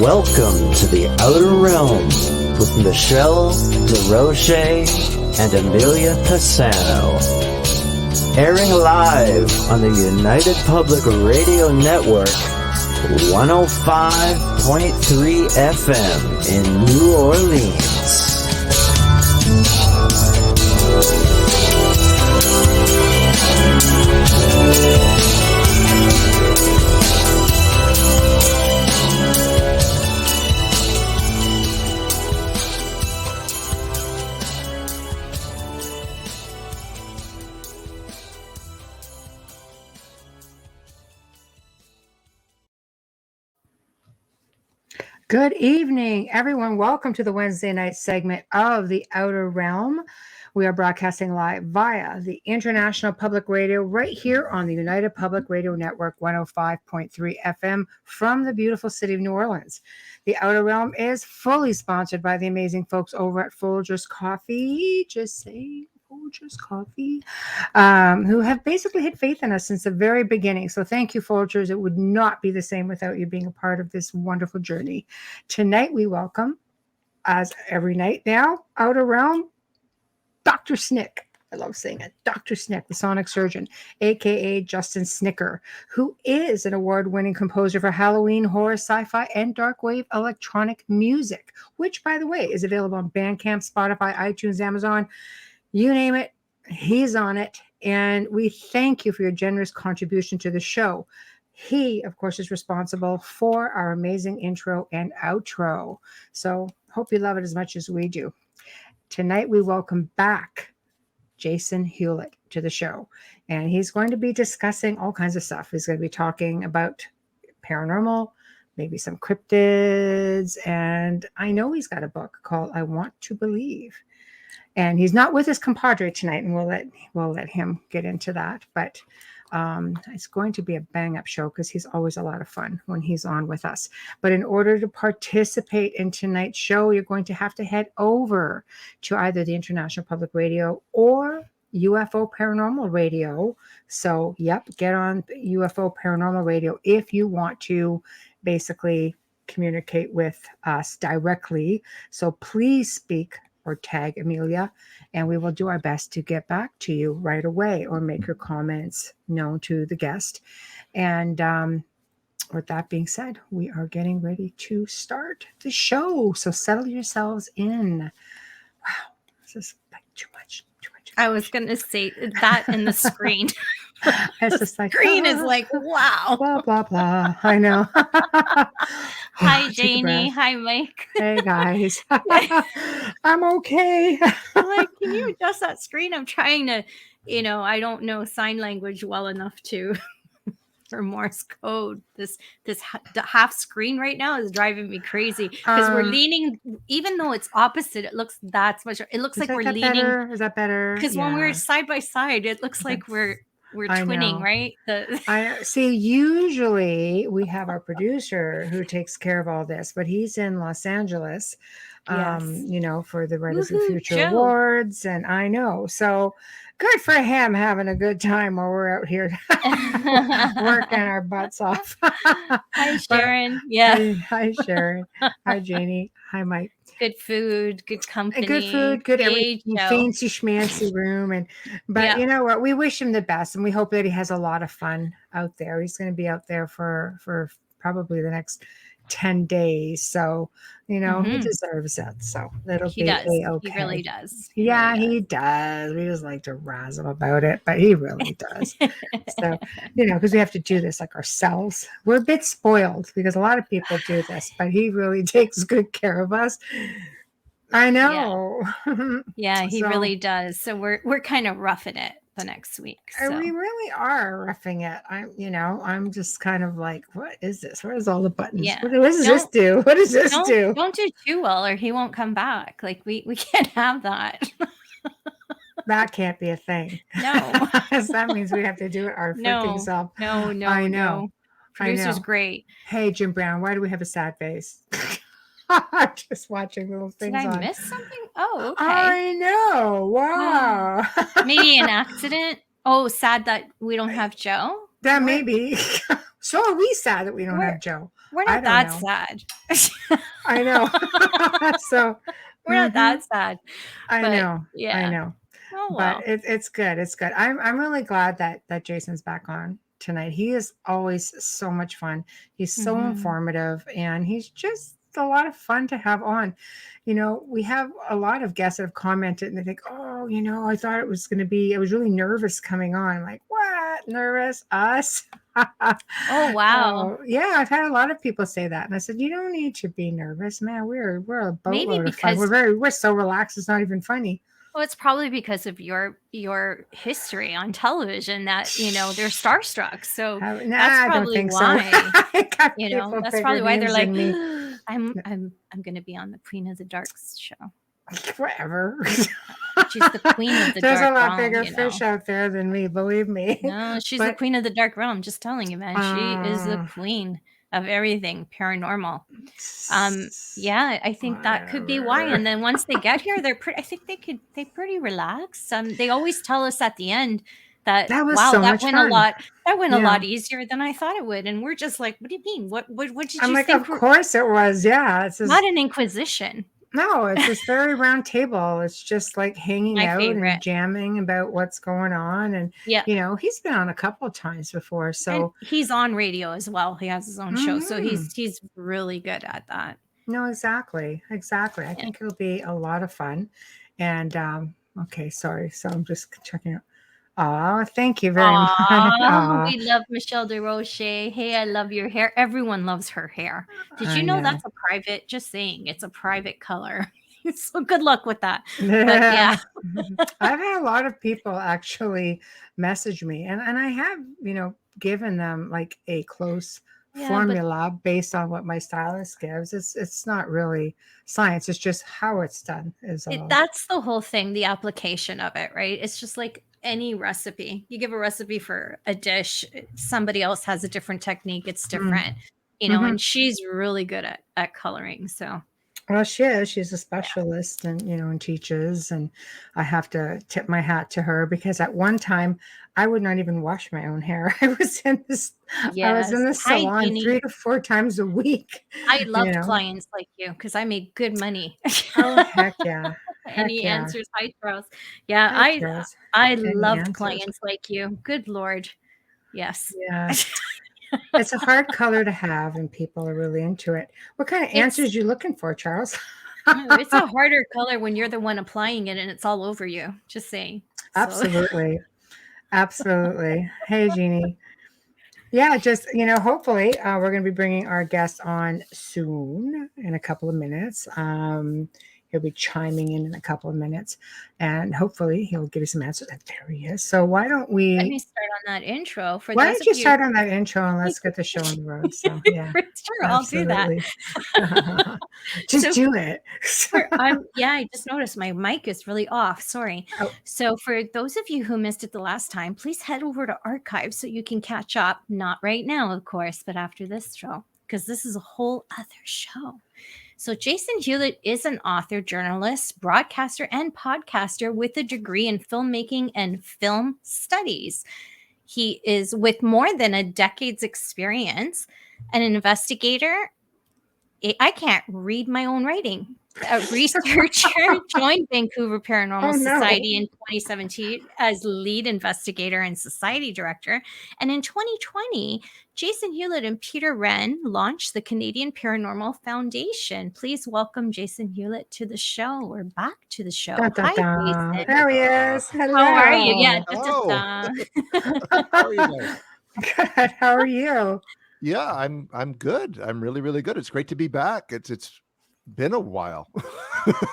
Welcome to the Outer Realm with Michelle Desrochers and Amelia Pisano. Airing live on the United Public Radio Network, 105.3 FM in New Orleans. Good evening, everyone. Welcome to the Wednesday night segment of The Outer Realm. We are broadcasting live via the International Public Radio right here on the United Public Radio Network 105.3 FM from the beautiful city of New Orleans. The Outer Realm is fully sponsored by the amazing folks over at Folgers Coffee. Just saying. Folgers Coffee, who have basically had faith in us since the very beginning. So thank you, Folgers. It would not be the same without you being a part of this wonderful journey. Tonight, we welcome, as every night now, Outer Realm, Dr. Snick. I love saying it. Dr. Snick, the sonic surgeon, a.k.a. Justin Snicker, who is an award-winning composer for Halloween, horror, sci-fi, and dark wave electronic music, which, by the way, is available on Bandcamp, Spotify, iTunes, Amazon. You name it, he's on it. And we thank you for your generous contribution to the show. He, of course, is responsible for our amazing intro and outro. So hope you love it as much as we do. Tonight, we welcome back Jason Hewlett to the show. And he's going to be discussing all kinds of stuff. He's going to be talking about paranormal, maybe some cryptids. And I know he's got a book called I Want to Believe. And he's not with his compadre tonight, and we'll let him get into that. But it's going to be a bang-up show because he's always a lot of fun when he's on with us. But in order to participate in tonight's show, you're going to have to head over to either the International Public Radio or UFO Paranormal Radio. So, yep, get on UFO Paranormal Radio if you want to basically communicate with us directly. So please speak or tag Amelia, and we will do our best to get back to you right away or make your comments known to the guest. And with that being said, we are getting ready to start the show. So settle yourselves in. Wow, this is like too much. I was going to say that in the screen. It's just like, screen is like, wow. Blah, blah, blah. I know. Hi, Janie. Hi, Mike. Hey, guys. I'm okay. I'm like, can you adjust that screen? I'm trying to, I don't know sign language well enough to, for Morse code. This half screen right now is driving me crazy because we're leaning, even though it's opposite, it looks that's much. It looks like we're leaning. Better? Is that better? Because when we're side by side, it looks like we're twinning, right? I see. Usually we have our producer who takes care of all this, but he's in Los Angeles, for the Writers of the Future Awards. And I know. So good for him having a good time while we're out here working our butts off. Hi, Sharon. Hi, Sharon. Hi, Janie. Hi, Mike. Good food, good company, good food, good everything, fancy schmancy room, but you know what? We wish him the best, and we hope that he has a lot of fun out there. He's going to be out there for probably the next 10 days, so he deserves it. So that'll be okay. He really does. He does. We just like to razz him about it, but he really does. So because we have to do this like ourselves. We're a bit spoiled because a lot of people do this, but he really takes good care of us. I know. Yeah, he really does. So we're kind of roughing it the next week. So. We really are roughing it. I'm just kind of like, what is this? Where's all the buttons? Yeah. What does this do? What does this do? Don't do too well or he won't come back. Like we can't have that. That can't be a thing. No. That means we have to do it our freaking self. No. I know. No. Producer's great. Hey, Jim Brown, why do we have a sad face? I'm just watching little things. Did I miss something? Oh, okay. I know. Wow. Maybe an accident. Oh, sad that we don't have Joe. That may be. So are we sad that we don't have Joe. We're I not don't that know. sad. I know. So, We're not mhm, that sad. I But know. I yeah. know. Oh But well. it's good. It's good. I'm really glad that Jason's back on tonight. He is always so much fun. He's so Hmm. informative, and he's just a lot of fun to have on. We have a lot of guests that have commented and they think, oh, I thought it was going to be, I was really nervous coming on. I'm like, what? Nervous? Us? Oh wow. Oh, yeah, I've had a lot of people say that. And I said, you don't need to be nervous, man. We're a Maybe boatload of fun. because We're so relaxed. It's not even funny. well, it's probably because of your history on television that they're starstruck. So Nah, that's I don't probably think so. why. I got people That's bigger probably why they're names like, than me. I'm gonna be on the Queen of the Darks show. Whatever. She's the queen of the There's a dark lot realm, bigger fish out there than me, believe me. No, she's the But queen of the dark realm. Just telling you, man. She is the uh, queen of everything paranormal. Yeah, I think that could be why. whatever. And then once they get here, they're pretty. I think they pretty relaxed. They always tell us at the end that That was wow, so much fun. that went a Yeah. lot easier than I thought it would. And we're just like, what do you mean? What did I'm you like, think? of course it was. Yeah. It's Not just an inquisition. no, it's this very round table. It's just like hanging My out and favorite. jamming about what's going on. And Yeah. he's been on a couple of times before. And So he's on radio as well. He has his own show. So mhm. he's really good at that. No, exactly. Exactly. I Yeah. think it'll be a lot of fun. And okay, sorry. So I'm just checking out. Oh, thank you very much. Aw, Aw, we love Michelle Desrochers. Hey, I love your hair. Everyone loves her hair. Did you I know know. that's a private? Just saying, it's a private color. So good luck with that. But Yeah. yeah, I've had a lot of people actually message me, and I have, given them like a close yeah, but formula based on what my stylist gives. It's not really science. It's just how it's done is all. that's the whole thing, the application of it, right? It's just like any recipe. You give a recipe for a dish, somebody else has a different technique. It's different, Mm-hmm. and she's really good at coloring. So Well, she is. She's a yeah. specialist and teaches. And I have to tip my hat to her because at one time I would not even wash my own hair. I was in Yes. this Hi, salon Jeannie. 3 to 4 times a week, I you loved know. clients like you because I made good money. Oh, heck yeah. Heck Any yeah. answers? Hi, Charles. Yeah, Hi, Charles. I Any loved answers? clients like you. Good Lord. Yes. Yeah. It's a hard color to have and people are really into it. What kind of It's answers you looking for, Charles? no, it's a harder color when you're the one applying it and it's all over you. Just saying. So Absolutely. Absolutely. Hey, Jeannie. Yeah, just, hopefully we're going to be bringing our guest on soon in a couple of minutes. He'll be chiming in a couple of minutes and hopefully he'll give you some answers. And there he is. So why don't let we, me start on that intro for why those don't of you you. start on that intro and let's get the show on the road. So yeah, Sure, I'll do that. absolutely. Just So do it. I just noticed my mic is really off. Sorry. Oh, So for those of you who missed it the last time, please head over to archives so you can catch up. Not right now, of course, but after this show, because this is a whole other show. So Jason Hewlett is an author, journalist, broadcaster, and podcaster with a degree in filmmaking and film studies. He is with more than a decade's experience, an investigator. I can't read my own writing. A researcher joined Vancouver oh Paranormal no. Society in 2017 as lead investigator and society director. And in 2020, Jason Hewlett and Peter Wren launched the Canadian Paranormal Foundation. Please welcome Jason Hewlett to the show. We're back to the show. Dun, dun, Hi, dun. Jason. There he is. How are you? Yeah. Hello. Hello. Da-da-da. How are you guys? Good. How are you? Yeah, I'm good. I'm really, really good. It's great to be back. It's been a while.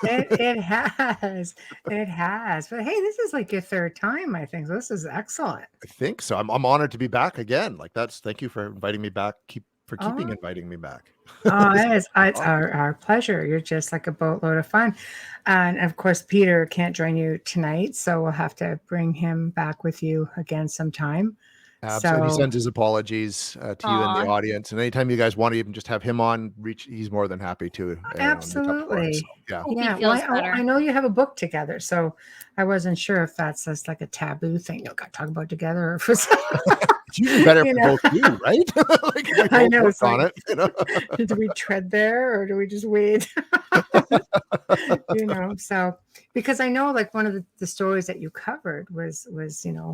It has. It has. But hey, this is like your third time, I think. So this is excellent. I think so. I'm honored to be back again. Thank you for inviting me back. Keeping Oh, inviting me back. it's Awesome. our pleasure. You're just like a boatload of fun. And of course, Peter can't join you tonight, so we'll have to bring him back with you again sometime. Absolutely. He So sends his apologies to you and the Aw. audience. And anytime you guys want to even just have him on, he's more than happy to make up for it. So absolutely. yeah. Hope he Yeah. feels Well, better. I know you have a book together, so I wasn't sure if that's just like a taboo thing you got to talk about together or if it's It's usually better if You we know? both do, right? Like if we I both know, work it's on like, it, you know. do we tread there or do we just wait? So because I know like one of the stories that you covered was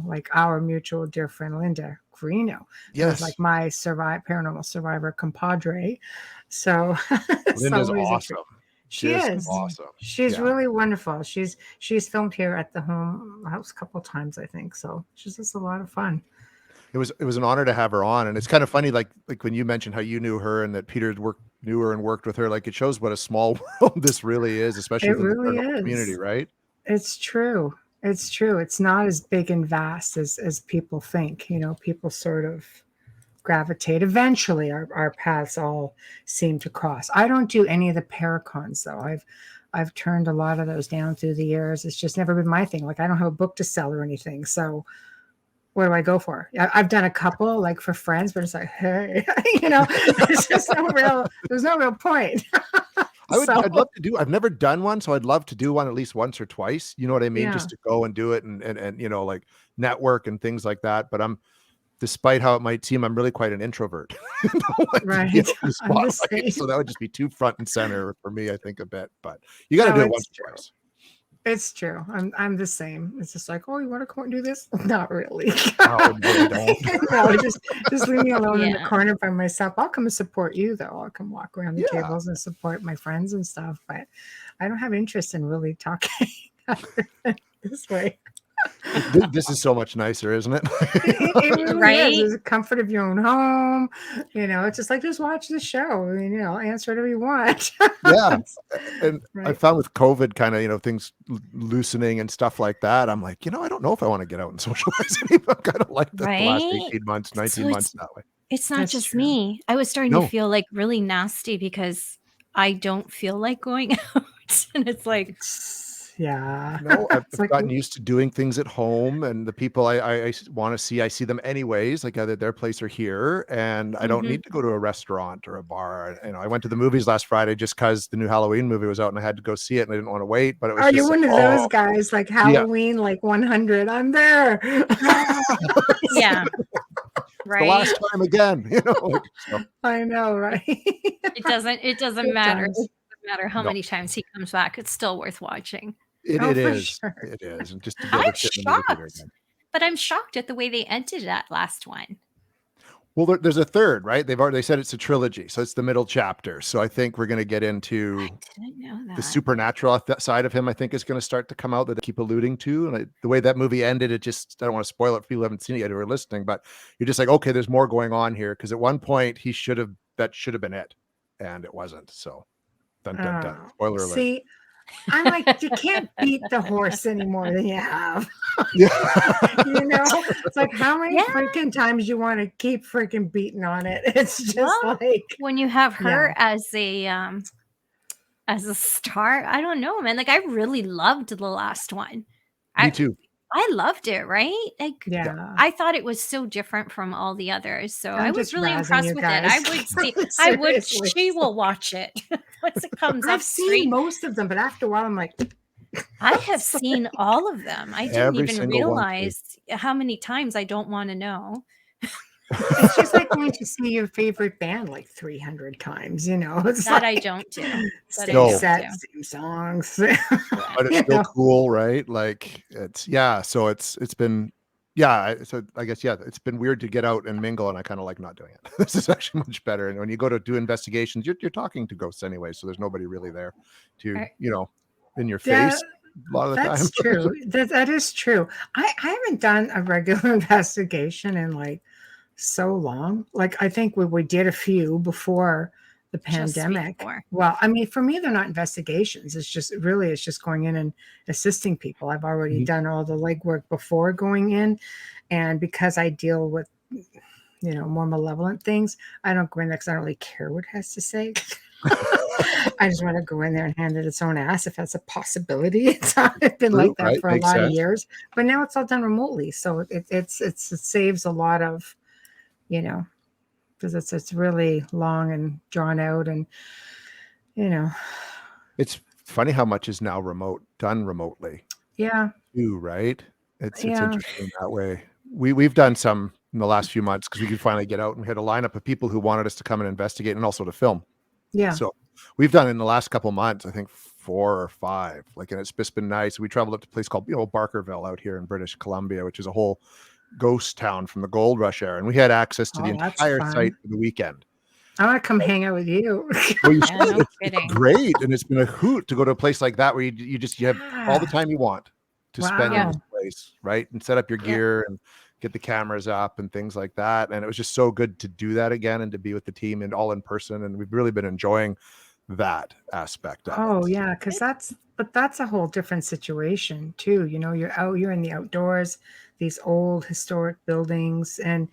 like our mutual dear friend Linda Greeno, who was like Yes, my paranormal survivor compadre. So Linda's always awesome. she Just is. awesome. She's Yeah. really wonderful. She's filmed here at the home house a couple times, I think. So she's just a lot of fun. It was an honor to have her on, and it's kind of funny, like when you mentioned how you knew her and that Peter knew her and worked with her. Like it shows what a small world this really is, especially It within the really paranormal community, is. right? It's true. It's true. It's not as big and vast as people think. People sort of gravitate. Eventually, our paths all seem to cross. I don't do any of the paracons though. I've turned a lot of those down through the years. It's just never been my thing. Like I don't have a book to sell or anything. So what do I go for? I've done a couple like for friends, but it's like, hey, there's just there's no real point. I'd love to do. I've never done one, so I'd love to do one at least once or twice. You know what I mean? Yeah. Just to go and do it and like network and things like that. But despite how it might seem, I'm really quite an introvert. Like, Right. to be in the I'm the spotlight. same. So that would just be too front and center for me, I think, a bit. But you got to No, do it it's once true. or twice. It's true. I'm the same. It's just like, oh, you want to come and do this? Not really. Oh, no, I don't. No, just leave me alone in the Yeah. corner by myself. I'll come and support you though. I'll come walk around the Yeah. tables and support my friends and stuff. But I don't have interest in really talking this way. This is so much nicer, isn't it? It really Right? is. There's a comfort of your own home. It's just like just watch the show. Answer whatever you want. Yeah. And I Right. found with COVID kind of, things loosening and stuff like that, I'm like, I don't know if I want to get out and socialize anymore. I kind of like the last Right? 18 months, 19 So months that way. it's not That's just true. me. I was starting No. to feel like really nasty because I don't feel like going out. And it's like, Yeah. No, I've It's like, gotten used to doing things at home, and the people I want to see, I see them anyways, like either their place or here, and I don't Mhm. need to go to a restaurant or a bar. I went to the movies last Friday just because the new Halloween movie was out and I had to go see it, and I didn't want to wait. But it was are you just like, one of those guys like yeah, Halloween, like 100? I'm there. yeah. the last Right? time again, like, so, I know, right? It doesn't Good matter. It times. doesn't matter how no, many times he comes back. It's still worth watching. it, Oh, it for is, sure. it is, and just to be able I'm to sit in the movie theater shocked. again. But I'm shocked at the way they ended that last one. Well, there's a third, right? They said it's a trilogy, so it's the middle chapter. So I think we're going to get into I didn't know the that. supernatural side of him. I think is going to start to come out that they keep alluding to, and the way that movie ended, I don't want to spoil it for people who haven't seen it yet who are listening, but you're just like, okay, there's more going on here, because at one point that should have been it, and it wasn't. So, dun dun dun. Oh, Spoiler alert. see, I'm like, you can't beat the horse any more than you have. Yeah. It's like how many Yeah. freaking times you want to keep freaking beating on it? It's just Well, like, when you have her yeah. as a star, I don't know, man. Like I really loved the last one. Me too. I loved it, right? Like Yeah. I thought it was so different from all the others. So I I'm was just really razzing impressed you with it. I guys. would see Seriously. she will watch it once it comes up I've seen straight. most of them, but after a while, I'm like, I have seen all of them. I didn't Every even single one. realize how many times I don't want to know. it's just like going to see your favorite band like 300 times, It's That I like don't do. That I same No. don't set, do. same songs. But it's You still know? cool, right? Like so it's been so I guess it's been weird to get out and mingle, and I kind of like not doing it. This is actually much better. And when you go to do investigations, you're talking to ghosts anyway, so there's nobody really there to Right. in your Yeah, face a lot of the time. that's true. That is true. I haven't done a regular investigation in like so long. Like I think we did a few before the Just pandemic. before. Well, I mean, for me, they're not investigations. It's just going in and assisting people. I've already Mhm. done all the legwork before going in, and because I deal with more malevolent things, I don't go in there because I don't really care what it has to say. I just want to go in there and hand it its own ass if that's a possibility. It's been True, like that right? for a Makes lot of sense. years, but now it's all done remotely, so it saves a lot of, because it's really long and drawn out, and you know, It's funny how much is now done remotely yeah, too, right? It's yeah, interesting that way. We've done some in the last few months because we could finally get out, and we had a lineup of people who wanted us to come and investigate and also to film. Yeah. So we've done in the last couple months, I think 4 or 5, like, and it's just been nice. We traveled up to a place called, Barkerville out here in British Columbia, which is a whole ghost town from the gold rush era. And we had access to the Oh, that's entire fun. site for the weekend. I want to come hang out with you. Well, you Yeah, should. no It's kidding. great. And it's been a hoot to go to a place like that where you have all the Yeah. time you want to spend Wow. in this place, right? And set up your Yeah. gear and get the cameras up and things like that. And it was just so good to do that again and to be with the team and all in person. And we've really been enjoying that aspect of Oh it. yeah, because that's a whole different situation too. You're in the outdoors, these old historic buildings, and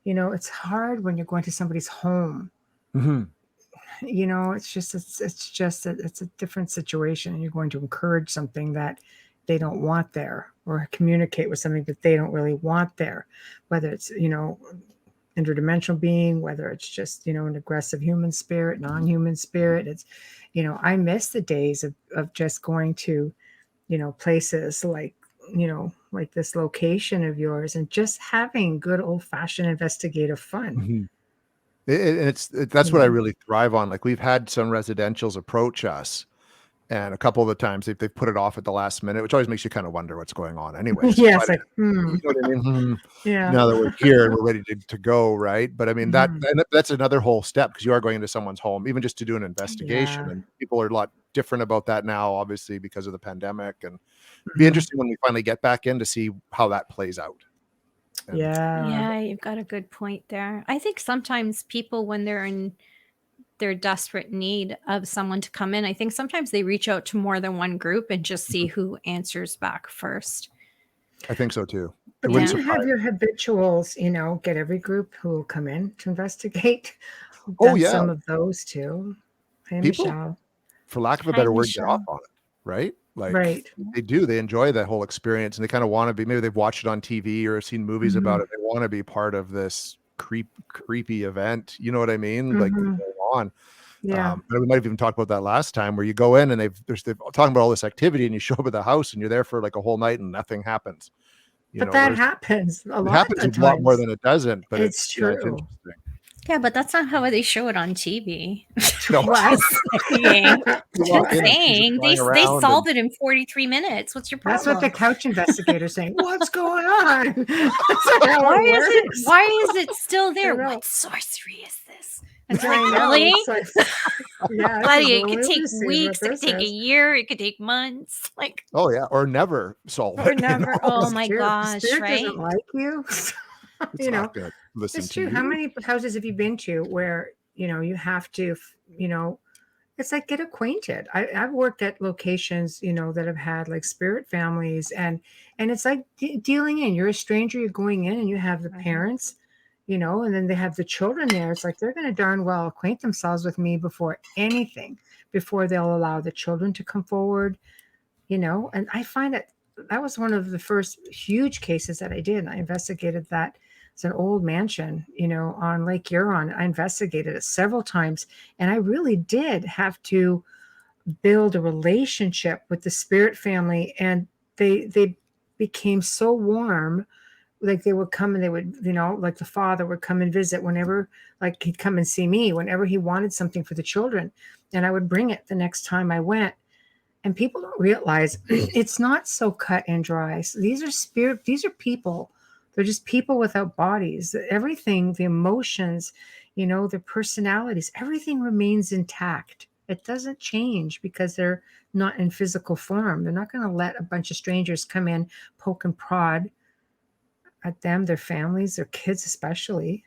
it's hard when you're going to somebody's home. Mhm. It's a different situation, and you're going to encourage something that they don't want there, or communicate with something that they don't really want there, whether it's interdimensional being, whether it's just an aggressive human spirit, non-human spirit. It's I miss the days of just going to places like this location of yours and just having good old-fashioned investigative fun. Mhm. That's you what I know really thrive on. Like, we've had some residentials approach us, and a couple of the times they've put it off at the last minute, which always makes you kind of wonder what's going on anyways. yeah, But it's like you know what I mean? yeah. Now that we're here and we're ready to go, right? But I mean, Mhm. that's another whole step because you are going into someone's home, even just to do an investigation. Yeah. And people are a lot different about that now, obviously, because of the pandemic. And it'd be Mhm. interesting when we finally get back in to see how that plays out. And Yeah. Yeah, you've got a good point there. I think sometimes people, when they're in their desperate need of someone to come in, I think sometimes they reach out to more than one group and just see who answers back first. I think so too. It But wouldn't then Yeah. you have surprise. your habituals, get every group who will come in to investigate. We've Oh done yeah, some of those too. Hey, people, Michelle. for lack of a Hi, better word, get off Michelle. on it, right? Like, Right. Yeah. they do. They enjoy that whole experience, and they kind of want to be. Maybe they've watched it on TV or seen movies about Mhm. it. They want to be part of this creepy event. You know what I mean? Like, that's Mhm. going on. Yeah. And we might have even talked about that last time, where you go in and they're talking about all this activity, and you show up at the house and you're there for like a whole night and nothing happens. But that Whereas happens a it lot of happens the a lot more times. than it doesn't. But It's it's true. interesting. Yeah, but that's not how they show it on TV. No, What? Just saying. you walk Just in What? and she's saying. They flying they around, and solve it in 43 minutes. What's your That's what the problem? couch investigator's saying. What's going on? That's not how Why it is it works. why is it still there? know. What sorcery is this? It's I like, know. really? It's like, yeah, this Buddy, is it could what take this is, weeks, what it could this take a is. year, it could take months. Like, oh yeah, or never solve or it. never. Oh It's my true. If the gosh, spirit right? doesn't like you, It's not good. Listen it's to true. How you. many houses have you been to where, you have to, it's like get acquainted. I've worked at locations, that have had like spirit families, and it's like dealing in. You're a stranger, you're going in, and you have the Mhm. parents, and then they have the children there. It's like they're going to darn well acquaint themselves with me before anything, before they'll allow the children to come forward, And I find that was one of the first huge cases that I did. I investigated that. It's an old mansion, on Lake Huron. I investigated it several times, and I really did have to build a relationship with the spirit family, and they became so warm. Like they would come and they would, like the father would come and visit whenever, like he'd come and see me whenever he wanted something for the children, and I would bring it the next time I went. And people don't realize it's not so cut and dry. So these are people. They're just people without bodies. Everything, the emotions, their personalities, everything remains intact. It doesn't change because they're not in physical form. They're not going to let a bunch of strangers come in, poke and prod at them, their families, their kids especially.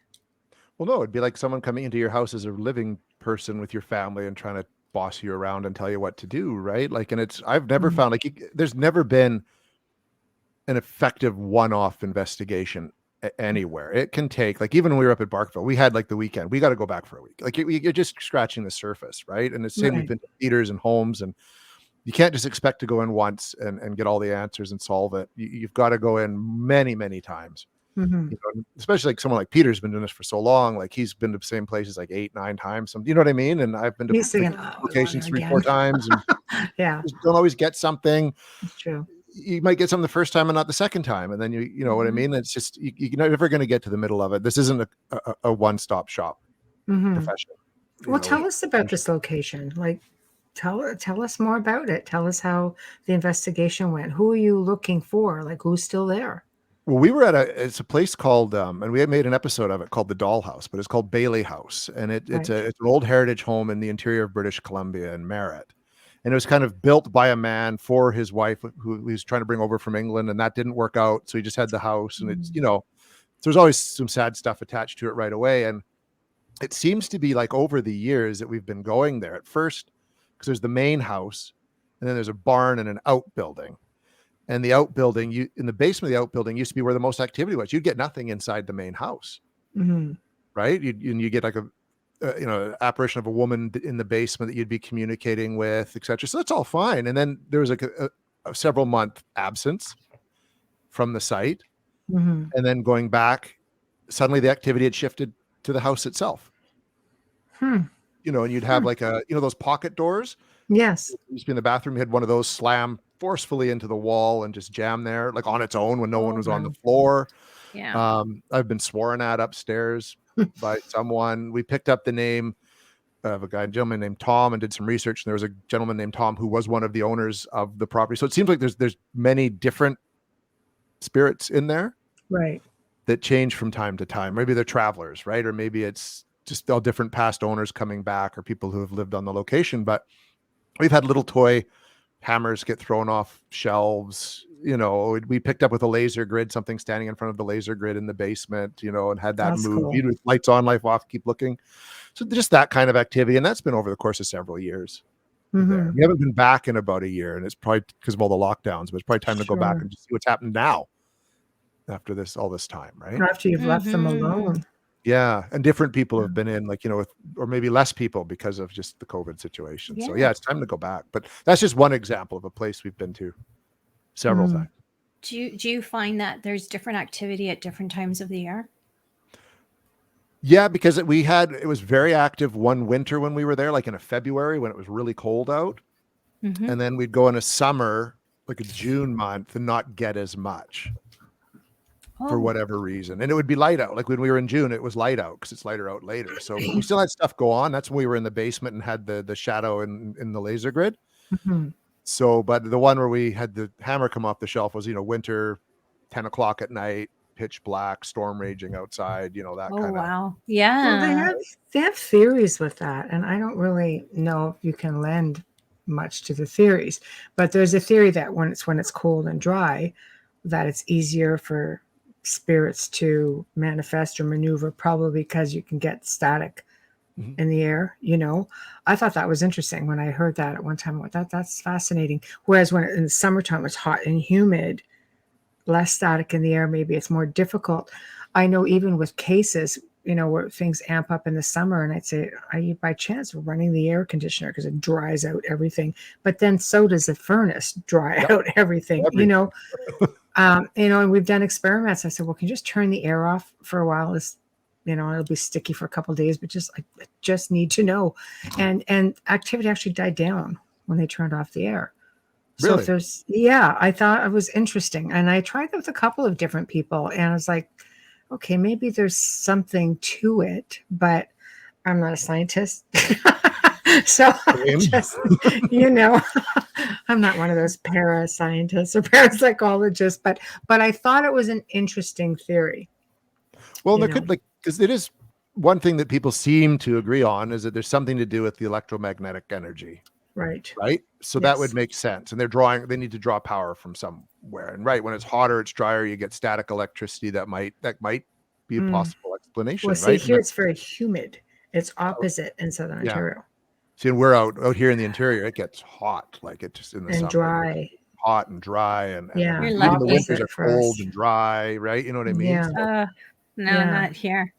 Well, no, it'd be like someone coming into your house as a living person with your family and trying to boss you around and tell you what to do, right? Like, and I've never Mhm. found there's never been an effective one-off investigation anywhere. It can take, like, even when we were up at Barkville, we had like the weekend. We got to go back for a week. Like, you're just scratching the surface, right? And the same, we've Right. been to theaters and homes, and you can't just expect to go in once and get all the answers and solve it. You've got to go in many, many times. Hmm. Especially like someone like Peter's been doing this for so long. Like, he's been to the same places like 8, 9 times. You know what I mean? And I've been to He's like thinking, oh, we're going locations there 3, 4 again. times and Yeah, just don't always get something. it's true. you might get something the first time and not the second time, and then you know what I mean. It's just you're never going to get to the middle of it. This isn't a one-stop shop profession. Well, tell us about this location. Like, tell us more about it. Tell us how the investigation went. Who are you looking for? Like, who's still there? Well, we were at it's a place called, and we had made an episode of it called the Dollhouse, but it's called Bailey House, and it's Right. it's an old heritage home in the interior of British Columbia in Merritt, and it was kind of built by a man for his wife who he was trying to bring over from England, and that didn't work out, so he just had the house, and it's there's always some sad stuff attached to it right away, and it seems to be like over the years that we've been going there at first because there's the main house, and then there's a barn and an outbuilding. And the outbuilding, in the basement of the outbuilding used to be where the most activity was. You'd get nothing inside the main house, right? You get like apparition of a woman in the basement that you'd be communicating with, etc. So that's all fine. And then there was like a several month absence from the site, and then going back, suddenly the activity had shifted to the house itself. And you'd have like those pocket doors. Yes. It used to be in the bathroom. You had one of those slam forcefully into the wall and just jam there, like on its own when no one was on the floor. Yeah. I've been sworn at upstairs by someone. We picked up the name of a gentleman named Tom, and did some research. And there was a gentleman named Tom who was one of the owners of the property. So it seems like there's many different spirits in there, right, that change from time to time. Maybe they're travelers, right? Or maybe it's just all different past owners coming back, or people who have lived on the location. But we've had little toy hammers get thrown off shelves. We picked up with a laser grid, something standing in front of the laser grid in the basement, and had that That's move. cool. With lights on, light off, keep looking. So just that kind of activity. And that's been over the course of several years. There. We haven't been back in about a year, and it's probably because of all the lockdowns, but it's probably time to go back and just see what's happened now after all this time, right? After you've left them alone. Yeah. And different people have been in, like, or maybe less people because of just the COVID situation. So yeah, it's time to go back. But that's just one example of a place we've been to several times. Do you find that there's different activity at different times of the year? Yeah, because it was very active one winter when we were there, like in a February when it was really cold out. And then we'd go in a summer, like a June month, and not get as much. For whatever reason. And it would be light out. Like when we were in June, it was light out because it's lighter out later. So we still had stuff go on. That's when we were in the basement and had the shadow in the laser grid. So, but the one where we had the hammer come off the shelf was, winter, 10 o'clock at night, pitch black, storm raging outside, that kind of. Wow. Yeah. Well, they have theories with that. And I don't really know if you can lend much to the theories. But there's a theory that when it's cold and dry, that it's easier for spirits to manifest or maneuver, probably because you can get static in the air. I thought that was interesting when I heard that at one time. I went, that's fascinating. Whereas when in the summertime it's hot and humid, less static in the air, maybe it's more difficult. I know even with cases, where things amp up in the summer, and I'd say, are you by chance running the air conditioner because it dries out everything? But then so does the furnace dry out everything. And we've done experiments. I said, well, can you just turn the air off for a while? It'll be sticky for a couple of days, but I just need to know. And activity actually died down when they turned off the air. So Really? I thought it was interesting. And I tried that with a couple of different people, and I was like, okay, maybe there's something to it, but I'm not a scientist. So I'm not one of those parascientists or parapsychologists, but I thought it was an interesting theory. Well, there could, because it is one thing that people seem to agree on is that there's something to do with the electromagnetic energy. Right. So that would make sense. And they need to draw power from somewhere. And when it's hotter, it's drier, you get static electricity. That might be a possible explanation. Well, see, here it's very humid. It's opposite in Southern Ontario. See, and we're out here in the interior, it gets hot, like it just in the summer. Dry. Hot and dry, and You're even lucky. the winters are cold and dry, right? You know what I mean? Yeah. No, not here.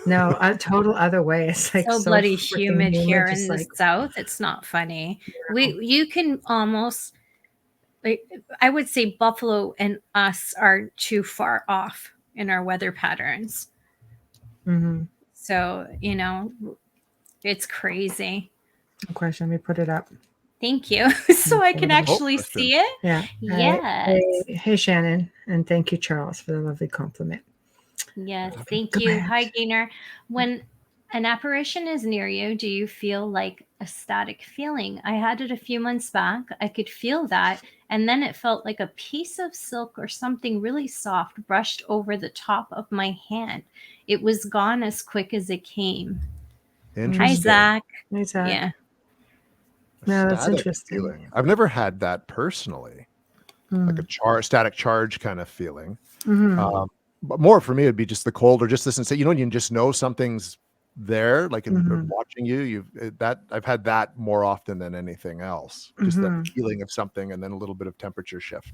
No, a total other way. It's like so bloody freaking humid here in the south. It's not funny. Yeah. You can almost, I would say Buffalo and us are too far off in our weather patterns. So, it's crazy. Question, let me put it up. Thank you. So I can actually question. see it. Yeah. Yes. Hey, Shannon, and thank you, Charles, for the lovely compliment. Yes. Thank Go you. ahead. Hi, Gainer. When an apparition is near you, do you feel like a static feeling? I had it a few months back. I could feel that. And then it felt like a piece of silk or something really soft brushed over the top of my hand. It was gone as quick as it came. Hi, Interesting. Zach. Hey, Zach. Yeah. No, that's Static interesting. feeling. I've never had that personally, like a static charge kind of feeling. Mhm. But more for me, it'd be just the cold or just this and say, you know, you just know something's there, like in watching you. I've had that more often than anything else. Just that feeling of something, and then a little bit of temperature shift.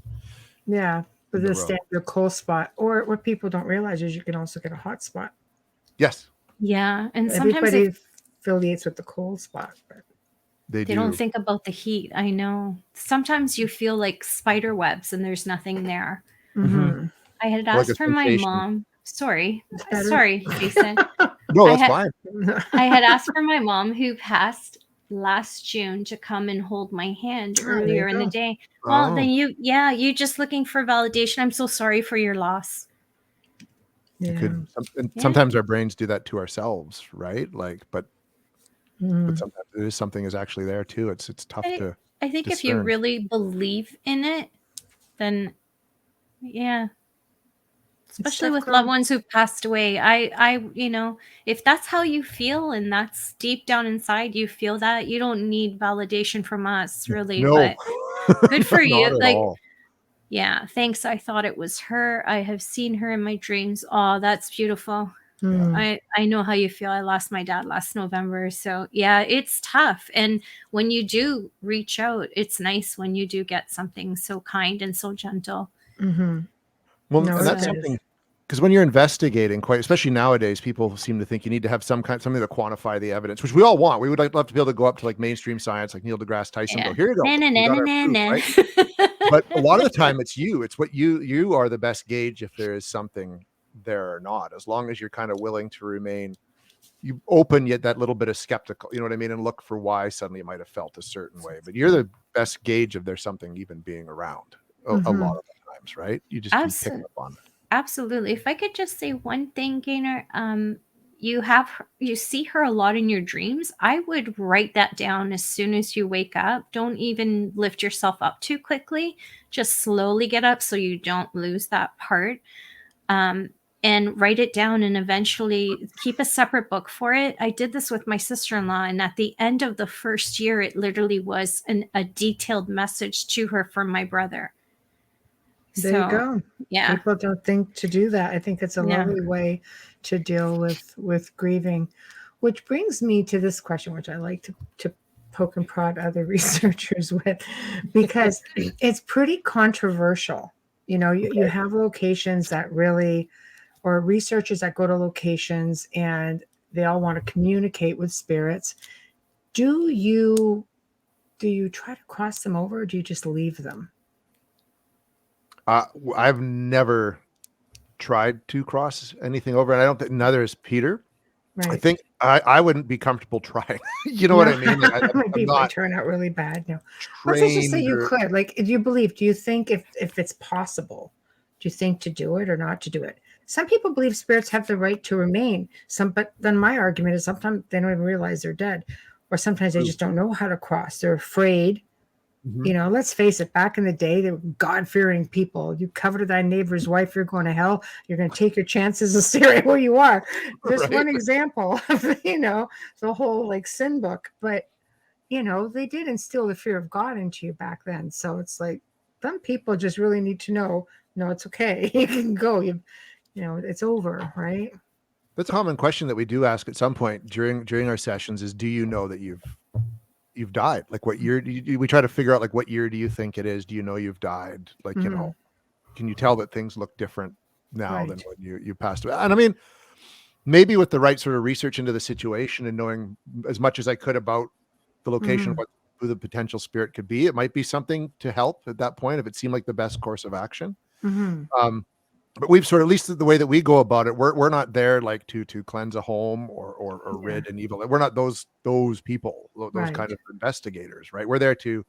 Yeah, but in the the room. standard cold spot, or what people don't realize is you can also get a hot spot. Yes, Yeah. And sometimes Everybody affiliates with the cold spot, but they they do. don't think about the heat. I know. Sometimes you feel like spider webs and there's nothing there. I had Like a asked for my sensation. mom. Sorry, better. Jason. No, I that's had fine. I had asked for my mom, who passed last June, to come and hold my hand there you earlier in the go. day. Well, Oh. then you just looking for validation. I'm so sorry for your loss. It Yeah. could. Sometimes our brains do that to ourselves, right? Like, but sometimes it is something is actually there too. It's tough to I think if you discern. really believe in it, then yeah. Especially with loved ones who've passed away. If that's how you feel and that's deep down inside, you feel that, you don't need validation from us, really. No, But good for not you. at Like, all. yeah, thanks. I thought it was her. I have seen her in my dreams. Oh, that's beautiful. I know how you feel. I lost my dad last November. So yeah, it's tough. And when you do reach out, it's nice when you do get something so kind and so gentle. Well, No, and that's it something is. because when you're investigating, quite especially nowadays, people seem to think you need to have something to quantify the evidence, which we all want. We would love to be able to go up to like mainstream science, like Neil deGrasse Tyson, Yeah. go, here you go, Na, na, we na, got na, our na, proof, na. right? But a lot of the time, it's you. It's what you are the best gauge if there is something there or not. As long as you're kind of willing to remain you open yet that little bit of skeptical, you know what I mean, and look for why suddenly you might have felt a certain way. But you're the best gauge of there's something even being around a lot of the times, right? You just keep picking up on it. Absolutely. If I could just say one thing, Gainer, you see her a lot in your dreams. I would write that down as soon as you wake up. Don't even lift yourself up too quickly. Just slowly get up so you don't lose that part. And write it down and eventually keep a separate book for it. I did this with my sister-in-law, and at the end of the first year, it literally was a detailed message to her from my brother. There you go. Yeah. People don't think to do that. I think it's a lovely way to deal with grieving, which brings me to this question, which I like to poke and prod other researchers with, because it's pretty controversial. You know, you have locations that really, or researchers that go to locations and they all want to communicate with spirits. Do you try to cross them over, or do you just leave them? I've never tried to cross anything over, and I don't think neither is Peter. Right. I think I wouldn't be comfortable trying. You know what I mean? Like, I'm not turn out really bad. No, let's just say trained. you could. Like, do you think if it's possible, do you think to do it or not to do it? Some people believe spirits have the right to remain. But then my argument is sometimes they don't even realize they're dead, or sometimes they just don't know how to cross. They're afraid. You know, let's face it, back in the day, they were God-fearing people. You coveted thy neighbor's wife, you're going to hell. You're going to take your chances and stay right where you are. Just one example of, the whole like sin book. But, they did instill the fear of God into you back then. So it's like some people just really need to know, no, it's okay. You can go. It's over, right? That's a common question that we do ask at some point during our sessions is, do you know that you've died? Like, what year we try to figure out, like, what year do you think it is? Do you know you've died? Like, can you tell that things look different now than when you passed away? And I mean, maybe with the right sort of research into the situation and knowing as much as I could about the location, who the potential spirit could be, it might be something to help at that point if it seemed like the best course of action. but we've sort of, at least the way that we go about it, we're not there like to cleanse a home or Yeah. rid an evil. We're not those people, those Right. kind of investigators, right? We're there to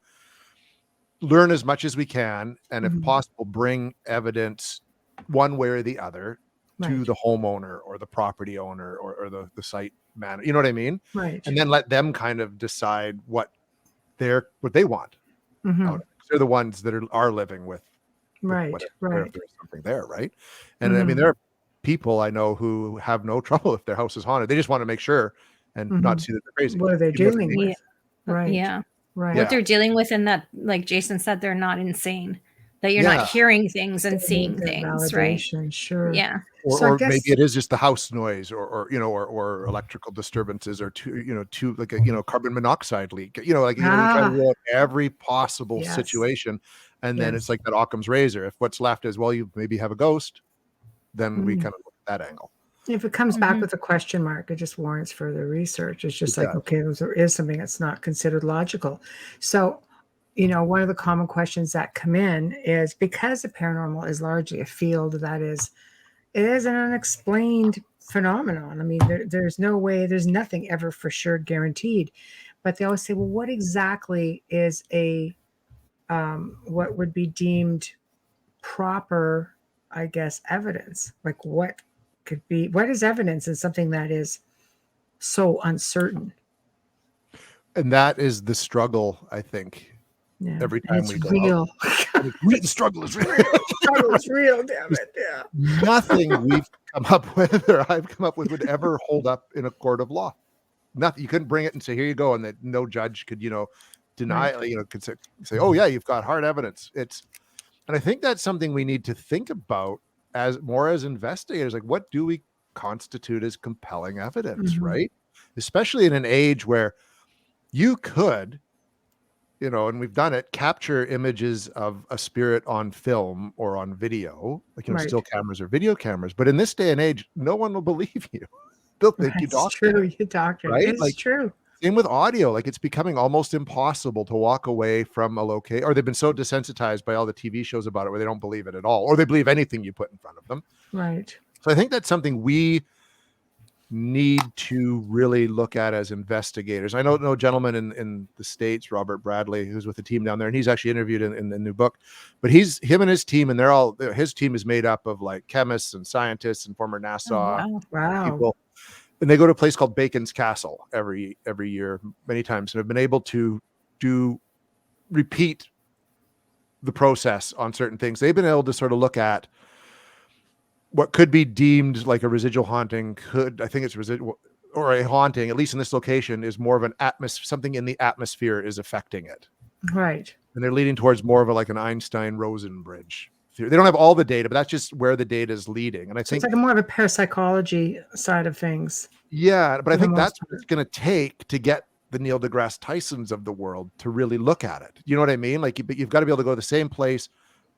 learn as much as we can, and if Mhm. possible, bring evidence one way or the other to Right. the homeowner or the property owner or the site manager. You know what I mean? Right. And then let them kind of decide what they want Mhm. out of it. They're the ones that are living with Right. whatever, if Right. there's something there, right? And I mean, Mhm. there are people I know who have no trouble if their house is haunted. They just want to make sure and not Mhm. see that they're crazy. What are they You know what I dealing mean? Yeah. with? Right. Yeah. Right. What Yeah. they're dealing with, and that, like Jason said, they're not insane. That you're Yeah. not hearing things and They seeing need their things, right? validation. Sure. Yeah. So I Or maybe guess it is just the house noise or electrical disturbances or too like a carbon monoxide leak. You know, like we try to rule out every possible Yes. situation. And then it's Yes. like that Occam's razor. If what's left is, well, you maybe have a ghost, then we Mhm. kind of look at that angle. If it comes back Mhm. with a question mark, it just warrants further research. It's just It like, does. okay, there is something that's not considered logical. So, one of the common questions that come in is, because the paranormal is largely a field that it is an unexplained phenomenon. I mean, there's no way, there's nothing ever for sure guaranteed. But they always say, well, what exactly is what would be deemed proper, I guess, evidence? Like, what is evidence in something that is so uncertain? And that is the struggle, I think, Yeah. every And time it's we go out. real. The struggle is real. Struggle is real, damn There's it. Yeah. nothing we've come up with or I've come up with would ever hold up in a court of law. Nothing. You couldn't bring it and say, here you go. And that no judge could, deny, Right. could say, oh yeah, you've got hard evidence. And I think that's something we need to think about as investigators. Like, what do we constitute as compelling evidence, Mhm. right? Especially in an age where you could, and we've done it, capture images of a spirit on film or on video, like, Right. still cameras or video cameras. But in this day and age, no one will believe you. They'll think you It's doctored true. it, You doctor. right? It's Like, true. same with audio. Like, it's becoming almost impossible to walk away from a location, or they've been so desensitized by all the TV shows about it where they don't believe it at all, or they believe anything you put in front of them. Right. So I think that's something we need to really look at as investigators. I know a gentleman in the States, Robert Bradley, who's with the team down there, and he's actually interviewed in the new book. But him and his team, and his team is made up of like chemists and scientists and former NASA Oh, wow. Wow. people. And they go to a place called Bacon's Castle every year, many times, and have been able to repeat the process on certain things. They've been able to sort of look at what could be deemed like a residual haunting. I think it's residual or a haunting, at least in this location, is more of an something in the atmosphere is affecting it. Right. And they're leading towards more of like an Einstein-Rosen bridge theory. They don't have all the data, but that's just where the data is leading. And I So think it's like more of a parapsychology side of things. yeah, but I For the think that's most what it's going to take to get the Neil deGrasse Tysons of the world to really look at it. You know what I mean? Like, you've got to be able to go to the same place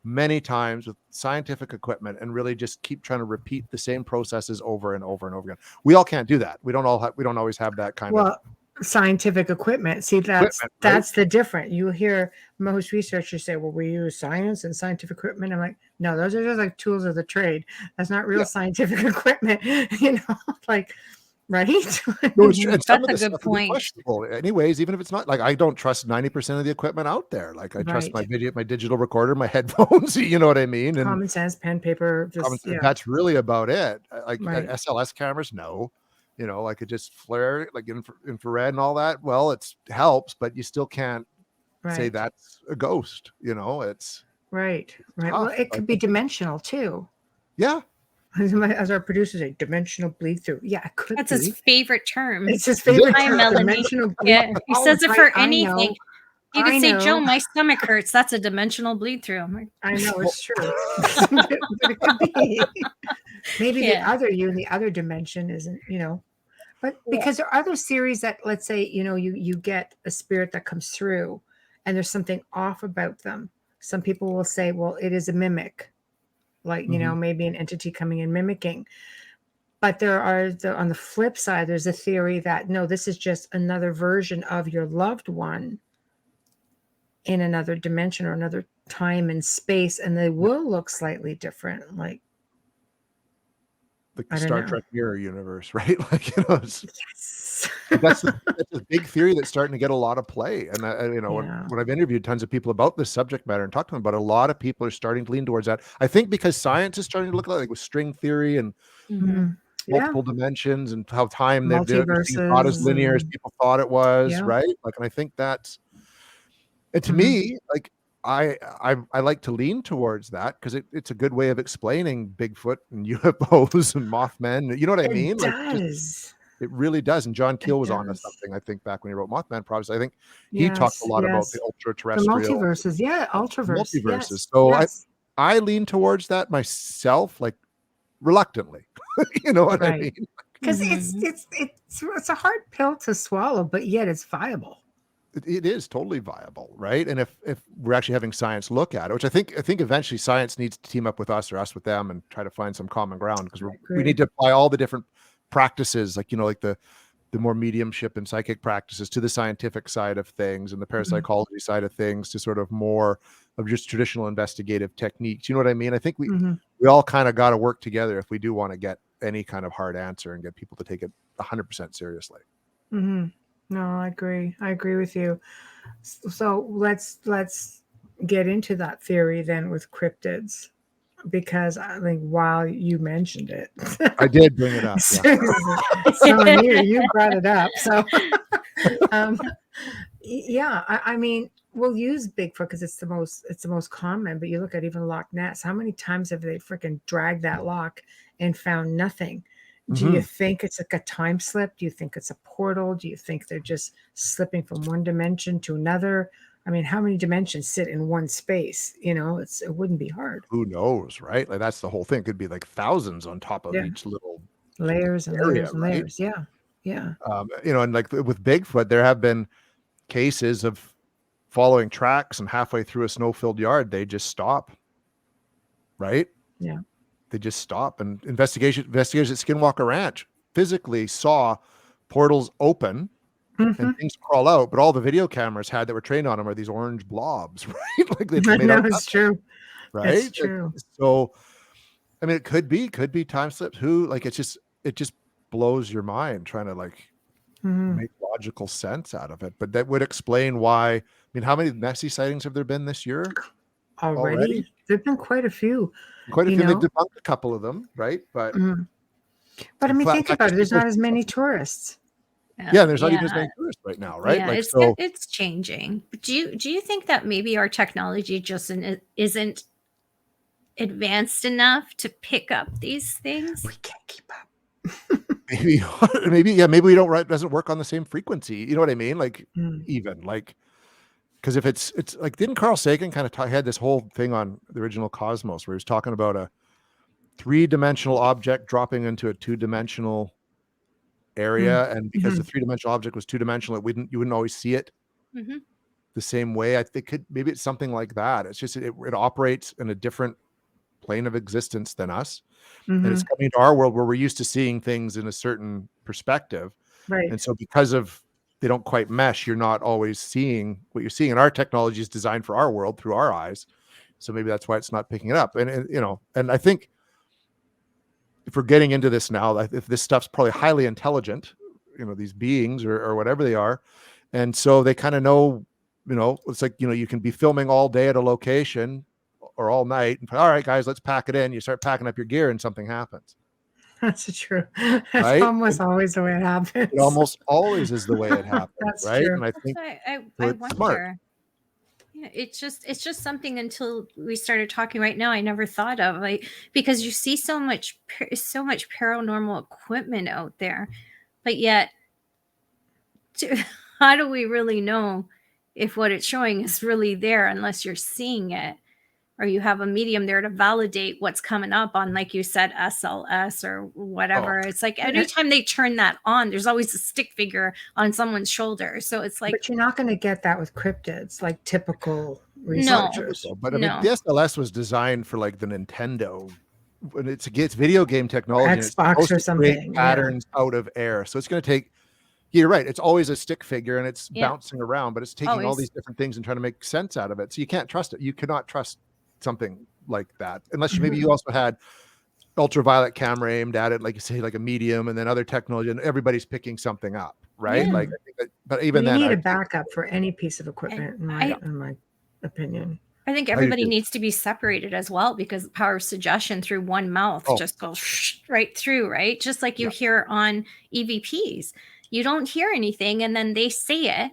many times with scientific equipment and really just keep trying to repeat the same processes over and over and over again. We all can't do that. We don't always have that kind of Scientific equipment. See, that's equipment, right? that's the difference. You hear most researchers say, well, we use science and scientific equipment. I'm like, no, those are just like tools of the trade. That's not real Yeah. scientific equipment, like, right? No, it's true. And some That's of a the good stuff will be point. questionable anyways, even if it's not. Like, I don't trust 90% of the equipment out there. Like, I trust my Right. my digital recorder, my headphones, you know what I mean? And Common sense, pen, paper, just, yeah. that's really about it. Like, Right. SLS cameras, no. Like, it just flare, like infrared and all that. Well, it helps, but you still can't say Right. that's a ghost. It's Right. Right. Well, tough. it could be dimensional too. Yeah. As our producers say, dimensional bleed through. Yeah, it could That's be. his favorite term. It's his favorite Hi, term, Melanie. dimensional bleed. Yeah, he Oh, says it for I anything. know. You could I say, know. Joe, my stomach hurts. That's a dimensional bleed through. I'm like, I know it's true. But it could be. Maybe the Yeah. other you in the other dimension isn't, but because there are other series that, let's say, you get a spirit that comes through and there's something off about them. Some people will say, well, it is a mimic, like, maybe an entity coming in mimicking. But there are on the flip side, there's a theory that no, this is just another version of your loved one in another dimension or another time and space, and they will look slightly different. Like, like I the don't Star know. Trek mirror universe, right? Like, Yes. that's a big theory that's starting to get a lot of play. And Yeah. when I've interviewed tons of people about this subject matter and talked to them about it, a lot of people are starting to lean towards that. I think because science is starting to look like with string theory and Mhm. Mhm. Yeah. multiple dimensions and how time everything's not as Multiverses linear as and people thought it was, yeah. right? Like, and I think that's, and to Mhm. me, like I like to lean towards that because it's a good way of explaining Bigfoot and UFOs and Mothman. You know what I It mean? Like does. it really does. And John It Keel was onto does. something, I think, back when he wrote Mothman Prophecies. I think he talked a Yes, lot about the yes. The ultra-terrestrial multiverses. Yeah, ultraverse. multiverses. Yes, So yes. I lean towards that myself, like reluctantly. You know what I Right. mean? Because it's Mhm. it's it's a hard pill to swallow, but yet it's viable. It is totally viable, right? And if we're actually having science look at it, which I think eventually science needs to team up with us or us with them and try to find some common ground because I we need agree. to apply all the different practices, like like the more mediumship and psychic practices to the scientific side of things and the Mhm. parapsychology side of things to sort of more of just traditional investigative techniques. You know what I mean? I think Mhm. we all kind of got to work together if we do want to get any kind of hard answer and get people to take it 100% seriously. Mhm. No, I agree. I agree with you. So let's get into that theory then with cryptids because I think while you mentioned it, I did bring it up. Yeah. so Amelia, you brought it up. So um, yeah, I mean, we'll use Bigfoot because it's the most common. But you look at even Loch Ness. How many times have they freaking dragged that lock and found nothing? Do you Mhm. think it's like a time slip? Do you think it's a portal? Do you think they're just slipping from one dimension to another? I mean, how many dimensions sit in one space? It wouldn't be hard. Who knows, right? Like that's the whole thing. Could be like thousands on top of Yeah, each little layers and area, layers and right? layers. Yeah, yeah. And like with Bigfoot, there have been cases of following tracks and halfway through a snow-filled yard, they just stop, right? Yeah. They just stop. And investigators at Skinwalker Ranch physically saw portals open and Hmm. things crawl out, but all the video cameras had that were trained on them are these orange blobs, right? Like they just I made know out it's nothing, true. It's right? true. So I mean, it could be time slips. Who like it just blows your mind trying to like Hmm. make logical sense out of it. But that would explain why. I mean, how many messy sightings have there been this year already? Already, there've been quite a few. Quite a You few. And they've know, debunked a couple of them, right? But Mhm. But I the mean, think fact about is, it. There's people are not as seeing many something. tourists. Yeah, and there's not even as Yeah, many tourists right now, right? yeah, Like so. it's changing. But do you think that maybe our technology just isn't advanced enough to pick up these We things? can't keep up. Maybe, maybe we don't doesn't work on the same frequency. You know what I mean? Like Mm. even like because if it's like didn't Carl Sagan kind of had this whole thing on the original Cosmos where he was talking about a three-dimensional object dropping into a two-dimensional Mm. area, and because the Mhm. three-dimensional object was two-dimensional, you wouldn't always see it Hmm. the same way. I think maybe it's something like that. It's just it operates in a different plane of existence than us, and it's Mhm. coming into our world where we're used to seeing things in a certain perspective. Right. And so because of they don't quite mesh, you're not always seeing what you're seeing. And our technology is designed for our world through our eyes. So maybe that's why it's not picking it up. And I think if we're getting into this now, if this stuff's probably highly intelligent, these beings or whatever they are. And so they kind of know, it's like, you can be filming all day at a location or all night and all right, guys, let's pack it in. You start packing up your gear and something happens, That's true. That's right? almost always the way it It happens. almost always is the way it happens, That's right? true. And I That's think why so I it's smart. wonder. Yeah, it's just something until we started talking right now I never thought of, like, because you see so much paranormal equipment out there, but yet to, how do we really know if what it's showing is really there unless you're seeing it or you have a medium there to validate what's coming up on, like you said, SLS or Oh, whatever. It's like Yeah, anytime they turn that on, there's always a stick figure on someone's shoulder. So it's like, but you're not going to get that with cryptids, like typical not no, researchers. typical, but I mean, the no. SLS was designed for like the Nintendo. When it's video game technology, and it's Xbox supposed or to create something. Yeah. patterns out of air. So it's going to take. You're right. It's always a stick figure and it's Yeah, bouncing around, but it's taking all always. these different things and trying to make sense out of it. So you can't trust it. You cannot trust something like that unless maybe Mhm. you also had ultraviolet camera aimed at it, like you say, like a medium, and then other technology, and everybody's picking something up, right? Yeah. Like, I think but even You then, need I a backup for any piece of equipment, I in my opinion. I think do everybody too. needs to be separated as well, because the power of suggestion through one mouth Oh. just goes right through, right? Just like you Yeah. hear on EVPs. You don't hear anything and then they say it.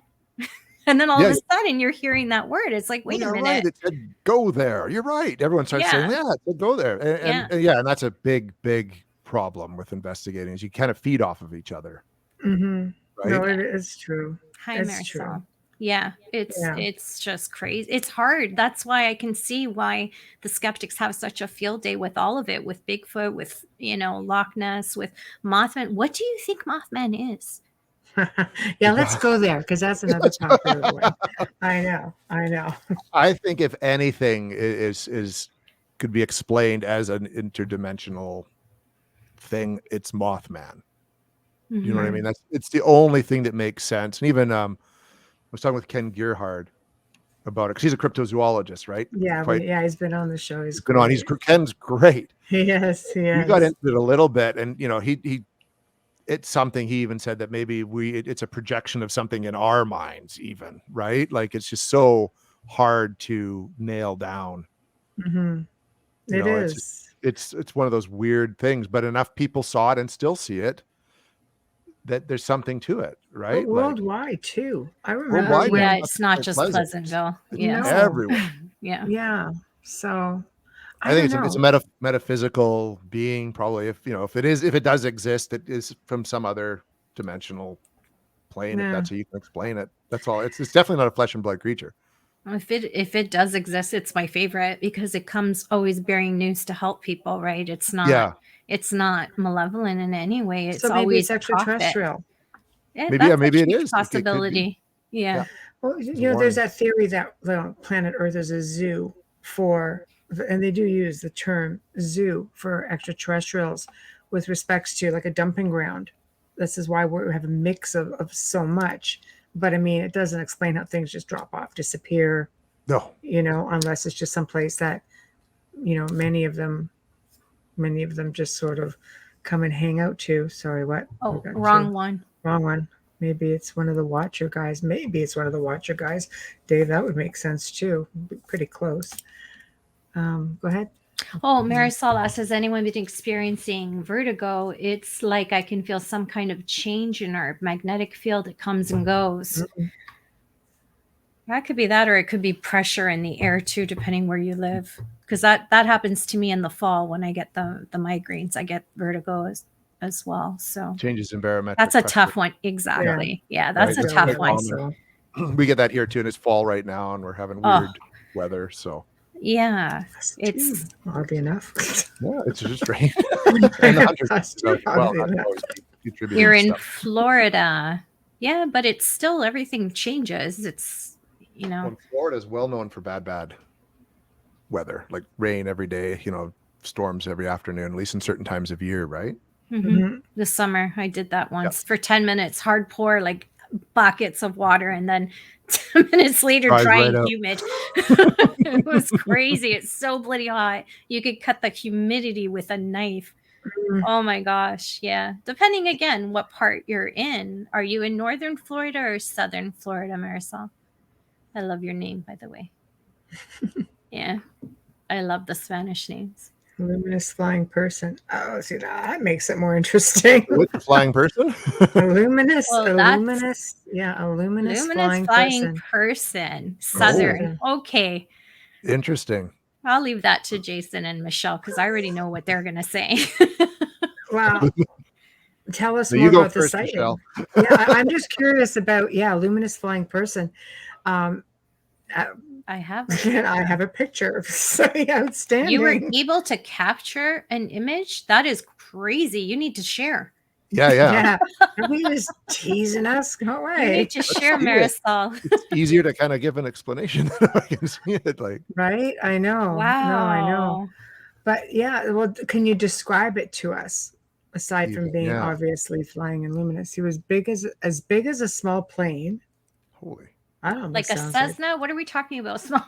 And then all of Yeah, a sudden you're hearing that word. It's like, wait a yeah, minute. right. It said go there. You're right. Everyone starts saying, Yeah. yeah, it said go there. Yeah. And yeah, and that's a big, big problem with investigating is you kind of feed off of each other, No, right? it is true. Hi, It's Marisol. true. Yeah, Yeah. it's just crazy. It's hard. That's why I can see why the skeptics have such a field day with all of it, with Bigfoot, with Loch Ness, with Mothman. What do you think Mothman is? Yeah, let's go there because that's another popular one. I know. I think if anything is could be explained as an interdimensional thing, it's Mothman. You know what I mean? It's the only thing that makes sense. And even I was talking with Ken Gearhard about it because he's a cryptozoologist, right? Yeah, he's been on the show. He's been on. Ken's great. Yes, We got into it a little bit, and he it's something he even said that maybe it's a projection of something in our minds, even, right? Like it's just so hard to nail down. Mm-hmm. It is. It's one of those weird things, but enough people saw it and still see it that there's something to it, right? But worldwide too. I remember Worldwide, when, Yeah, it's not just Pleasant. Pleasantville. It's Yeah. everywhere. Yeah. Yeah. So I think it's a metaphysical being, probably. If it does exist, it is from some other dimensional plane. If that's how you can explain it, that's all. It's definitely not a flesh and blood creature. If it does exist, it's my favorite because it comes always bearing news to help people, right? It's not malevolent in any way. It's so maybe always it's extraterrestrial. Yeah, Maybe that's maybe a it huge is. possibility. Yeah. Well, there's that theory that planet Earth is a zoo and they do use the term zoo for extraterrestrials with respects to like a dumping ground. This is why we have a mix of so much. But I mean, it doesn't explain how things just drop off, disappear. No. Unless it's just someplace that, many of them just sort of come and hang out to. Sorry, what? Oh, wrong one. Wrong one. Maybe it's one of the Watcher guys. Dave, that would make sense too. Pretty close. Go ahead. Oh, Marisol asks, has anyone been experiencing vertigo? It's like I can feel some kind of change in our magnetic field. It comes and goes. Mm-hmm. That could be that, or it could be pressure in the air too, depending where you live. Because that happens to me in the fall when I get the migraines. I get vertigo as well. So changes in barometric. That's a pressure. tough one. Exactly. Yeah, that's Right. a tough one. So. We get that here too, and it's fall right now, and we're having weird weather. So yeah, it's oddly enough. Yeah, it's just rain. You're in Florida. Yeah, but it's still everything changes. It's Well, Florida is well known for bad weather, like rain every day, storms every afternoon, at least in certain times of year, right? Mm-hmm. This summer I did that once for 10 minutes, hard pour, like buckets of water, and then 10 minutes later dry and humid. It was crazy. It's so bloody hot. You could cut the humidity with a knife. Oh my gosh. Yeah. Depending again what part you're in. Are you in northern Florida or southern Florida, Marisol? I love your name, by the way. Yeah. I love the Spanish names. Luminous flying person. Oh, see, that makes it more interesting. With the flying person? Luminous flying person. Southern. Oh. Okay. Interesting. I'll leave that to Jason and Michelle because I already know what they're going to say. Wow. Tell us more about the sighting. Michelle. I'm just curious about, luminous flying person. I have a picture. So outstanding. You were able to capture an image? That is crazy. You need to share. Yeah. We just teasing us. Go away. You need to share, Marisol. It's easier to kind of give an explanation than I can see it. Like, right? I know. Wow. No, I know. But well, can you describe it to us? Aside from being obviously flying and luminous, he was as big as a small plane. Holy. I don't know. Like a Cessna? What are we talking about? Small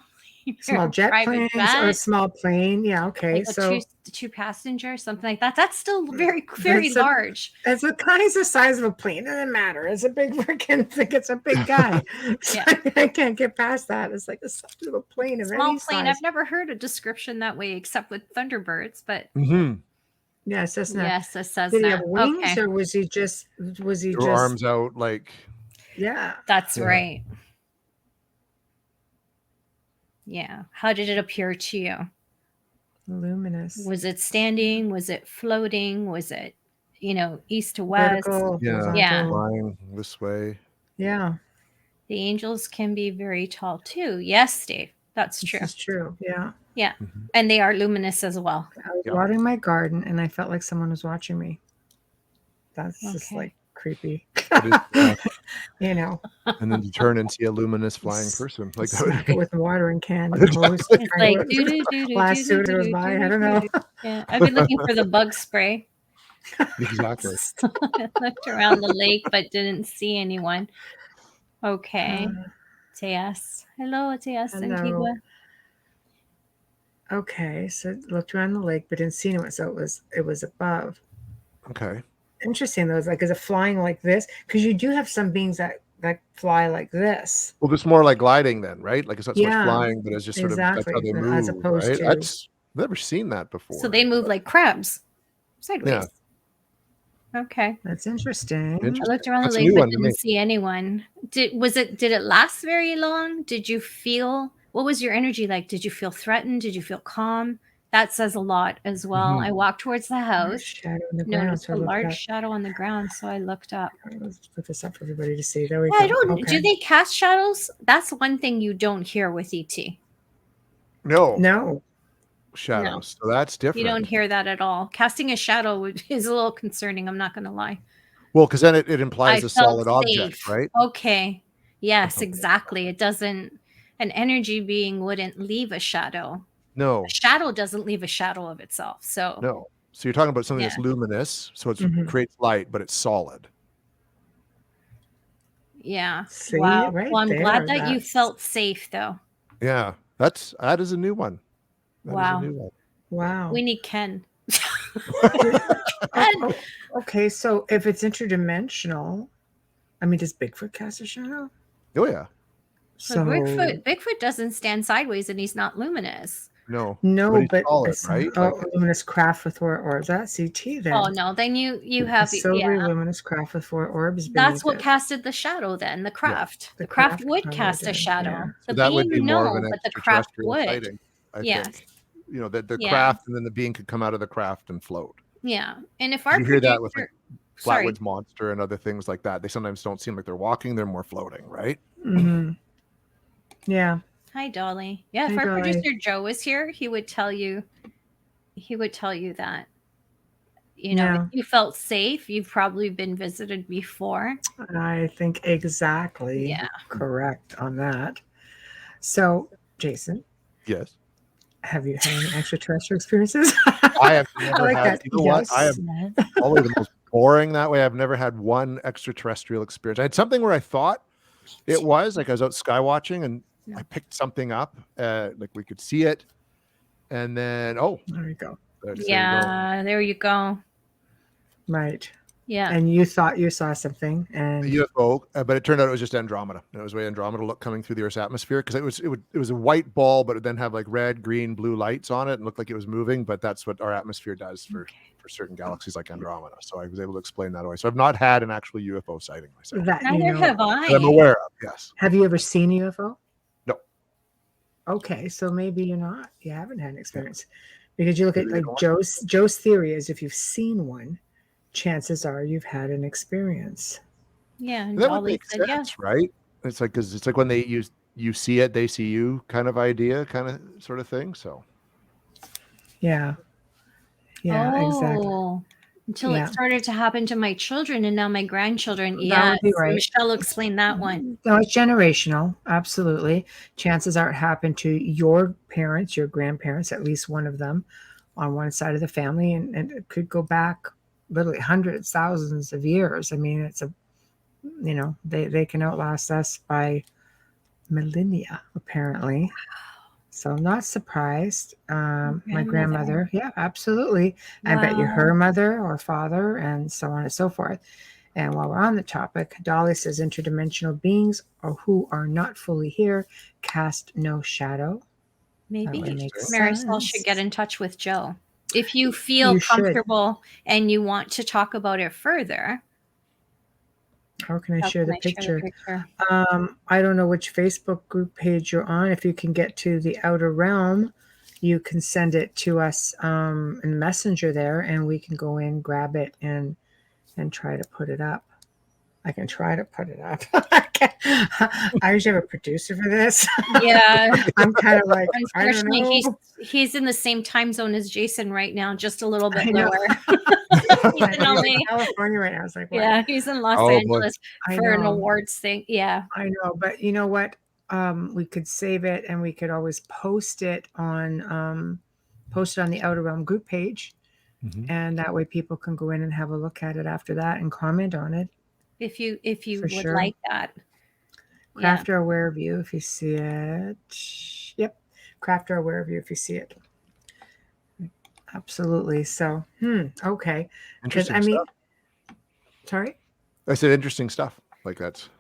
Small jet private planes or a jet, small plane. Yeah. Okay. like a So two passenger, something like that. That's still very it's large. it's a kind of the size of a plane. It doesn't matter. It's a big freaking thing. It's a big guy. So Yeah. I can't get past that. It's like the size of a plane of Small any plane. size. I've never heard a description that way except with Thunderbirds, but Mm-hmm. Yes, that's not. yes, a Did he have Cessna. wings Okay, or was he just? Your arms out like. Yeah. that's Yeah. right. Yeah. How did it appear to you? Luminous. Was it standing? Was it floating? Was it, east to west? Vertical. Yeah. Horizontal. Flying this way. Yeah. The angels can be very tall too. Yes, Dave, that's true. This is true. Yeah. Yeah. Mhm. And they are luminous as well. I was Yeah. watering my garden and I felt like someone was watching me. That's just Okay. like creepy. It is, You know, and then you turn and see a luminous flying person. Like that would smack be it with a watering can and hose. Exactly. It's like do do do do Last do suitor goes by. I don't know. Yeah, I've been looking for the bug spray. Exactly. I looked around the lake but didn't see anyone. Okay. Teas. Hello, Teas Hello. Antigua. Okay, so looked around the lake but didn't see anyone. So it was above. Okay. Interesting though. It's like, is it flying like this? Because you do have some beings that fly like this. Well, it's more like gliding then, right? Like it's not so much Yeah, flying, but it's just sort of that's how exactly, they as move, opposed right? to- That's never seen that before. So they move like crabs. Sideways. Yeah. Okay. That's interesting. I looked around That's the a lake new but one to me. didn't see anyone. Did it last very long? Did you feel, what was your energy like? Did you feel threatened? Did you feel calm? That says a lot as well. Mhm. I walked towards the There's a house, shadow in the ground. noticed So a I looked large up. shadow on the ground, so I looked up. Let's put this up for everybody to see. There we Yeah, go. I don't. Okay. Do they cast shadows? That's one thing you don't hear with ET. No No. shadows. So that's different. You don't hear that at all. Casting a shadow is a little concerning. I'm not going to lie. Well, because then it implies I a felt solid object, safe. right? Okay. Yes, Okay. exactly. It doesn't. An energy being wouldn't leave a shadow. No, A shadow doesn't leave a shadow of itself. So no. So you're talking about something Yeah. that's luminous, so it Mhm. creates light, but it's solid. yeah. See, Wow. right Well, I'm glad there, that you that's- felt safe, though. Yeah, that is a new one. That is Wow. a new one. Wow. We need Ken. Oh, okay, so if it's interdimensional, I mean, does Bigfoot cast a shadow? Oh yeah, So Bigfoot doesn't stand sideways, and he's not luminous. no, no, but he's but solid, it's right? oh, Like, luminous craft with four orbs. That's CT then. Oh no, then you A have silvery yeah. luminous craft with four orbs. That's beneath what it. casted the shadow. Then the craft. The The craft craft would probably cast a did, shadow. yeah. so The that would being be more of an no, but the craft extraterrestrial would. sighting, I Yes. think. You know, the Yeah. craft, and then the being could come out of the craft and float. Yeah, and if our You hear that with like sorry, Flatwoods Monster and other things like that. They sometimes don't seem like they're walking; they're more floating, right? Mhm. Yeah. hi Dolly. Yeah, if Hi, our Dolly. producer Joe was here, he would tell you that. Yeah. If you felt safe, you've probably been visited before. I think exactly Yeah. correct on that. So, Jason, Yes, have you had any extraterrestrial experiences? I have never like had. that. You know what? I have Yes. probably the most boring that way. I've never had one extraterrestrial experience. I had something where I thought it was like I was out sky watching and I picked something up, like we could see it, and then There you go. there you go. Yeah, there you go. Right. Yeah. And you thought you saw something, A and UFO, but it turned out it was just Andromeda. And it was way Andromeda look coming through the Earth's atmosphere because it was a white ball, but it then have like red, green, blue lights on it and looked like it was moving. But that's what our atmosphere does for certain galaxies like Andromeda. So I was able to explain that away. So I've not had an actual UFO sighting myself. that you Neither know. have That I'm I. aware of. Yes. Have you ever seen a UFO? No. Okay, so maybe you haven't had an experience, because you look at Maybe like you don't. Joe's theory is if you've seen one, chances are you've had an experience. Yeah, and That would Dolly make said yeah. sense, right? It's like because it's like when they you see it, they see you kind of idea, kind of sort of thing. So Yeah. Yeah, exactly. Oh, until Yeah. it started to happen to my children and now my grandchildren. That Yeah, would be right. Michelle explained that one. No, it's generational. Absolutely. Chances are it happened to your parents, your grandparents, at least one of them on one side of the family. And it could go back literally hundreds, thousands of years. I mean, they can outlast us by millennia, apparently. So I'm not surprised. My Grandmother. grandmother, yeah, absolutely. I bet you Wow. her mother or father, and so on and so forth. And while we're on the topic, Dolly says interdimensional beings or who are not fully here cast no shadow. That Maybe would make Marisol should get sense. in touch with Joe. If you feel You should. comfortable and you want to talk about it further, How can I how share can the I share the picture? picture? I don't know which Facebook group page you're on. If you can get to the Outer Realm, you can send it to us in Messenger there, and we can go in, grab it, and try to put it up. I can try to put it up. I usually have a producer for this. Yeah. I'm kind of like, I don't Unfortunately, know. he's in the same time zone as Jason right now, just a little bit I know. lower. He's I in know, LA. in California right now. It's like, what? Yeah, he's in Los Oh, boy. Angeles I for an know. awards thing. Yeah. I know, but you know what? We could save it, and we could always post it on the Outer Realm group page, and that way people can go in and have a look at it after that and comment on it. If you For would sure. like that. Yeah. Crafter Aware of You, if you see it. Yep, Crafter Aware of You, if you see it. Absolutely. So, okay. Because Interesting stuff. Sorry. I said interesting stuff. Like that's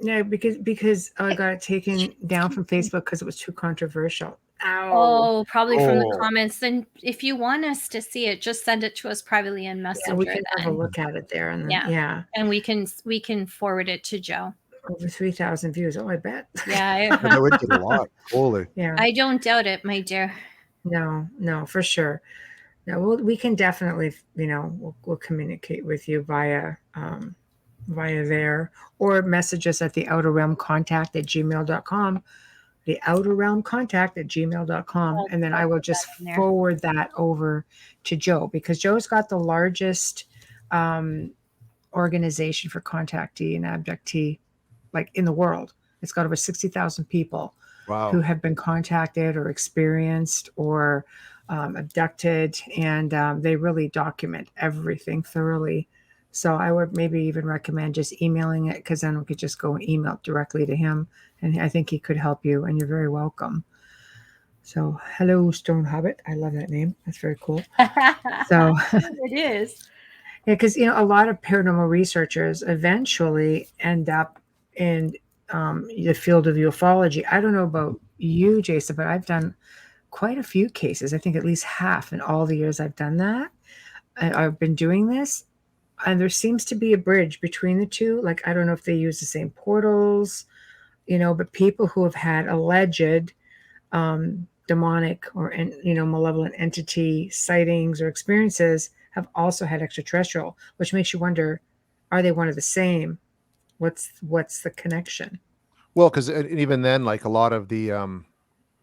No, because I got it taken down from Facebook because it was too controversial. Ow. Oh, probably from the Oh. comments. Then if you want us to see it, just send it to us privately in Messenger. Yeah, we can have a then. look at it there, and then, Yeah. yeah, And we can forward it to Joe. over 3,000 views. Oh, I bet. Yeah. that would get a lot. Holy. Yeah. I don't doubt it, my dear. No, for sure. No, we can definitely, we'll communicate with you via there, or message us at the outer realm contact at gmail.com, the outer realm contact at gmail.com. And then I will just forward that over to Joe, because Joe's got the largest organization for contactee and abductee, like in the world. It's got over 60,000 people who have been contacted or experienced or abducted, and they really document everything thoroughly. So I would maybe even recommend just emailing it, because then we could just go and email directly to him, and I think he could help you, and you're very welcome. So hello, Stone Hobbit. I love that name. That's very cool. So it is. Yeah, because a lot of paranormal researchers eventually end up in the field of ufology. I don't know about you, Jason, but I've done quite a few cases. I think at least half in all the years I've done that. I've been doing this, and there seems to be a bridge between the two. Like, I don't know if they use the same portals, but people who have had alleged demonic or malevolent entity sightings or experiences have also had extraterrestrial, which makes you wonder, are they one of the same? What's the connection? Well, because even then, like a lot of the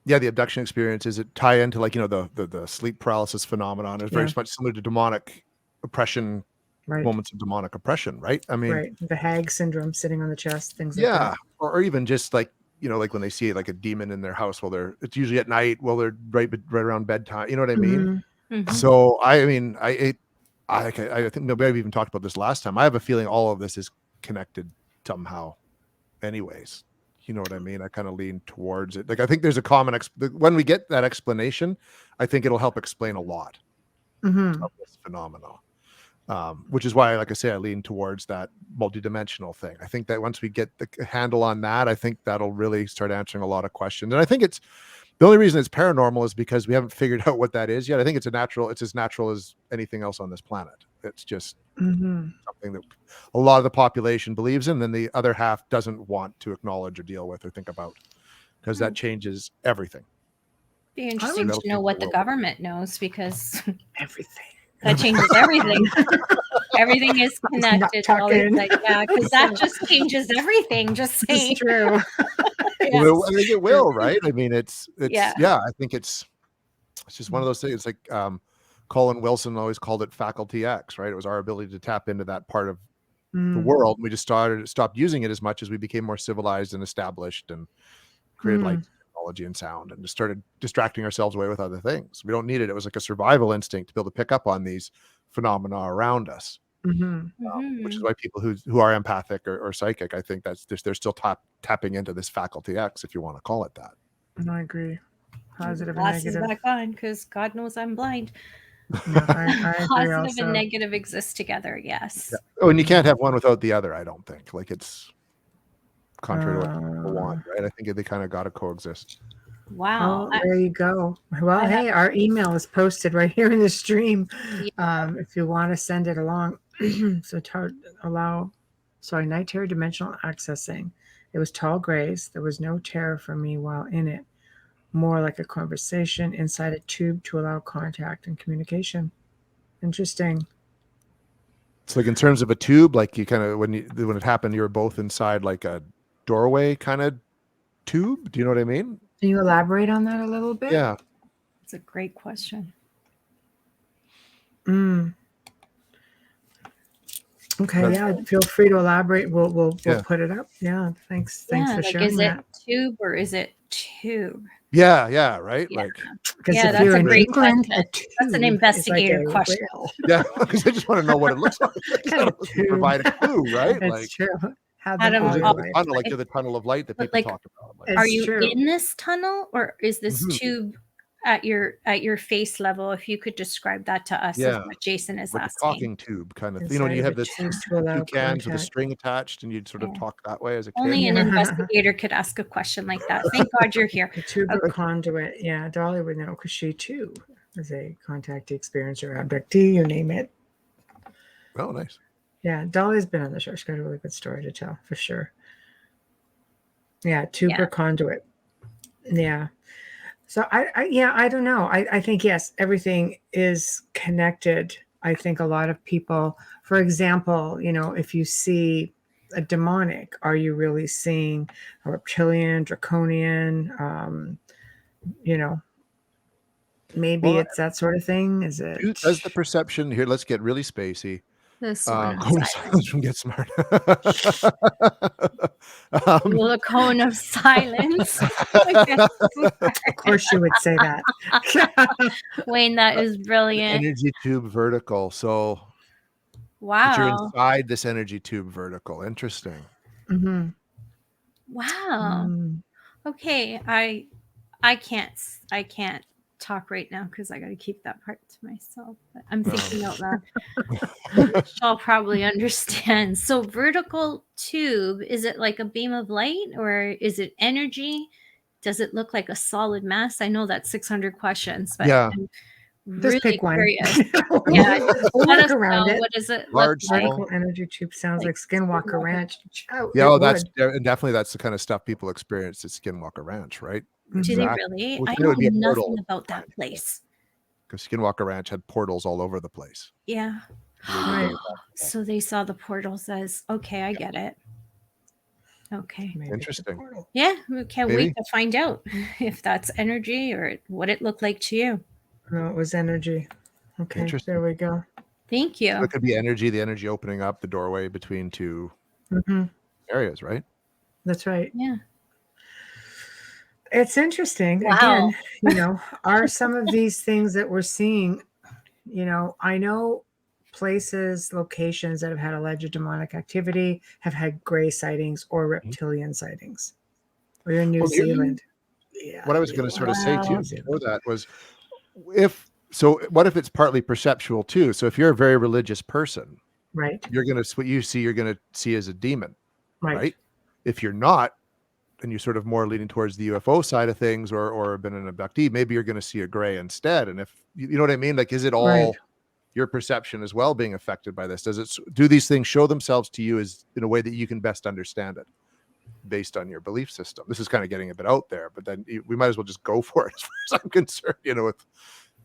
the abduction experiences, it tie into like the sleep paralysis phenomenon is very much similar to demonic oppression, Right. moments of demonic oppression, right? I mean, Right, the hag syndrome sitting on the chest, things like that. or even just like like when they see like a demon in their house, it's usually at night while they're right around bedtime. You know what I mean? Mhm. So I mean, I think maybe I've even talked about this last time. I have a feeling all of this is connected somehow. Anyways, you know what I mean? I kind of lean towards it. Like I think there's a common when we get that explanation, I think it'll help explain a lot Mm-hmm. of this phenomenon. Which is why, like I say, I lean towards that multidimensional thing. I think that once we get the handle on that, I think that'll really start answering a lot of questions. And I think it's the only reason it's paranormal is because we haven't figured out what that is yet. I think it's as natural as anything else on this planet. It's just something that a lot of the population believes in, then the other half doesn't want to acknowledge or deal with or think about, because that changes everything. Be interesting to know what the government knows, because Everything. that changes everything. Everything is connected. Because that just changes everything. Just saying. It's true. Well, I think it will, right? I mean, it's Yeah. I think it's just one of those things. It's like Colin Wilson always called it faculty X, right? It was our ability to tap into that part of the world. We just stopped using it as much as we became more civilized and established and created light technology and sound, and just started distracting ourselves away with other things. We don't need it. It was like a survival instinct to be able to pick up on these phenomena around us. Which is why people who are empathic or psychic, I think they're still tapping into this faculty X, if you want to call it that. I agree positive and Glasses negative. back on, because God knows I'm blind. No, I agree Positive also. and negative exist together. Yes. Yeah. Oh, and you can't have one without the other, I don't think. Like, it's contrary to what people Uh, want, right? I think they kind of got to coexist. Wow. Oh, there you go. Well, I have- hey, our email is posted right here in the stream. Yeah. If you want to send it along, so night terror dimensional accessing. It was tall grays. There was no terror for me while in it. More like a conversation inside a tube to allow contact and communication. Interesting. It's like in terms of a tube, like you kind of when it happened, you were both inside like a doorway kind of tube. Do you know what I mean? Can you elaborate on that a little bit? Yeah. It's a great question. Mm. Okay, yeah, feel free to elaborate. We'll put it up. Yeah, thanks for Like, sharing is that. it tube or is it tube? Yeah, right. Yeah. Like, Because Yeah, if that's you're a in great England, question. a tube That's an is investigator like a question. whale. yeah, because I just want to know what it looks like. Kind of tube. Provide a clue, right? It's Like, true. How Adam, is it audio the light. tunnel, like the tunnel of light that But, people like, talk about? Like, It's Are you true. in this tunnel, or is this Mhm. tube at your face level? If you could describe that to us, is Yeah. what Jason is like a asking. talking tube kind of thing. Inside You of have a this tube to allow two cans with a contact. string attached, and you'd sort of Yeah. talk that way as a kid. Only an Yeah. investigator could ask a question like that. Thank God you're here. A tube or Okay. conduit. Yeah, Dolly would know because she too is a contactee, experiencer, abductee, you name it. Oh, nice. Yeah, Dolly's been on the show. She's got a really good story to tell for sure. Yeah, tube or conduit. Yeah. So I don't know. I think yes, everything is connected. I think a lot of people, for example, if you see a demonic, are you really seeing a reptilian, draconian? Maybe Well, it's that sort of thing. Is it? does the perception here? Let's get really spacey. This one. Cone of silence from Get Smart. The cone of silence. Of course, you would say that. Wayne, that is brilliant. Energy tube vertical. So Wow. you're inside this energy tube vertical. Interesting. Mm-hmm. Wow. Mm. Okay, I can't talk right now because I got to keep that part to myself. But I'm thinking out loud. I'll probably understand. So vertical tube, is it like a beam of light or is it energy? Does it look like a solid mass? I know that's 600 questions, but Yeah. I'm Just really pick one. curious. We'll Yeah, work let us around know. it. What does it Large, look like? Vertical energy tube sounds like Skinwalker Ranch. Oh, Yeah, it that's would. definitely that's the kind of stuff people experience at Skinwalker Ranch, right? Do they really? Well, I it would know be a nothing portal about that place. because Skinwalker Ranch had portals all over the place. Yeah. Right. So they saw the portals as, okay, I get it. Okay. Maybe it's a Interesting. portal. Yeah, we can't Maybe. wait to find out if that's energy or what it looked like to you. No, it was energy. Okay, Interesting. there we go. Thank So you. it could be energy, the energy opening up the doorway between two Hmm. areas, right? That's right. Yeah. It's interesting. Wow. Again, are some of these things that we're seeing, I know places, locations that have had alleged demonic activity have had gray sightings or reptilian sightings. Or you're in New Well, here- Zealand. Yeah. What I was going to sort of say too Wow. before that was what if it's partly perceptual too? So if you're a very religious person, Right. you're what you see, you're going to see as a demon, Right. right? If you're not, and you're sort of more leaning towards the UFO side of things or been an abductee, maybe you're going to see a gray instead. And if you know what I mean, like, is it all Right. your perception as well being affected by this? Do these things show themselves to you as in a way that you can best understand it based on your belief system? This is kind of getting a bit out there, but then we might as well just go for it as far as I'm concerned, with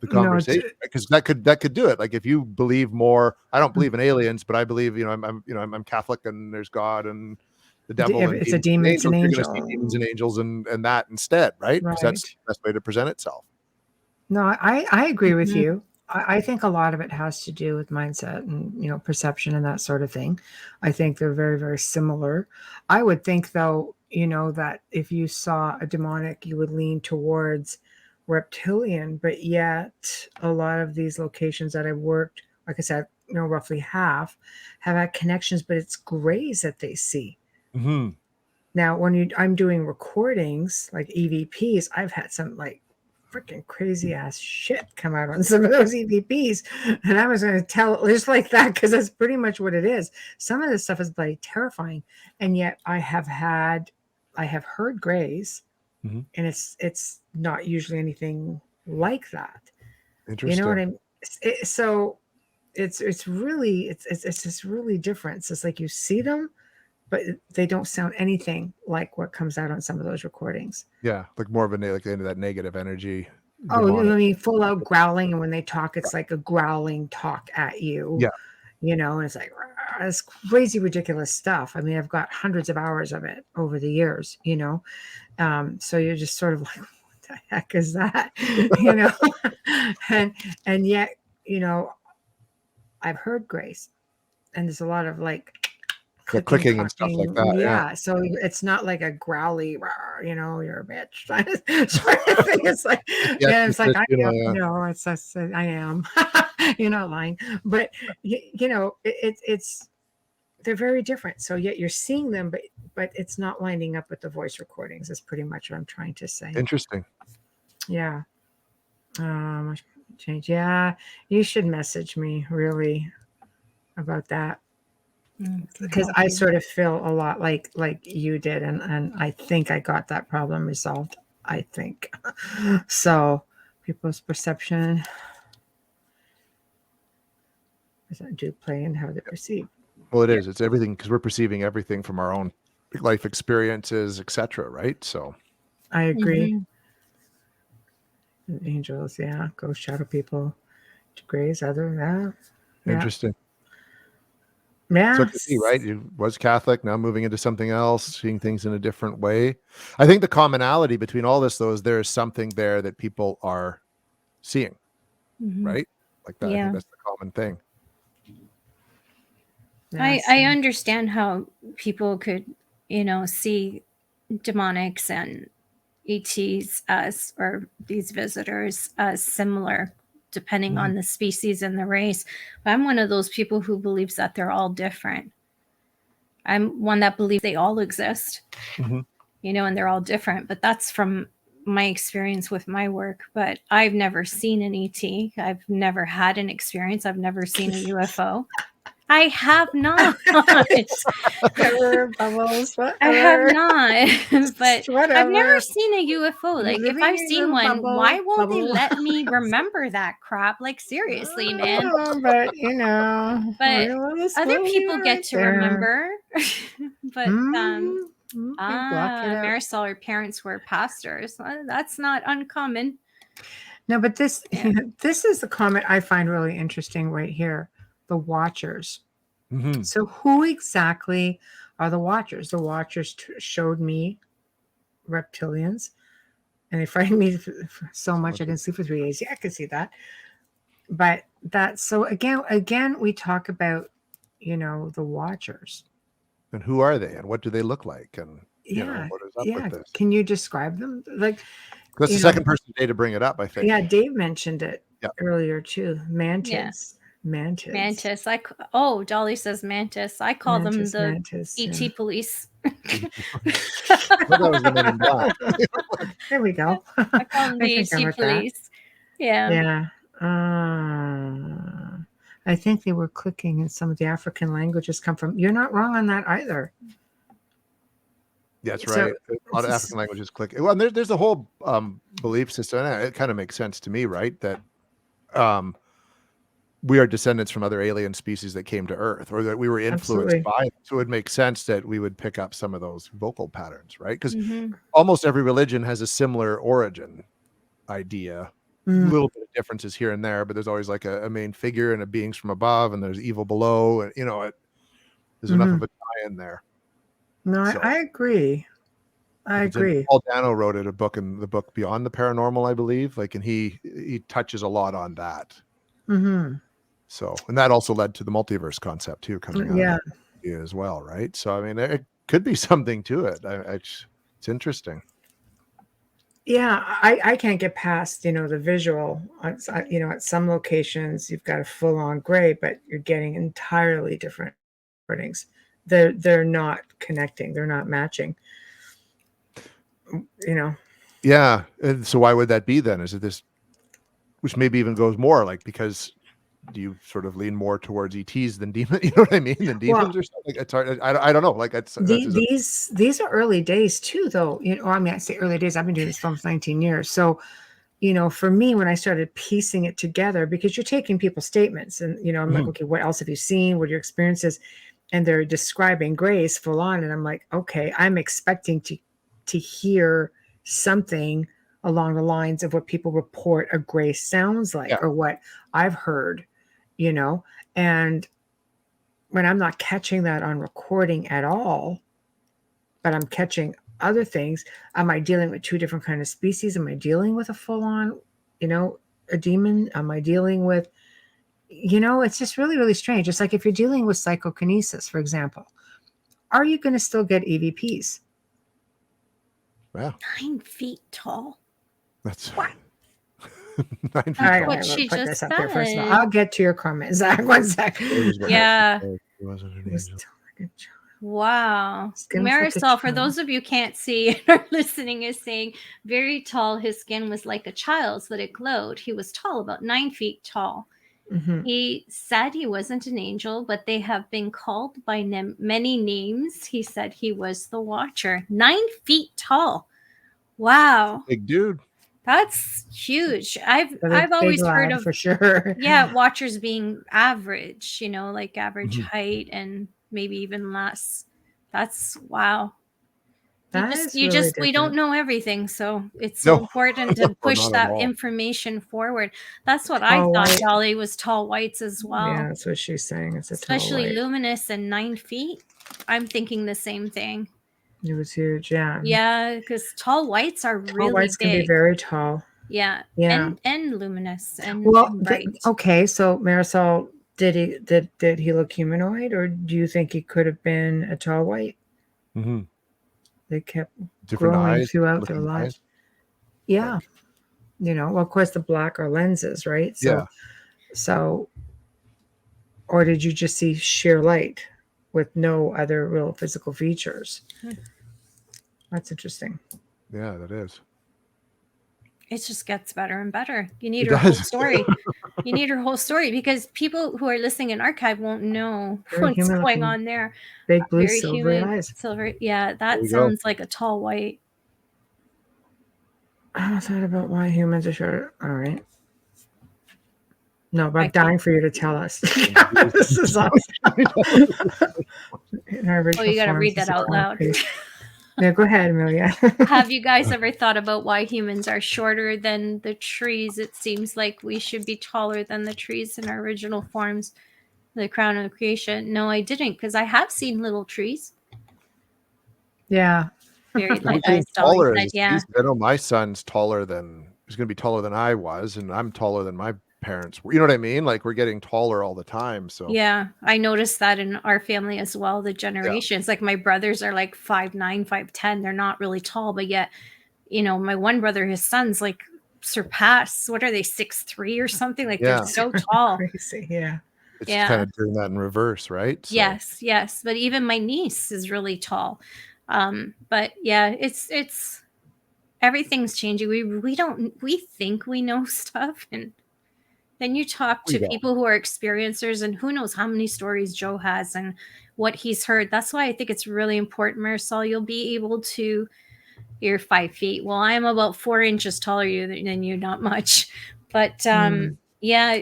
the conversation, because that could do it. Like if you believe more, I don't believe in aliens, but I believe, I'm Catholic and there's God and the devil. If and it's a demon, it's an You're going to angel. see demons and angels and that instead, right? Because that's the best way to present itself. No, I agree with Mhm. you. I think a lot of it has to do with mindset and perception and that sort of thing. I think they're very, very similar. I would think though, that if you saw a demonic, you would lean towards reptilian, but yet a lot of these locations that I've worked, like I said, roughly half have had connections, but it's grays that they see. Mm-hmm. Now, when I'm doing recordings like EVPs, I've had some like freaking crazy ass shit come out on some of those EVPs. And I was going to tell it just like that because that's pretty much what it is. Some of this stuff is like terrifying. And yet I have heard grays, Mhm. and it's not usually anything like that. You Interesting. know what I mean? So it's really it's just really different. It's like you see them, but they don't sound anything like what comes out on some of those recordings. Yeah, like more of a like into that negative energy, Oh, I demonic. mean, full out growling, and when they talk, it's like a growling talk at you. Yeah, And it's like it's crazy, ridiculous stuff. I mean, I've got hundreds of hours of it over the years. So you're just sort of like, what the heck is that? and yet, I've heard grace, and there's a lot of like the clicking and stuff like that. Yeah, Yeah, so it's not like a growly, "Rawr, you're a bitch sort of thing. It's like, yeah, yeah, it's like I you know, am. yeah. No, it's I am. You're not lying, but it's they're very different. So yet you're seeing them, but it's not lining up with the voice recordings. Is pretty much what I'm trying to say. Interesting. Yeah. Change. Yeah, you should message me really about that. Because I sort of feel a lot like you did, and I think I got that problem resolved. I think so. People's perception do play in how they perceive. Well, it is. It's everything because we're perceiving everything from our own life experiences, etc. Right? So I agree. Mhm. Angels, yeah, ghost shadow people, grays, other, yeah, interesting. yeah. So it could be, right? You was Catholic, now moving into something else, seeing things in a different way. I think the commonality between all this, though, is there is something there that people are seeing, Mhm. right? Like that. I Yeah. think that's the common thing. I understand how people could, see demonics and ETs or these visitors as similar, depending Mhm. on the species and the race. But I'm one of those people who believes that they're all different. I'm one that believes they all exist, Mhm. And they're all different. But that's from my experience with my work. But I've never seen an ET. I've never had an experience. I've never seen a UFO. I have not. Whatever, bubbles, whatever. I have not, but Whatever. I've never seen a UFO. Like, if Living I've in your seen one, bubble, why won't they bubble. let me remember that crap? Like, seriously, man. Oh, but But other people get to there. remember. But You block it out. Marisol, her parents were pastors. That's not uncommon. No, but this is the comment I find really interesting right here. The Watchers. Mhm. So who exactly are the Watchers? The Watchers showed me reptilians, and they frightened me so much I didn't sleep for 3 days. Yeah, I can see that. But that's so again we talk about the Watchers. And who are they, and what do they look like, and Yeah, what is up yeah. with this? Can you describe them? Like, That's the second person today to bring it up, I think. yeah, Dave mentioned it Yeah. earlier too. Mantids. Yeah. Mantids. Mantis. Dolly says mantis. I call them the ET police. That was the Men in Black. There we go. I call them the think I'm ET with that. police. Yeah. Yeah. I think they were clicking, and some of the African languages come from. You're not wrong on that either. That's So- right. A lot of African languages click. Well, and there's a whole belief system. And it kind of makes sense to me, right? That we are descendants from other alien species that came to Earth, or that we were influenced Absolutely. by them. So it would make sense that we would pick up some of those vocal patterns, right? Because Mhm. almost every religion has a similar origin idea. Little bit of differences here and there, but there's always like a main figure and a beings from above, and there's evil below, and there's enough of a tie in there. No, So- I agree. I agree. Paul Dano wrote a book in the book Beyond the Paranormal, I believe. Like, and he touches a lot on that. Mm-hmm. So, and that also led to the multiverse concept too, coming out Yeah. of that as well, right? So, I mean, it could be something to it. It's interesting. Yeah, I can't get past the visual. At some locations you've got a full on gray, but you're getting entirely different recordings. They're not connecting. They're not matching. Yeah. And so why would that be then? Is it this, which maybe even goes more like, because do you sort of lean more towards ETs than demon? You know what I mean? Than Well, demons or something? Like, it's hard. I don't know. Like that's the, is these are early days too, though. I mean, I say early days. I've been doing this for almost 19 years. So, for me, when I started piecing it together, because you're taking people's statements, and I'm like, Mhm. okay, what else have you seen? What are your experiences? And they're describing Grace full on, and I'm like, okay, I'm expecting to hear something along the lines of what people report a Grace sounds like, Yeah. or what I've heard, you know, and when I'm not catching that on recording at all, but I'm catching other things. Am I dealing with two different kind of species? Am I dealing with a full on, a demon? Am I dealing with, it's just really, really strange. It's like if you're dealing with psychokinesis, for example, are you going to still get EVPs? Yeah. 9 feet tall. That's What? 9 feet That's I tall. what gotta she put this just up there first of all. said. I'll get to your comment, Zach. One sec. It was about 9 feet Yeah. tall. He wasn't an It was angel. still like a child. Wow. Skin was like a Marisol, for child. those of you can't see and are listening, is saying very tall. His skin was like a child's, but it glowed. He was tall, about 9 feet tall. Mhm. He said he wasn't an angel, but they have been called by many names. He said he was the Watcher. 9 feet tall. Wow. Big dude. That's huge. I've Big always heard lad of for sure. Watchers being average, like average Mhm. height and maybe even less. That's wow. That is really We don't different. know everything, so it's so No. important to No, push not at that all. information forward. That's what I Tall thought, white. Dolly, was tall whites as Yeah, well, that's what she's saying. It's a tall especially white. luminous and 9 feet. I'm thinking the same thing. It was huge. Yeah. Yeah, because tall whites are Tall really whites can be big. very tall. Yeah, Yeah. and luminous and Well, bright. okay. So Marisol, did he look humanoid, or do you think he could have been a tall white? Hmm. They kept Different growing eyes, throughout their looking lives. eyes. Yeah. Like, Well, of course, the black are lenses, right? yeah. So, or did you just see sheer light with no other real physical features? That's interesting. Yeah, that is. It just gets better and better. You need It her whole does. story. You need her whole story because people who are listening in archive won't know Very what's human going looking, on there. big blue, Very silvery human, eyes. silver. Yeah, There that we go. sounds like a tall white. I thought about why humans are short. All right. No, but I'm I dying think. for you to tell us. This is awesome. In our Oh, original you got to forms, read it's that a out loud. concrete. Yeah, go ahead, Amelia. Have you guys ever thought about why humans are shorter than the trees? It seems like we should be taller than the trees in our original forms, the crown of creation. No, I didn't, because I have seen little trees. Yeah. Very, We're like getting as Dolly taller as said, a yeah. species. I know my son's he's going to be taller than I was, and I'm taller than my parents were. You know what I mean? Like we're getting taller all the time. So Yeah, I noticed that in our family as well. The yeah, generations, like my brothers are like 5'9", 5'10". They're not really tall, but yet, my one brother, his sons like surpass. What are they, 6'3" or something? Like they're yeah. so Really tall. crazy. Yeah. It's kind Yeah. of doing that in reverse, right? So Yes. Yes. But even my niece is really tall. But yeah, it's everything's changing. We think we know stuff, and then you talk we to don't. people who are experiencers, and who knows how many stories Joe has and what he's heard. That's why I think it's really important, Marisol. You'll be able to, you're 5 feet. Well, I'm about 4 inches taller than you, not much. But yeah,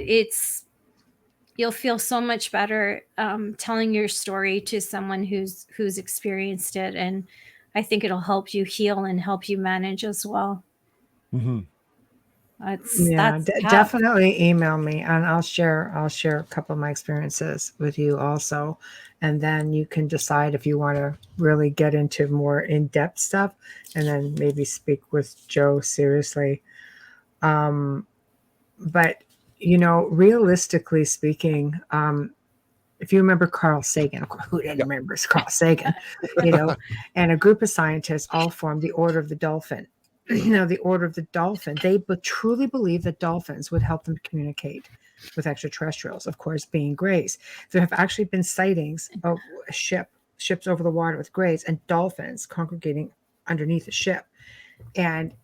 you'll feel so much better telling your story to someone who's experienced it. And I think it'll help you heal and help you manage as well. Hmm. Yeah, That's tough. definitely email me, and I'll share a couple of my experiences with you also, and then you can decide if you want to really get into more in-depth stuff, and then maybe speak with Joe seriously. But realistically speaking, if you remember Carl Sagan, who didn't Yeah. remember Carl Sagan, and a group of scientists all formed the Order of the Dolphin. The Order of the Dolphin, they truly believe that dolphins would help them communicate with extraterrestrials, of course, being grays. There have actually been sightings of ships over the water with grays and dolphins congregating underneath the ship. And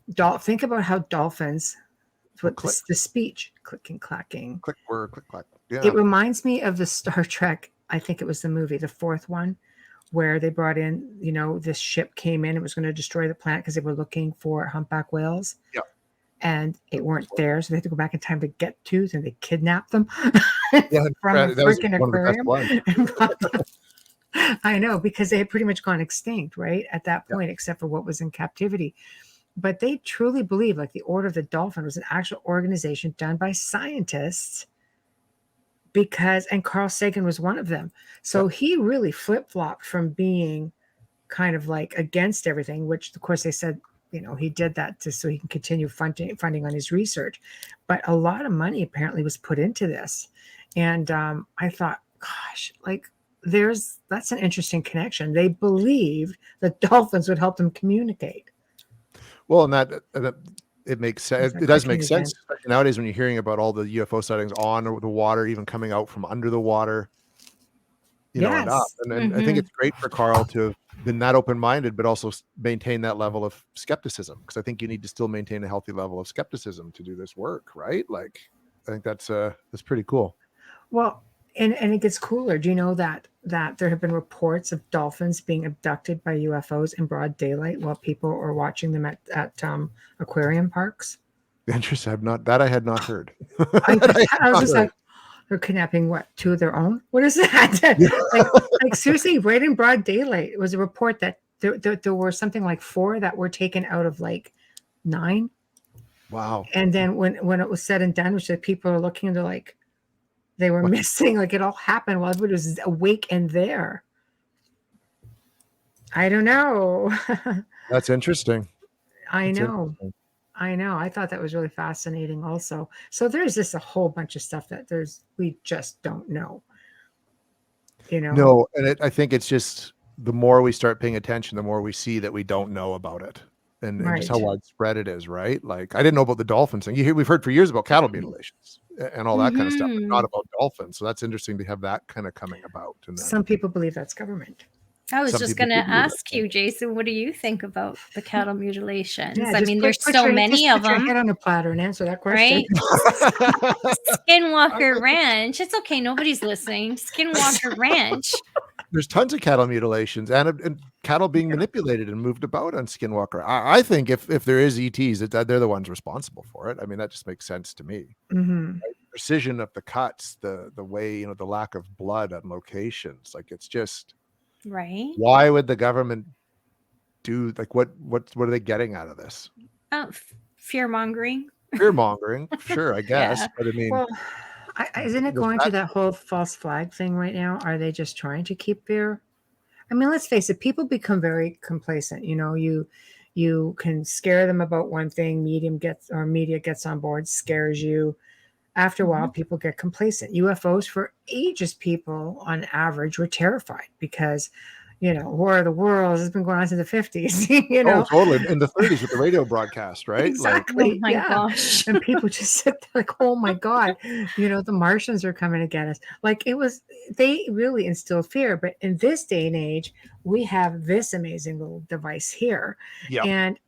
think about how dolphins, Well, with click, the speech, clicking, clacking. click, word, click, clack. Yeah. It reminds me of the Star Trek. I think it was the movie, the fourth one, where they brought in, this ship came in. It was going to destroy the planet because they were looking for humpback whales. Yeah. And it weren't there, so they had to go back in time to get to, and they kidnapped them Yeah, from a that was freaking one of the best aquarium. ones. And brought them. I know, because they had pretty much gone extinct, right, at that Yeah. point, except for what was in captivity. But they truly believe, like, the Order of the Dolphin was an actual organization done by scientists, and Carl Sagan was one of them. So he really flip-flopped from being kind of like against everything, which of course they said, he did that so he can continue funding on his research. But a lot of money apparently was put into this. And I thought, gosh, like that's an interesting connection. They believed that dolphins would help them communicate. Well, and that it makes sense. It does make Again. sense nowadays when you're hearing about all the UFO sightings on the water, even coming out from under the water, and up. And I think it's great for Carl to have been that open-minded, but also maintain that level of skepticism, because I think you need to still maintain a healthy level of skepticism to do this work, right? Like, I think that's pretty cool. Well, and it gets cooler. Do you know that there have been reports of dolphins being abducted by UFOs in broad daylight while people are watching them at aquarium parks? Interesting. I had not heard. I was just like, they're kidnapping what, two of their own? What is that? like seriously, right in broad daylight. It was a report that there were something like 4 that were taken out of like 9. Wow. And then when it was said and done, which the people are looking, and they're like, they were missing. Like, it all happened while everybody was awake and there. I don't know. That's interesting. I know. I thought that was really fascinating also. So there's just a whole bunch of stuff that we just don't know. No, and I think it's just the more we start paying attention, the more we see that we don't know about it, and just how widespread it is, right? Like, I didn't know about the dolphin thing. We've heard for years about cattle mutilations and all that kind of stuff, but not about dolphins. So that's interesting to have that kind of coming about. And some people believe that's government. I was just going to ask you, Jason, what do you think about the cattle mutilations? Yeah, I mean, there's so many of them. Put your head on a platter and answer that question. Right? Skinwalker Ranch. It's okay. Nobody's listening. Skinwalker Ranch. There's tons of cattle mutilations and cattle being manipulated and moved about on Skinwalker. I think if there is ETs, that they're the ones responsible for it. I mean, that just makes sense to me. Mm-hmm. Right? Precision of the cuts, the way, the lack of blood on locations. Like, it's just... Right. Why would the government do, like, what are they getting out of this? Oh, fear mongering. Fear mongering, sure, I guess. Yeah. But I mean, well, isn't it going to that whole false flag thing right now? Are they just trying to keep fear? I mean, let's face it, people become very complacent. You can scare them about one thing, media gets on board, scares you. After a while, people get complacent. UFOs, for ages, people on average were terrified because, War of the Worlds has been going on since the 50s. Oh, totally. In the 30s with the radio broadcast, right? Exactly. Oh my gosh. And people just sit there like, oh my God, the Martians are coming to get us. Like, they really instilled fear. But in this day and age, we have this amazing little device here. Yep. And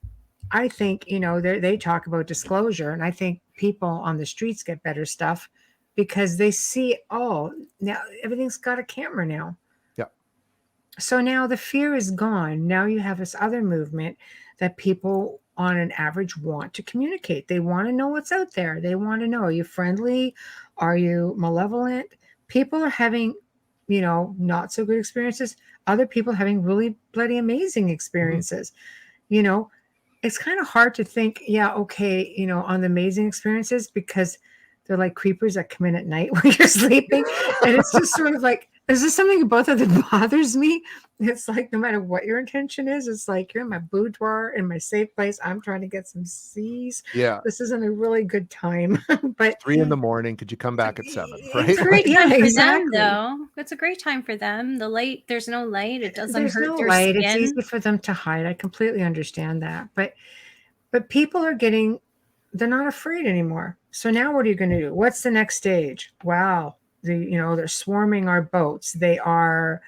I think, they talk about disclosure, and I think people on the streets get better stuff because they see, oh, now everything's got a camera now. Yeah. So now the fear is gone. Now you have this other movement that people on an average want to communicate. They want to know what's out there. They want to know, are you friendly? Are you malevolent? People are having, not so good experiences. Other people having really bloody amazing experiences. It's kind of hard to think, on the amazing experiences, because they're like creepers that come in at night when you're sleeping. And it's just sort of like, is there something about that bothers me? It's like, no matter what your intention is, it's like, you're in my boudoir, in my safe place. I'm trying to get some C's. Yeah. This isn't a really good time. But 3 a.m, could you come back at 7? Right? It's a great time for them, though. It's a great time for them. The light, there's no light. It doesn't hurt their skin. It's easy for them to hide. I completely understand that. But people are they're not afraid anymore. So now what are you going to do? What's the next stage? Wow. They're swarming our boats. They're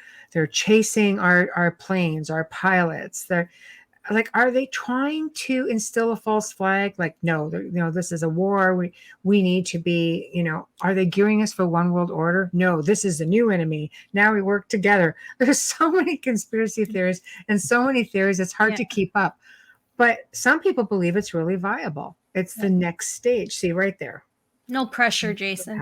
chasing our planes, our pilots. like, are they trying to instill a false flag? Like, no, this is a war. We need to be, are they gearing us for one world order? No, this is a new enemy. Now we work together. There's so many conspiracy theories and so many theories. It's hard to keep up. But some people believe it's really viable. It's the next stage. See right there. No pressure, Jason.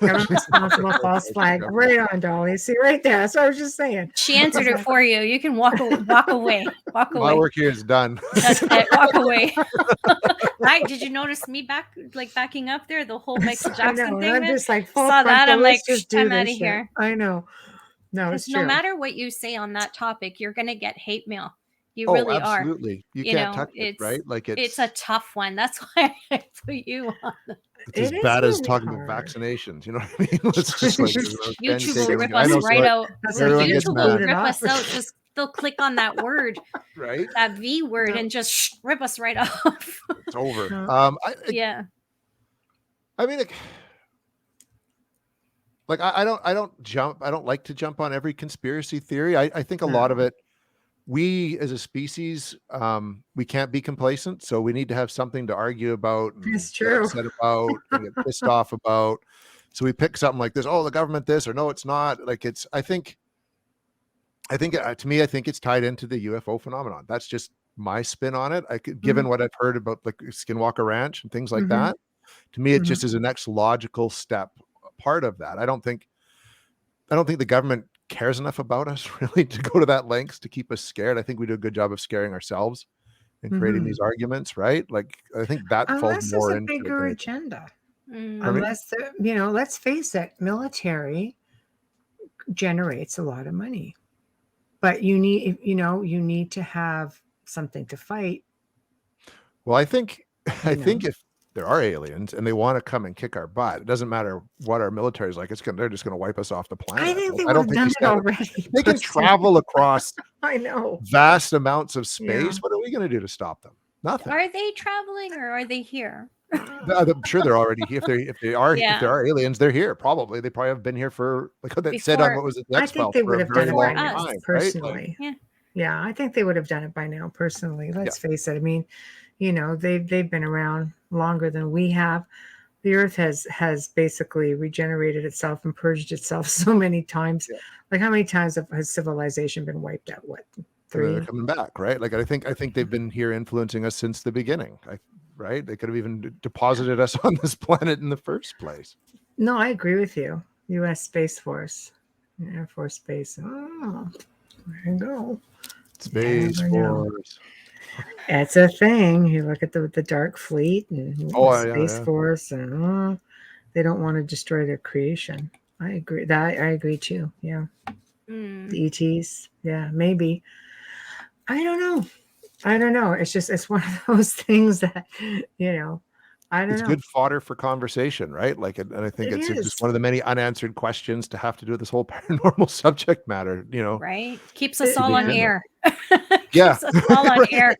Government responsible false flag. Right on, Dolly. See right there. That's what I was just saying. She answered it for you. You can walk away. Walk away. My work here is done. That's it. Walk away. Right? Did you notice me backing up there? The whole Michael Jackson thing. I'm just like full saw that. I'm like, I'm out of shit. here. I know. No, it's true. No matter what you say on that topic, you're gonna get hate mail. You really absolutely. are. You can't touch it, right? Like it's a tough one. That's why I put you on. It's as bad as talking about vaccinations. You know what I mean? It's just like YouTube will rip us right out. YouTube will rip us out. Just they'll click on that word, right? That V word, and just rip us right off. It's over. Yeah. I mean, like I don't like to jump on every conspiracy theory. I think a lot of it, we as a species, we can't be complacent, so we need to have something to argue about, and it's true, get upset about, and get pissed off about. So we pick something like this. Oh, the government this, or no, it's not. Like I think to me, I think it's tied into the UFO phenomenon. That's just my spin on it. Given what I've heard about like Skinwalker Ranch and things like that, to me, it just is a next logical step, part of that. I don't think the government cares enough about us really to go to that lengths to keep us scared. I think we do a good job of scaring ourselves and creating these arguments, right? Like I think that falls more into a bigger agenda. Mm-hmm. Unless let's face it, military generates a lot of money, but you need to have something to fight. Well, I think if there are aliens and they want to come and kick our butt, it doesn't matter what our military is like. They're just going to wipe us off the planet. I think they would have done it already. They can travel across vast amounts of space. Yeah. What are we going to do to stop them? Nothing. Are they traveling or are they here? I'm sure they're already here. If there are aliens, they're here. Probably they have been here for like that said on what was it? I think they would have done it by now, personally. Right? Yeah, I think they would have done it by now, personally. Let's face it. I mean, they've been around longer than we have. The earth has basically regenerated itself and purged itself so many times. Yeah. Like how many times has civilization been wiped out? What, 3? They're coming back, right? Like I think they've been here influencing us since the beginning. Right? They could have even deposited us on this planet in the first place. No, I agree with you. U.S. Space Force, Air Force Base. Oh, there you go. Space Force. It's a thing. You look at the Dark Fleet and Space Force, and they don't want to destroy their creation. I agree. I agree too. Yeah. The ETs. Yeah, maybe. I don't know. It's one of those things that, I don't know. It's good fodder for conversation, right? Like, and I think it's just one of the many unanswered questions to have to do with this whole paranormal subject matter, Right? Keeps us all on air. Keeps us all on air.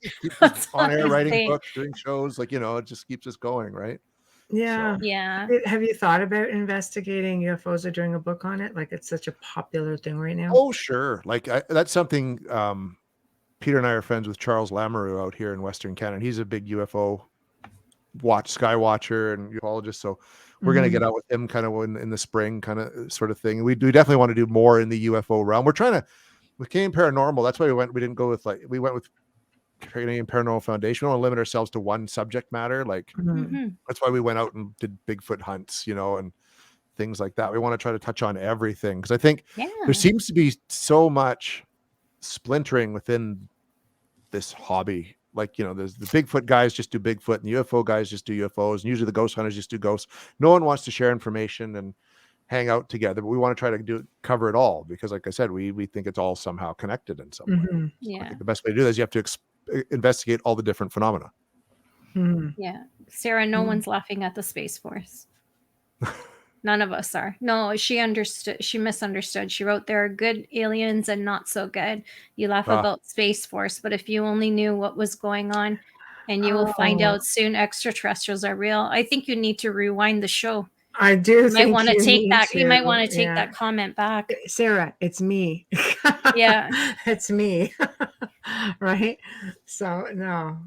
On air, writing books, doing shows, like, it just keeps us going, right? Yeah. So. Yeah. Have you thought about investigating UFOs or doing a book on it? Like, it's such a popular thing right now. Oh, sure. Like, that's something, Peter and I are friends with Charles Lamoureux out here in Western Canada. He's a big UFO sky watcher and ufologist. So we're going to get out with him kind of in the spring, kind of sort of thing. We definitely want to do more in the UFO realm. We're trying to, with Canadian Paranormal, that's why we didn't go with we went with Canadian Paranormal Foundation. We don't want to limit ourselves to one subject matter. Like that's why we went out and did Bigfoot hunts, and things like that. We want to try to touch on everything. Cause I think there seems to be so much splintering within this hobby. Like, there's the Bigfoot guys just do Bigfoot and the UFO guys just do UFOs. And usually the ghost hunters just do ghosts. No one wants to share information and hang out together, but we want to try to cover it all because, like I said, we think it's all somehow connected in some way. Yeah. I think the best way to do that is you have to investigate all the different phenomena. Yeah. Sarah, no one's laughing at the Space Force. None of us are. No, she understood. She misunderstood. She wrote, there are good aliens and not so good. You laugh about Space Force, but if you only knew what was going on, and you will find out soon extraterrestrials are real. I think you need to rewind the show. I do. You might want to take that. You might want to take that comment back. Sarah, it's me. Yeah. It's me. Right? So no,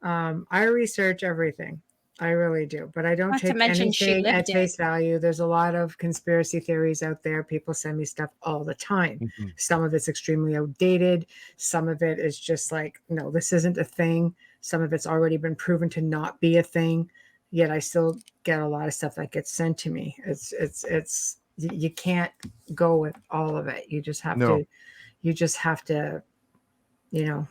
no. I research everything. I really do, but I don't Not to take mention she anything at lived it. face value. There's a lot of conspiracy theories out there. People send me stuff all the time. Mhm. Some of it's extremely outdated. Some of it is just like, no, this isn't a thing. Some of it's already been proven to not be a thing. Yet I still get a lot of stuff that gets sent to me. You can't go with all of it. No. You just have to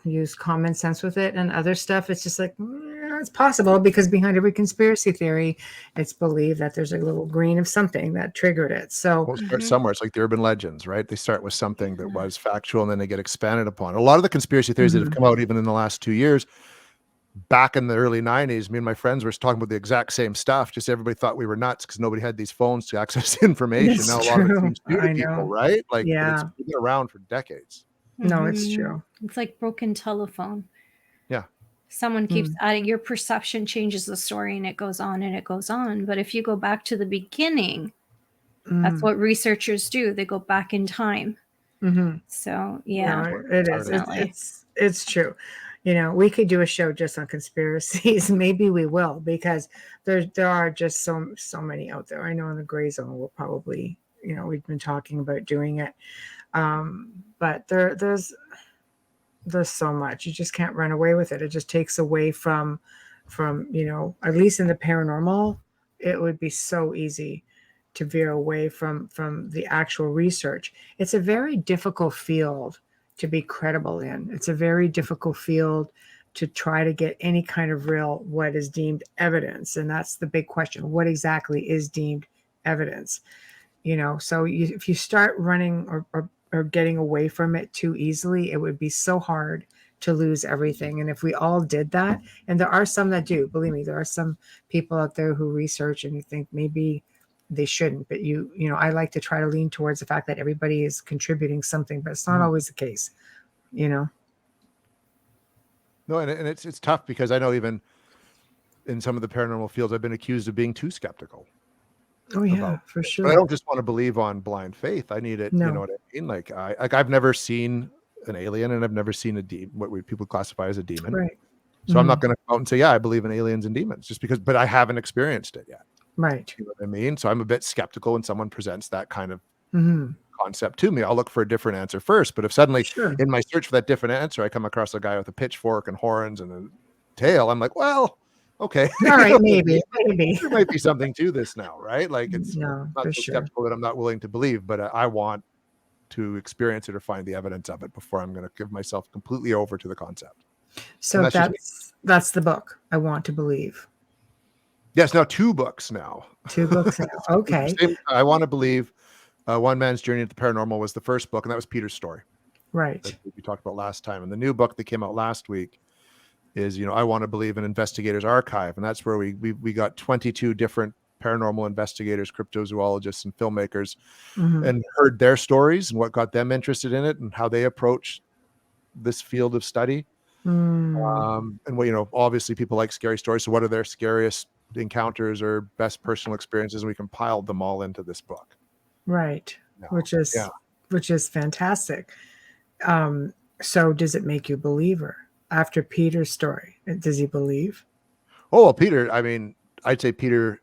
use common sense with it. And other stuff, it's just like, it's possible because behind every conspiracy theory, it's believed that there's a little grain of something that triggered it. So, We'll start Mhm. somewhere. It's like the urban legends, right? They start with something that was factual and then they get expanded upon. A lot of the conspiracy theories that have mhm. come out even in the last 2 years, back in the early 90s, me and my friends were talking about the exact same stuff. Just everybody thought we were nuts because nobody had these phones to access information. It's Now a lot of it true. seems new to I people, know. right? Like, but it's Yeah. been around for decades. No, it's Mhm. true. It's like broken telephone. Yeah. Someone keeps Mm, adding, your perception changes the story and it goes on and it goes on. But if you go back to the beginning, that's mm, what researchers do. They go back in time. mhm. So No, yeah, it is. definitely. It's true. We could do a show just on conspiracies. Maybe we will because there are just so many out there. I know in the gray zone we'll probably we've been talking about doing it. But there's so much. You just can't run away with it. It just takes away from at least in the paranormal, it would be so easy to veer away from the actual research. It's a very difficult field to be credible in. It's a very difficult field to try to get any kind of real what is deemed evidence, and that's the big question. What exactly is deemed evidence? So if you start running or getting away from it too easily, it would be so hard to lose everything. And if we all did that, and there are some that do, believe me, there are some people out there who research and you think maybe they shouldn't, but I like to try to lean towards the fact that everybody is contributing something, but it's not Mhm. always the case, you know. No, and it's tough because I know even in some of the paranormal fields, I've been accused of being too skeptical Oh yeah, about for things. But I sure. don't just want to believe on blind faith. I need it, you know No. what I mean? I've never seen an alien and I've never seen a demon, people classify as a demon. Right. So I'm not Mhm. going to come out and say, yeah, I believe in aliens and demons just because, but I haven't experienced it yet. Right. You know what I mean? So I'm a bit skeptical when someone presents that kind of Hmm. concept to me. I'll look for a different answer first. But if suddenly Sure. in my search for that different answer, I come across a guy with a pitchfork and horns and a tail, I'm like, well, okay. All You right, know what I mean? maybe. There might be something to this now, right? Like it's No, not for so sure. skeptical that I'm not willing to believe, but I want to experience it or find the evidence of it before I'm going to give myself completely over to the concept. And So that's just me. that's the book. I want to believe. Yes, now 2 books now. 2 books now. Okay. I want to believe One Man's Journey into the Paranormal was the first book, and that was Peter's story that Right. we talked about last time. And the new book that came out last week is, I want to believe in Investigators Archive, and that's where we got 22 different paranormal investigators, cryptozoologists, and filmmakers, Hmm. and heard their stories and what got them interested in it and how they approach this field of study. Mm, And what, obviously people like scary stories. So what are their scariest encounters or best personal experiences? And we compiled them all into this book right. now. Which Yeah. is fantastic. Um, so does it make you a believer after Peter's story? Does he believe? Oh, well, Peter, I mean, I'd say Peter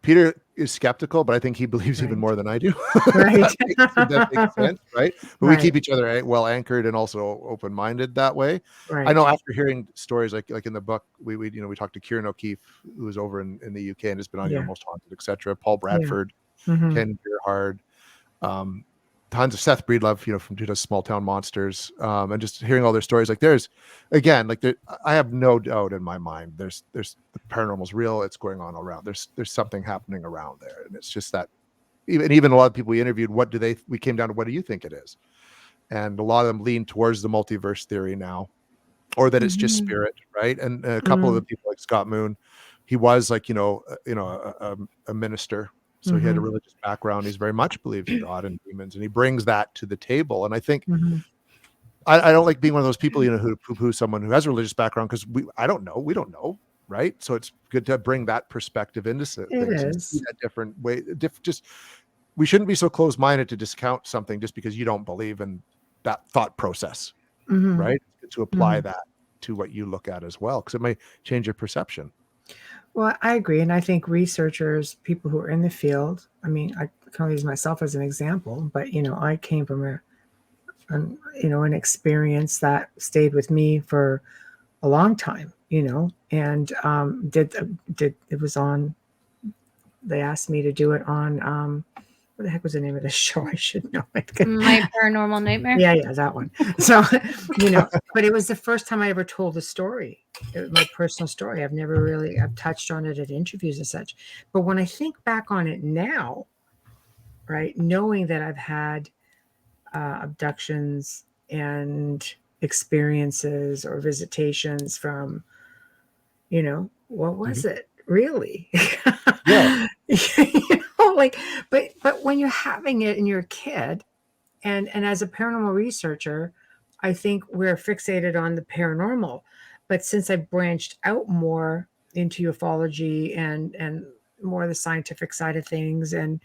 is skeptical, but I think he believes even Right. more than I do. Right. That makes sense, right? But we keep Right. each other well anchored and also open-minded that way. I know Right. after hearing stories like in the book, we talked to Kieran O'Keefe, who was over in the UK and has been on, Yeah. Most Haunted, etc. Paul Yeah. Bradford, Hmm. Ken Gerhard, um, tons of Seth Breedlove, from who does Small Town Monsters, and just hearing all their stories. Like there's, again, like I have no doubt in my mind. There's the paranormal's real. It's going on around. There's something happening around there, and it's just that. Even a lot of people we interviewed, we came down to what do you think it is, and a lot of them lean towards the multiverse theory now, or that it's just Mhm. spirit, right? And a couple of the Mm, people like Scott Moon, he was like a minister, so he had a hmm. religious background. He's very much believed in God and demons, and he brings that to the table. And I think Hmm. I don't like being one of those people, who poo-poo someone who has a religious background because we don't know, right? So it's good to bring that perspective into It things and see is. that different way. Just we shouldn't be so closed-minded to discount something just because you don't believe in that thought process, Hmm. right? It's to apply that to what you look at as well, because it may change your perception. Well, I agree. And I think researchers, people who are in the field, I mean, I can only use myself as an example, but, I came from an experience that stayed with me for a long time, and it was on, they asked me to do it on, what the heck was the name of the show? I should know it. My Paranormal Nightmare. Yeah, that one. So, but it was the first time I ever told a story, my personal story. I've touched on it at interviews and such. But when I think back on it now, right, knowing that I've had abductions and experiences or visitations from, what was it really? Yeah. But when you're having it and you're a kid, and as a paranormal researcher, I think we're fixated on the paranormal. But since I branched out more into ufology and more the scientific side of things, and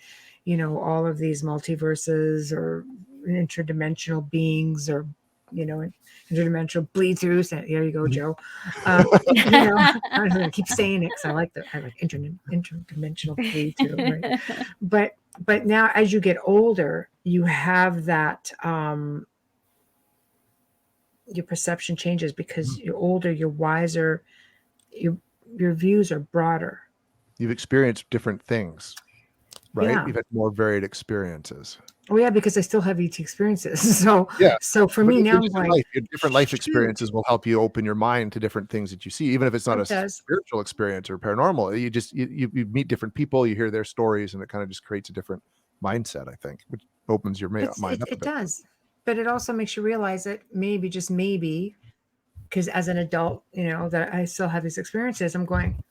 all of these multiverses or interdimensional beings, or interdimensional bleed throughs. There you go, Joe. I'm gonna keep saying it because I like interdimensional bleed through. Right? But now, as you get older, you have that. Your perception changes because you're older, you're wiser, your views are broader. You've experienced different things, right? Yeah. You've had more varied experiences. Oh yeah, because I still have ET experiences. So Yeah. So for me now, I'm like, your different life experiences will help you open your mind to different things that you see, even if it's not a spiritual experience or paranormal. You just you meet different people, you hear their stories, and it kind of just creates a different mindset, I think, which opens your mind up. It does, but it also makes you realize that maybe, just maybe, because as an adult, that I still have these experiences. I'm going,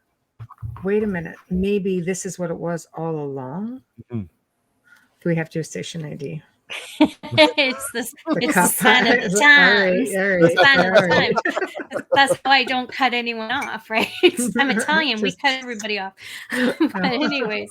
wait a minute, maybe this is what it was all along. Mm-hmm. Do we have to do a station ID? It's the sign of the times. Sign of the times. That's why I don't cut anyone off, right? I'm Italian. We cut everybody off. But anyways,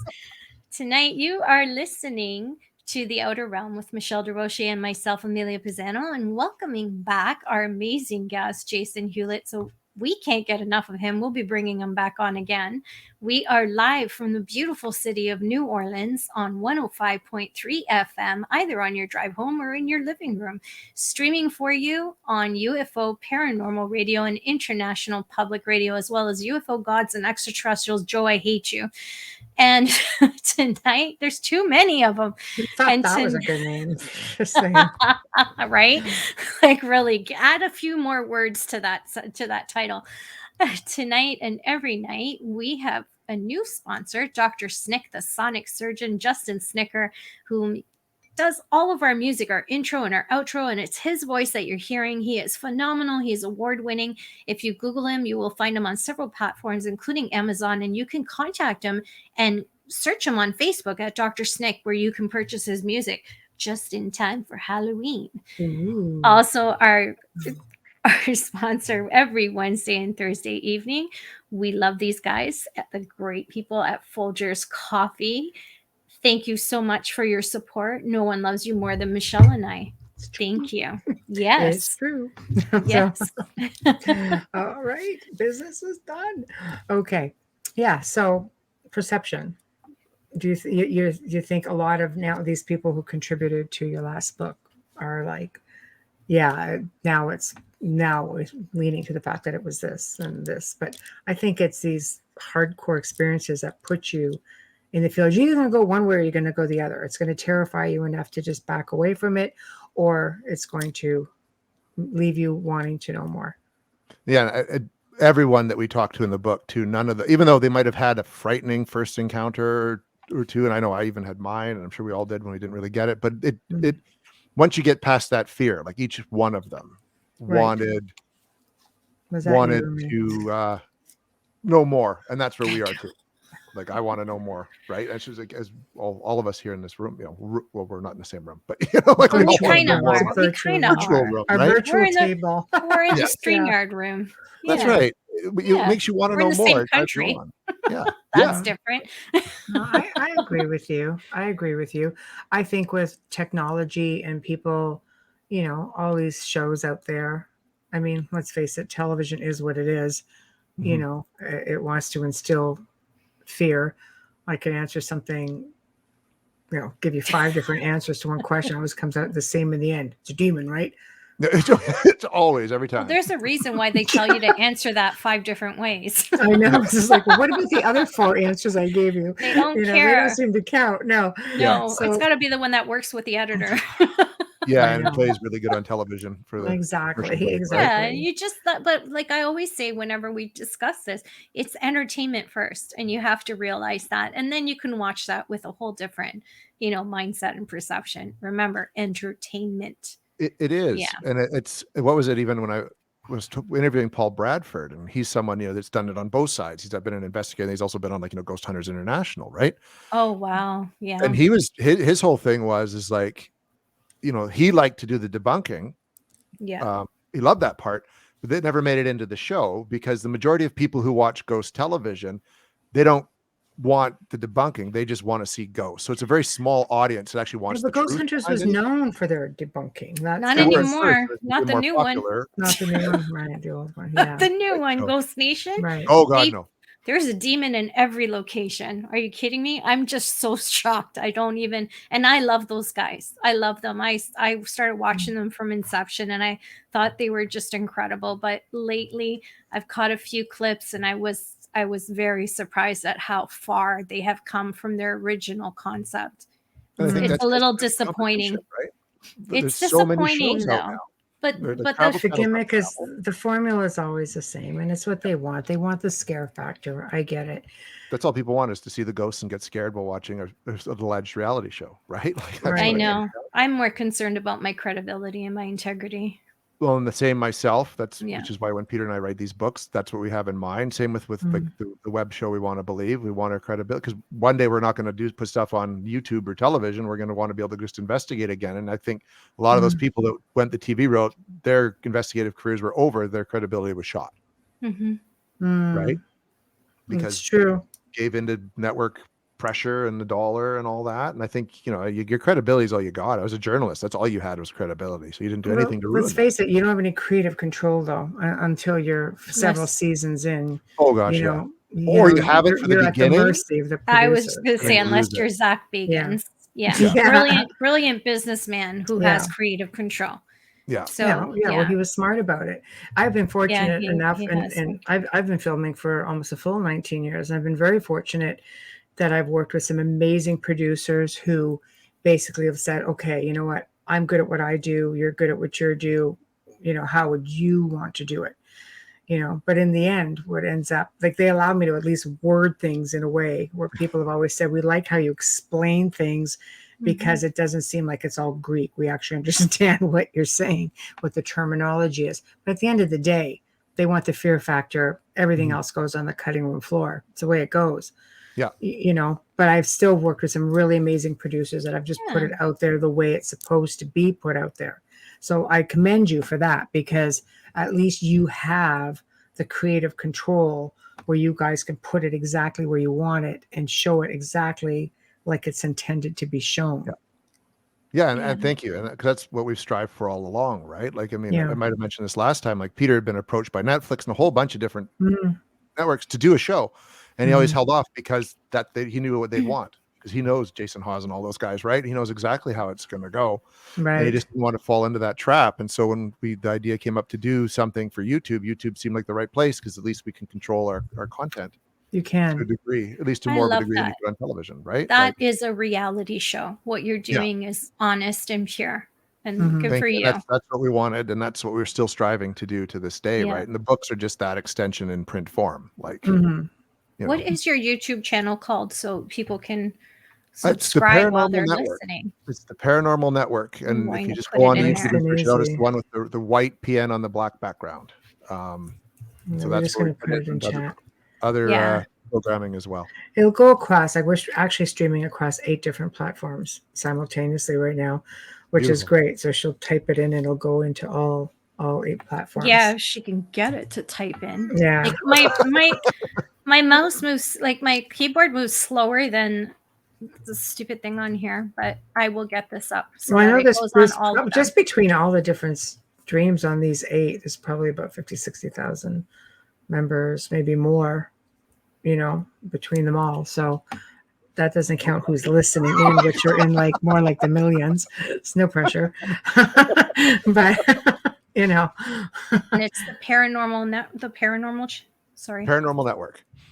tonight you are listening to The Outer Realm with Michelle Desrochers and myself, Amelia Pisano, and welcoming back our amazing guest, Jason Hewlett. So we can't get enough of him. We'll be bringing him back on again. We are live from the beautiful city of New Orleans on 105.3 FM, either on your drive home or in your living room, streaming for you on UFO Paranormal Radio and International Public Radio, as well as UFO Gods and Extraterrestrials. Joe, I hate you. And tonight, there's too many of them. And that was a good name. Right? Like, really, add a few more words to that title. Tonight and every night, we have a new sponsor, Dr. Snick, the sonic surgeon, Justin Snicker, who does all of our music, our intro and our outro, and it's his voice that you're hearing. He is phenomenal. He is award-winning. If you Google him, you will find him on several platforms, including Amazon, and you can contact him and search him on Facebook at Dr. Snick, where you can purchase his music just in time for Halloween. Ooh. Also, our sponsor every Wednesday and Thursday evening. We love these guys, at the great people at Folgers Coffee. Thank you so much for your support. No one loves you more than Michelle and I. Thank you. Yes. It's true. Yes. All right. Business is done. Okay. Yeah. So perception. Do you think a lot of now these people who contributed to your last book are like, yeah, now it's leaning to the fact that it was this and this, but I think it's these hardcore experiences that put you in the field. You're either going to go one way or you're going to go the other. It's going to terrify you enough to just back away from it, or it's going to leave you wanting to know more. Yeah. Everyone that we talked to in the book too, even though they might have had a frightening first encounter or two, and I know I even had mine, and I'm sure we all did when we didn't really get it, but it once you get past that fear, like each one of them wanted to know more, and that's where we are too. Like, I want to know more, right? And she's like, as all of us here in this room, well, we're not in the same room, but like we kind of are. We kind of are. Room, our right? virtual table. We're in the StreamYard room. That's right. It makes you want to know in the more. same country. Yeah, That's different. No, I agree with you. I think with technology and people, all these shows out there, I mean, let's face it, television is what it is. You Mhm. know, it wants to instill fear. I can answer something, give you 5 different answers to one question. Always comes out the same in the end. It's a demon, right? It's always every Well, time. there's a reason why they tell you to answer that 5 different ways. I know. It's just like, well, what about the other 4 answers I gave you? They don't They care. don't seem to count. No. No, So it's got to be the one that works with the editor. Yeah, I and know. plays really good on television for the Exactly. commercial break, right? Yeah, Exactly. you just but like I always say whenever we discuss this, it's entertainment first, and you have to realize that, and then you can watch that with a whole different, mindset and perception. Remember, entertainment. It is, Yeah. and it's what was it even when I was interviewing Paul Bradford, and he's someone that's done it on both sides. He's been an investigator. He's also been on Ghost Hunters International, right? Oh wow. Yeah. And he was his whole thing is like, he liked to do the debunking. Yeah. He loved that part, but they never made it into the show because the majority of people who watch ghost television, they don't want the debunking. They just want to see ghosts. So it's a very small audience that actually Yeah, wants but the Ghost truth Hunters behind was it. known for their debunking. That's Not They that were at was first, anymore. but it's Not become the more new one. popular. not the new one, right? The old one. Not Yeah. the new one, No. Ghost Nation. Right. Oh God, They- no. There's a demon in every location. Are you kidding me? I'm just so shocked. I don't even, and I love those guys. I love them. I started watching them from inception, and I thought they were just incredible. But lately, I've caught a few clips, and I was very surprised at how far they have come from their original concept. And I think It's that's a little just the competition, disappointing. right? It's There's so many disappointing shows out though. now. But The but travel The channels don't gimmick is travel. the formula is always the same, and it's what they want. They want the scare factor. I get it. That's all people want is to see the ghosts and get scared while watching an alleged reality show, right? Like that's Right. I what it know. comes down. I'm more concerned about my credibility and my integrity. Well, and the same myself. Yeah. Which is why when Peter and I write these books, that's what we have in mind. Same with like the web show. We want to believe. We want our credibility because one day we're not going to put stuff on YouTube or television. We're going to want to be able to just investigate again. And I think a lot of those people that went the TV route, their investigative careers were over. Their credibility was shot, Mm-hmm. right? It's Because true. gave into network pressure and the dollar and all that. And I think, your credibility is all you got. I was a journalist. That's all you had was credibility. So you didn't do Well, anything to ruin let's that. face it, you don't have any creative control though until you're several Yes. seasons in. Oh gosh, You yeah. know, Or you have it you're, for the you're at the beginning. mercy of the I was producer. going to say, And unless lose you're it. Zach Bagans. Yeah. Yeah. Brilliant businessman who Yeah. has creative control. Yeah. So, Well, he was smart about it. I've been fortunate enough, he and, has. and I've been filming for almost a full 19 years. And I've been very fortunate that I've worked with some amazing producers who basically have said, okay, you know what? I'm good at what I do. You're good at what you do. How would you want to do it? But in the end, what ends up, like, they allow me to at least word things in a way where people have always said, we like how you explain things because it doesn't seem like it's all Greek. We actually understand what you're saying, what the terminology is. But at the end of the day, they want the fear factor. Everything else goes on the cutting room floor. It's the way it goes. Yeah. But I've still worked with some really amazing producers that have just put Yeah. it out there the way it's supposed to be put out there. So I commend you for that, because at least you have the creative control where you guys can put it exactly where you want it and show it exactly like it's intended to be shown. Yeah. And thank you. And 'cause that's what we've strived for all along, right? Like, I mean, Yeah. I might have mentioned this last time, like Peter had been approached by Netflix and a whole bunch of different Mm, networks to do a show. And he always Mhm. held off because he knew what they'd want. Because he knows Jason Hawes and all those guys, right? He knows exactly how it's going to go. And he right. just didn't want to fall into that trap. And so when the idea came up to do something for YouTube seemed like the right place because at least we can control our content You to a can. degree, at least to I more of a love degree than that. you could on television, right? That is a reality show. What you're Yeah. doing is honest and pure. And Mhm. good Thank for you. you. That's what we wanted, and that's what we're still striving to do to this day, Yeah. right? And the books are just that extension in print form. Like, Mhm. What is your YouTube channel called so people can It's the subscribe while Paranormal they're Network. listening? It's the Paranormal Network, I'm and if going you to just put go it on in Nice YouTube there. and and search it out, it's easy. the one with the white PN on the black background. So We're that's just where going we to put it in and chat. other Yeah. programming as well. It'll go across. Like, we're actually streaming across 8 different platforms simultaneously right now, which is Beautiful. great. So she'll type it in and it'll go into all 8 platforms. Yeah, if she can get it to type in. Yeah. Like my mouse moves, like my keyboard moves slower than the stupid thing on here, but I will get this up so Well, I that know it this goes on all of them. just between all the different streams on these 8, there's probably about 50,000-60,000 members, maybe more, between them all. So that doesn't count who's listening in, which are in like more like the millions. It's no pressure. But And it's the paranormal Network.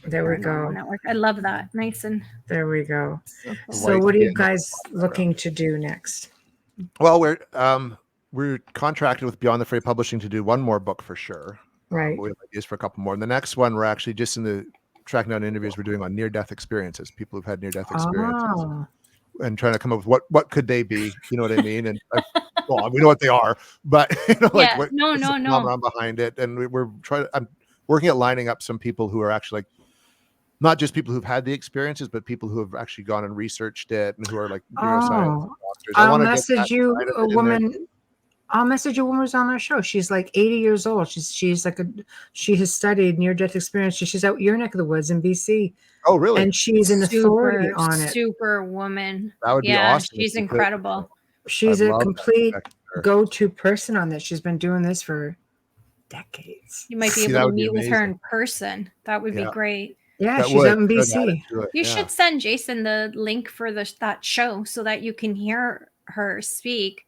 there we paranormal go. network. I love that. Nice and There we go. so cool. So what are you guys looking to do next? Well, we're contracted with Beyond the Fray Publishing to do one more book for sure. Right. But we have ideas for a couple more. And the next one, we're actually just in the tracking down interviews we're doing on near-death experiences, people who've had near-death experiences, and trying to come up with what could they be? You know what I mean? And well, we know what they are, but Yeah, what's no. the phenomenon behind it? And we're trying. I'm working at lining up some people who are actually like not just people who've had the experiences, but people who have actually gone and researched it and who are like neuroscience doctors. I'll message you a woman. I'll message a woman who's on our show. She's like 80 years old. She has studied near-death experiences. She's out your neck of the woods in BC. Oh, really? And she's an authority on it. Super woman. That would be awesome. She's incredible. She's a complete go-to person on this. She's been doing this for decades. You might be able to meet with her in person. That would be great. Yeah, she's out in BC. You should send Jason the link for that show so that you can hear her speak.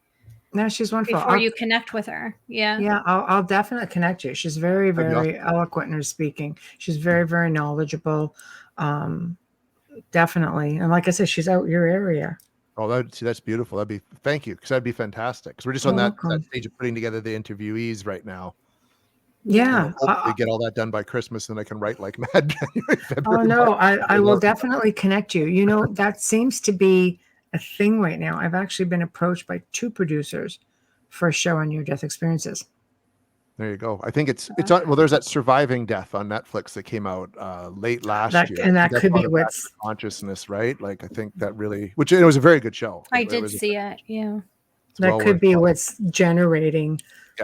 No, she's wonderful. Before you connect with her. Yeah. Yeah, I'll definitely connect you. She's very, very eloquent in her speaking. She's very, very knowledgeable. Definitely. And like I said, she's out your area. Oh, that's beautiful. Thank you, because that'd be fantastic. Because we're just on that stage of putting together the interviewees right now. Yeah. Hopefully get all that done by Christmas, and I can write like mad. January, February, oh no, I will definitely connect you. That seems to be a thing right now. I've actually been approached by 2 producers for a show on near-death experiences. There you go. I think it's on. Well, there's that Surviving Death on Netflix that came out late last year, and that could be what's consciousness, right? Like I think that really, which it was a very good show. I did see it. Yeah, that could be what's generating.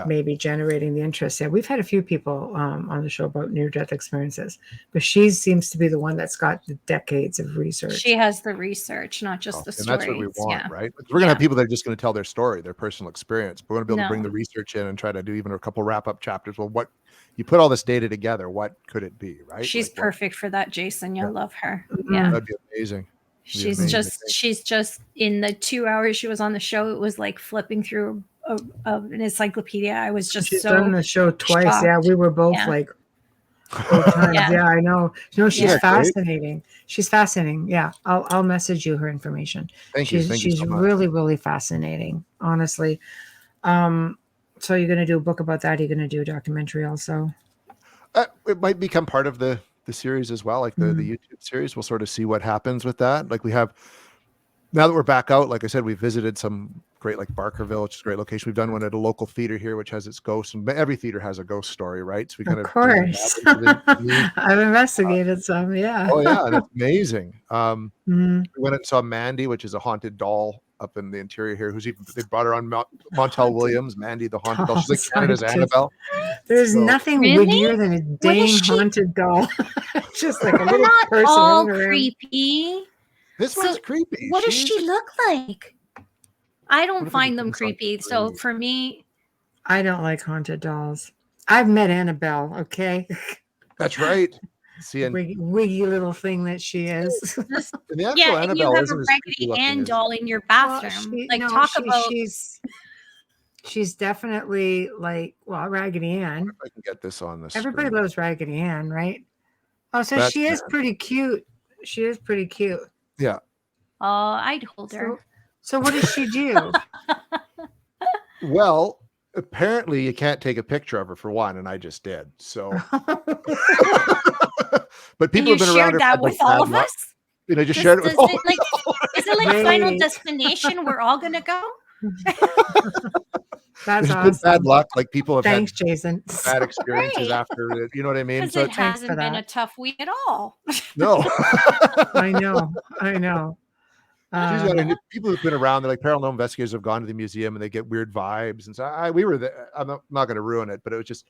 Maybe generating the interest. Yeah, we've had a few people on the show about near-death experiences, but she seems to be the one that's got the decades of research. She has the research, not just the stories. And that's what we want, right? We're going to have people that are just going to tell their story, their personal experience. But we're going to be able to bring the research in and try to do even a couple wrap-up chapters. Well, what you put all this data together, what could it be, right? She's perfect for that, Jason. You'll love her. Mm-hmm. Yeah, that'd be amazing. She's just in the 2 hours she was on the show, it was like flipping through an encyclopedia. I was just she's done the show twice. shocked. Yeah, we were both like 4 times. Yeah, I know. No, she's fascinating. Great. She's fascinating. Yeah, I'll message you her information. Thank you. She's so much. really, really fascinating, honestly. So you're going to do a book about that? You're going to do a documentary also? It might become part of the series as well, like the YouTube series. We'll sort of see what happens with that. Like we have, now that we're back out, like I said, we visited some great, like Barkerville, which is a great location. We've done one at a local theater here, which has its ghosts, and every theater has a ghost story, right? So we kind of course, I've investigated some. Yeah. Oh yeah, and it's amazing. We went and saw Mandy, which is a haunted doll up in the interior here. They brought her on Montel Williams, Mandy the haunted doll. She's like Canada's Annabelle. There's nothing wiggier than a dang haunted doll. Just like a little person. All creepy. This one's creepy. What does she look like? I don't find them creepy. So for me, I don't like haunted dolls. I've met Annabelle. Okay. That's right. See, wiggy little thing that she is. And you have a Raggedy Ann doll in your bathroom. She's definitely like, Raggedy Ann. I can get this on this. Everybody loves Raggedy Ann, right? Oh, so she is pretty cute. She is pretty cute. Yeah. Oh, I'd hold her. So what does she do? Well, apparently you can't take a picture of her for one, and I just did. So, but people have been around her that with all of us. Just shared it with all. Is it like Final Destination? We're all gonna go. That's awesome. Bad luck. Like people have had Jason. Bad experiences after it. You know what I mean? So it hasn't been a tough week at all. No. I know. People who've been around, they're like paranormal investigators have gone to the museum and they get weird vibes. And so we were there. I'm not going to ruin it, but it was just,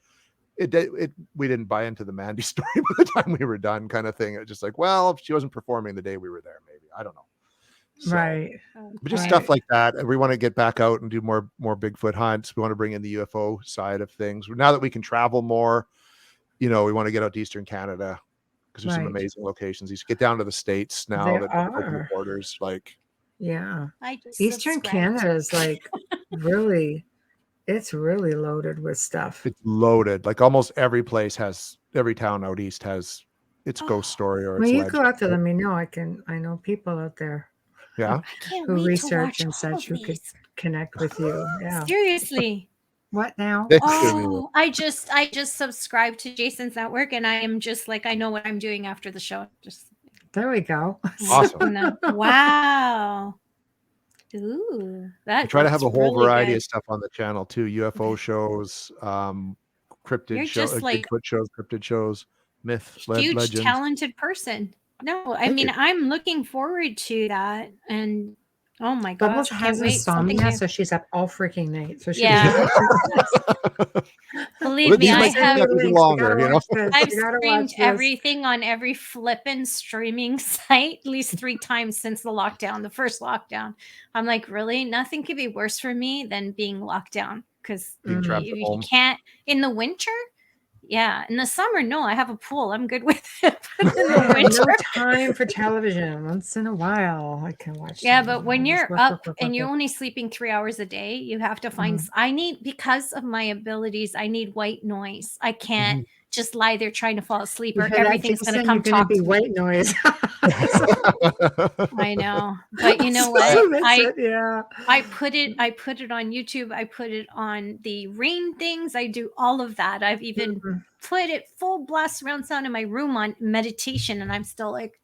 we didn't buy into the Mandy story by the time we were done, kind of thing. It was just like, well, if she wasn't performing the day we were there, maybe. I don't know. So, Right. but just Right. stuff like that. And we want to get back out and do more Bigfoot hunts. We want to bring in the UFO side of things. Now that we can travel more, we want to get out to Eastern Canada because there's some Right. amazing locations. You get down to the States now There that open the are. borders. Like, Yeah. I just Eastern subscribed. Canada is like really, it's really loaded with stuff. it's loaded. Like almost every town out east has its ghost story or When its you legend. go out there, let me know. I know people out there Yeah. I can't who wait to research watch and all such of who could these. connect with you. Yeah. Seriously. What now? It's gonna be Oh, I just subscribed to Jason's network, and I am just like, I know what I'm doing after the show. Just There we go. awesome. Wow. Ooh, We that try to have looks a whole really variety good. of stuff on the channel too. UFO shows, You're just like Bigfoot shows, cryptid shows, huge legends. talented person. No, I Thank mean you. I'm looking forward to that, and oh my Bubbles gosh, can't has wait. Something insomnia, new. so she's up all freaking night. So she Yeah. Believe me, These I might have take even longer, I've You gotta streamed watch this. everything on every flippin' streaming site at least 3 times since the lockdown, the first lockdown. I'm like, really? Nothing could be worse for me than being locked down because Being trapped at you home. can't in the winter. Yeah, in the summer, no, I have a pool. I'm good with it. But in the winter, No time for television. Once in a while, I can watch. yeah, something. but when Just you're work, up work, work, and work, you're work. only sleeping 3 hours a day, you have to find. I need, because of my abilities, I need white noise. I can't just lie there trying to fall asleep, You or hear that, everything's going to Jason? come You're going to talk be to me. white noise. I know, but you know So what? that's it, yeah. I put it on YouTube. I put it on the rain things. I do all of that. I've even put it full blast surround sound in my room on meditation, and I'm still like,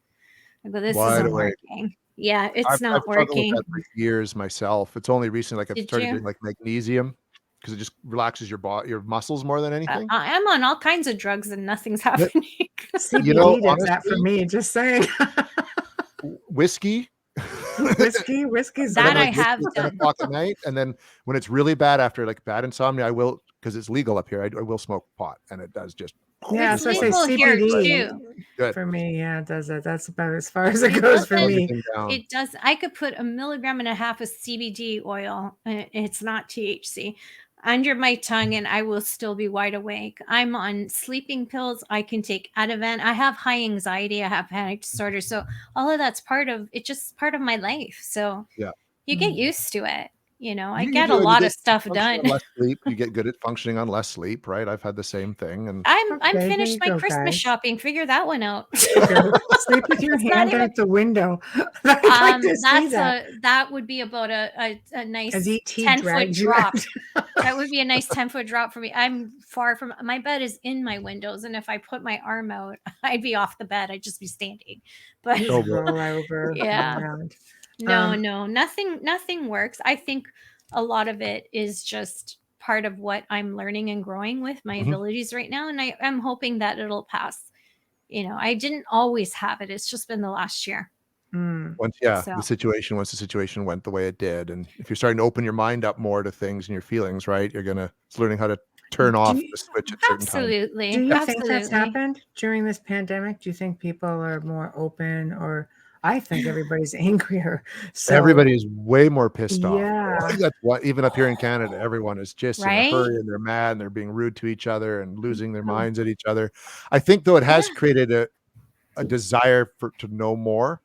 I go, this Wide isn't awake. working. Yeah, it's I've not struggled with working. that for years myself. It's only recently, like I've Did started you? doing like magnesium because it just relaxes your muscles more than anything. I'm on all kinds of drugs and nothing's happening. CBD does that for honestly, me. Just saying. whiskey. Whiskey's That I good. have At 10 done. o'clock at night, and then when it's really bad after like bad insomnia, I will, because it's legal up here. I will smoke pot, and it does just. Yeah, It's so I say legal here CBD too. Good. for me. Yeah, it does it. That's about as far as it goes for doesn't- me. Everything down. It does. I could put 1.5 milligrams of CBD oil. It's not THC under my tongue, and I will still be wide awake. I'm on sleeping pills. I can take Ativan. I have high anxiety. I have panic disorder. So all of that's part of it. Just part of my life. So Yeah. you get used to it. I You get a do, and you lot get of stuff function on done. less sleep. You get good at functioning on less sleep, right? I've had the same thing, and I'm Okay, there finished you my go, Christmas guys. shopping. Figure that one out. Sleep with your It's not hand even- out the window. I'd like to see that. That would be about a nice As ET 10-foot drags you drop. out. That would be a nice 10-foot drop for me. I'm far from my bed is in my windows, and if I put my arm out, I'd be off the bed. I'd just be standing. But Just roll over. Yeah. Around. no, nothing works. I think a lot of it is just part of what I'm learning and growing with my abilities right now, and I'm hoping that it'll pass. I didn't always have it. It's just been the last year. once So. the situation went the way it did, and if you're starting to open your mind up more to things and your feelings, right, it's learning how to turn off the switch at certain times. Absolutely. Do you think that's Absolutely. happened during this pandemic? Do you think people are more open, or I think everybody's angrier. So Everybody is way more pissed off. Yeah. I think that's what, even up here in Canada, everyone is just in a Right? hurry, and they're mad, and they're being rude to each other and losing their minds at each other. I think though it has created a desire to know more.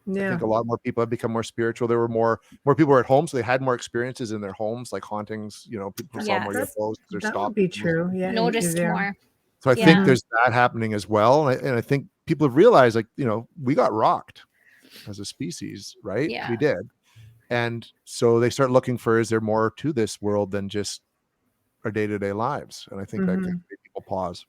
I Yeah. think a lot more people have become more spiritual. There were more people were at home, so they had more experiences in their homes, like hauntings. People saw more That's- UFOs. They're That would stopped. be true. Yeah. Noticed there. more. So I Yeah. think there's that happening as well, and I think people have realized, like, we got rocked as a species, right? Yeah. We did, and so they start looking for, is there more to this world than just our day-to-day lives? And I think that can make people pause.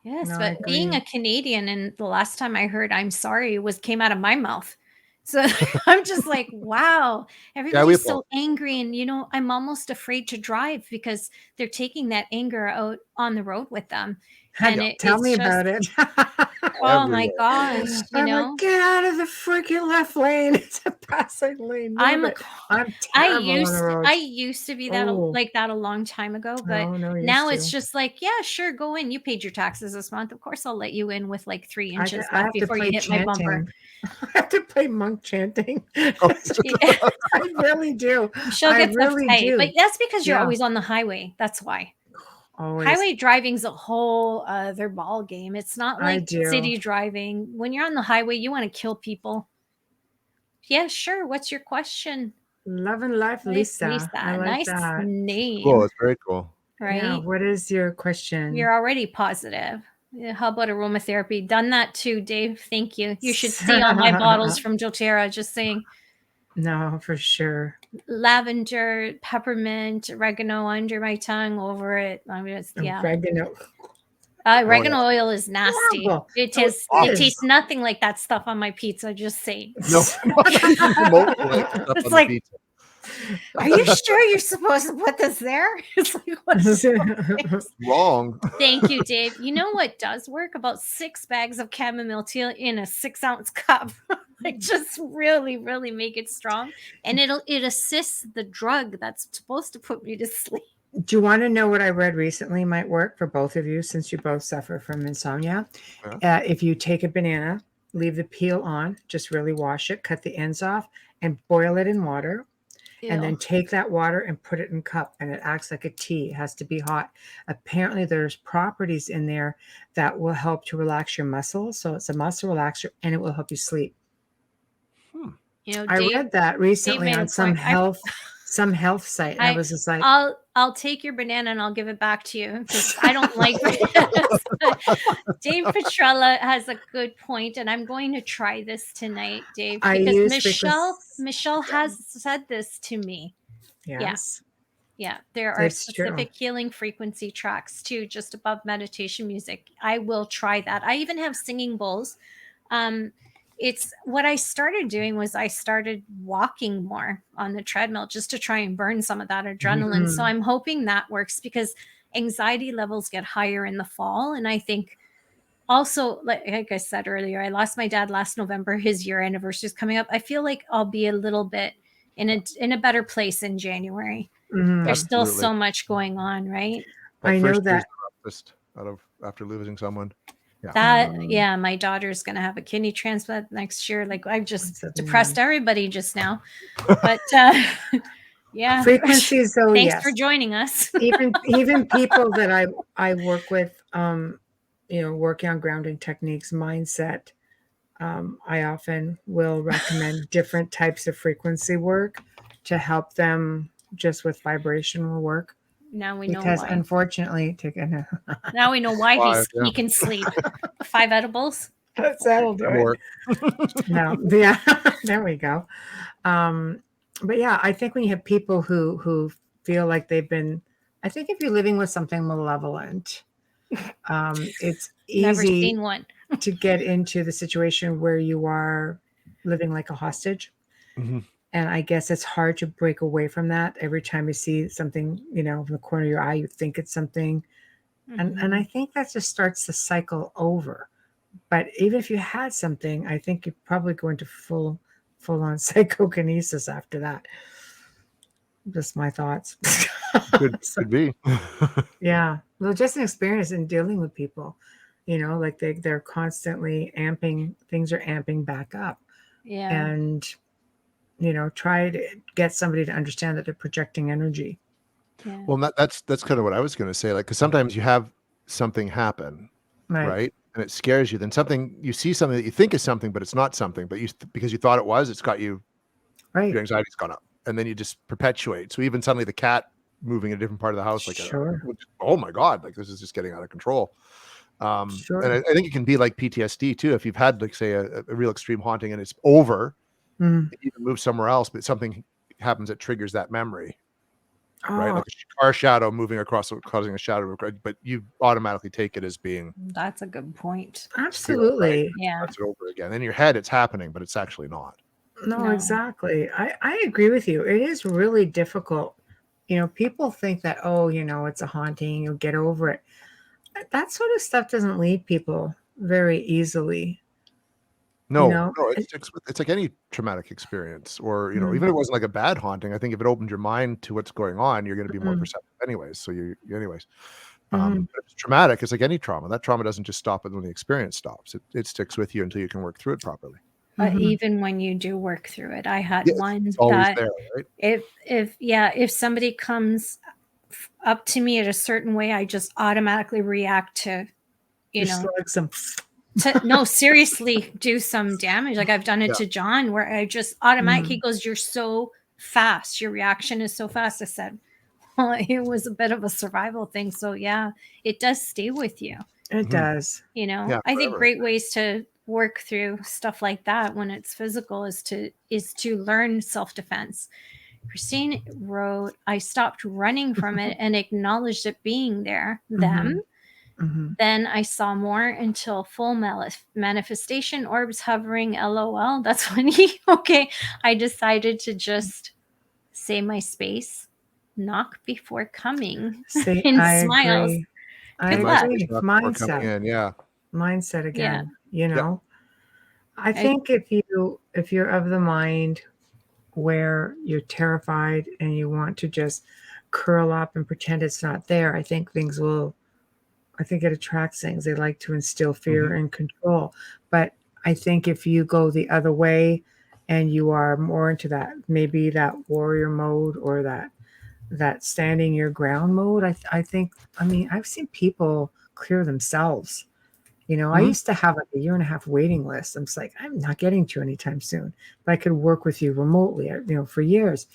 Yes, No, I but being agree. a Canadian, and the last time I heard "I'm sorry" came out of my mouth. So I'm just like, wow, everybody's so angry, and I'm almost afraid to drive because they're taking that anger out on the road with them. And Tell me it's just, about it. oh my Everywhere. gosh, you I'm like, know, get out of the freaking left lane. It's a passing lane. I'm Move a it. I'm terrible on the I roads. used to be that Oh, like that a long time ago, but oh, no, now used it's to. just like, yeah, sure, go in. You paid your taxes this month. Of course, I'll let you in with like 3 inches I left have to before you play hit my bumper. chanting. I have to play monk chanting. Oh, I really do. She'll I get really uptight, but do. that's because you're Yeah, always on the highway. That's why. always. Highway driving's a whole other ball game. It's not I like do. city driving. When you're on the highway, you want to kill people. Yeah, sure. What's your question? Love and life, Right, Lisa. I Lisa. like Nice that. cool. name, It's very cool. Yeah. right? What is your question? You're already positive. Yeah, how about aromatherapy? Done that too, Dave. Thank you. You should see all my bottles from doTERRA. Just saying, No, for sure. lavender, peppermint, oregano under my tongue, over it. I mean, yeah. Oregano. Oregano oil is nasty. Horrible. It No, tastes. it It is. tastes nothing like that stuff on my pizza. Just saying. No, you promote like stuff It's on like, the pizza. are you sure you're supposed to put this there? It's like, what's Wrong. Thank you, Dave. You know what does work? About 6 bags of chamomile tea in a 6-ounce cup. Like, just really, really make it strong, and it assists the drug that's supposed to put me to sleep. Do you want to know what I read recently might work for both of you since you both suffer from insomnia? If you take a banana, leave the peel on, just really wash it, cut the ends off, and boil it in water. And then take that water and put it in a cup, and it acts like a tea. It has to be hot. Apparently, there's properties in there that will help to relax your muscles. So it's a muscle relaxer, and it will help you sleep. You know, I Dave read that recently made a on some point. health site, and I was just like, I'll take your banana and I'll give it back to you because I don't like bananas. Dave Petrella has a good point, and I'm going to try this tonight, Dave, I because use Michelle has said this to me. yes, Yeah, there are it's true. specific healing frequency tracks too, just above meditation music. I will try that. I even have singing bowls. It's what I started doing was I started walking more on the treadmill just to try and burn some of that adrenaline. So I'm hoping that works because anxiety levels get higher in the fall. And I think also, like I said earlier, I lost my dad last November. His year anniversary is coming up. I feel like I'll be a little bit in a better place in January. There's still Absolutely. so much going on, right? I know first year's that. the roughest out of after losing someone. Yeah, my daughter's gonna have a kidney transplant next year. Like, I've just That's depressed everybody just now. But yeah, frequencies, though. thanks Yes, for joining us. even people that I work with, working on grounding techniques, mindset. I often will recommend different types of frequency work to help them just with vibrational work. Now we know Because why. unfortunately, Now we know why he 5, can sleep. 5 edibles. that'll do that'll it. work. No, yeah, there we go. But yeah, I think when you have people who feel like they've been, I think if you're living with something malevolent, it's Never easy seen one. to get into the situation where you are living like a hostage. Mhm. And I guess it's hard to break away from that. Every time you see something, from the corner of your eye, you think it's something. And I think that just starts the cycle over. But even if you had something, I think you probably go into full on psychokinesis after that. Just my thoughts. Could be. Yeah. Well, just an experience in dealing with people, like they're constantly things are amping back up. Yeah. And, try to get somebody to understand that they're projecting energy. Yeah. Well, that's kind of what I was going to say. Like, because sometimes you have something happen, right? And it scares you. Then you see something that you think is something, but it's not something. But because you thought it was, it's got you. Right. Your anxiety's gone up, and then you just perpetuate. So even suddenly the cat moving in a different part of the house, like, Sure. Oh my God, like this is just getting out of control. Sure. And I think it can be like PTSD too. If you've had, like, say, a real extreme haunting and it's over, you can move somewhere else, but something happens that triggers that memory. Right, like a car shadow moving across, causing a shadow, but you automatically take it as being. That's a good point. Absolutely. Right? Yeah. That's it over again. In your head, it's happening, but it's actually not. No, exactly. I agree with you. It is really difficult. People think that, it's a haunting, you'll get over it. that sort of stuff doesn't leave people very easily. No, no, It- it's like any traumatic experience, or mm, even if it wasn't like a bad haunting. I think if it opened your mind to what's going on, you're going to be more mm, perceptive, anyways. So anyways. mhm. But if it's traumatic, it's like any trauma. That trauma doesn't just stop when the experience stops. It sticks with you until you can work through it properly. Mhm. Even when you do work through it, I had Yeah, one it's always that there, right? if somebody comes up to me in a certain way, I just automatically react to, you Just know, like some. no, seriously, do some damage. Like I've done it Yeah. to John, where I just automatically Mm. goes, "You're so fast. Your reaction is so fast." I said, "Well, it was a bit of a survival thing." So yeah, it does stay with you. It Mhm. does. Yeah, I think forever. great ways to work through stuff like that when it's physical is to learn self-defense. Christine wrote, I stopped running from it and acknowledged it being there, them. Mhm. Then I saw more until full manifestation, orbs hovering, lol. That's when I decided to just say my space, knock before coming, See, and I smiles. agree. I Good My luck. space agree. knock before coming Mindset. in. Yeah. Mindset Yeah. again. Yep. I I, think if you're of the mind where you're terrified and you want to just curl up and pretend it's not there, I think it attracts things. They like to instill fear Mhm. and control. But I think if you go the other way and you are more into that, maybe that warrior mode or that standing your ground mode, I think, I mean, I've seen people clear themselves. I Mhm. used to have like a year and a half waiting list. I'm just like, I'm not getting to you anytime soon, but I could work with you remotely, for years.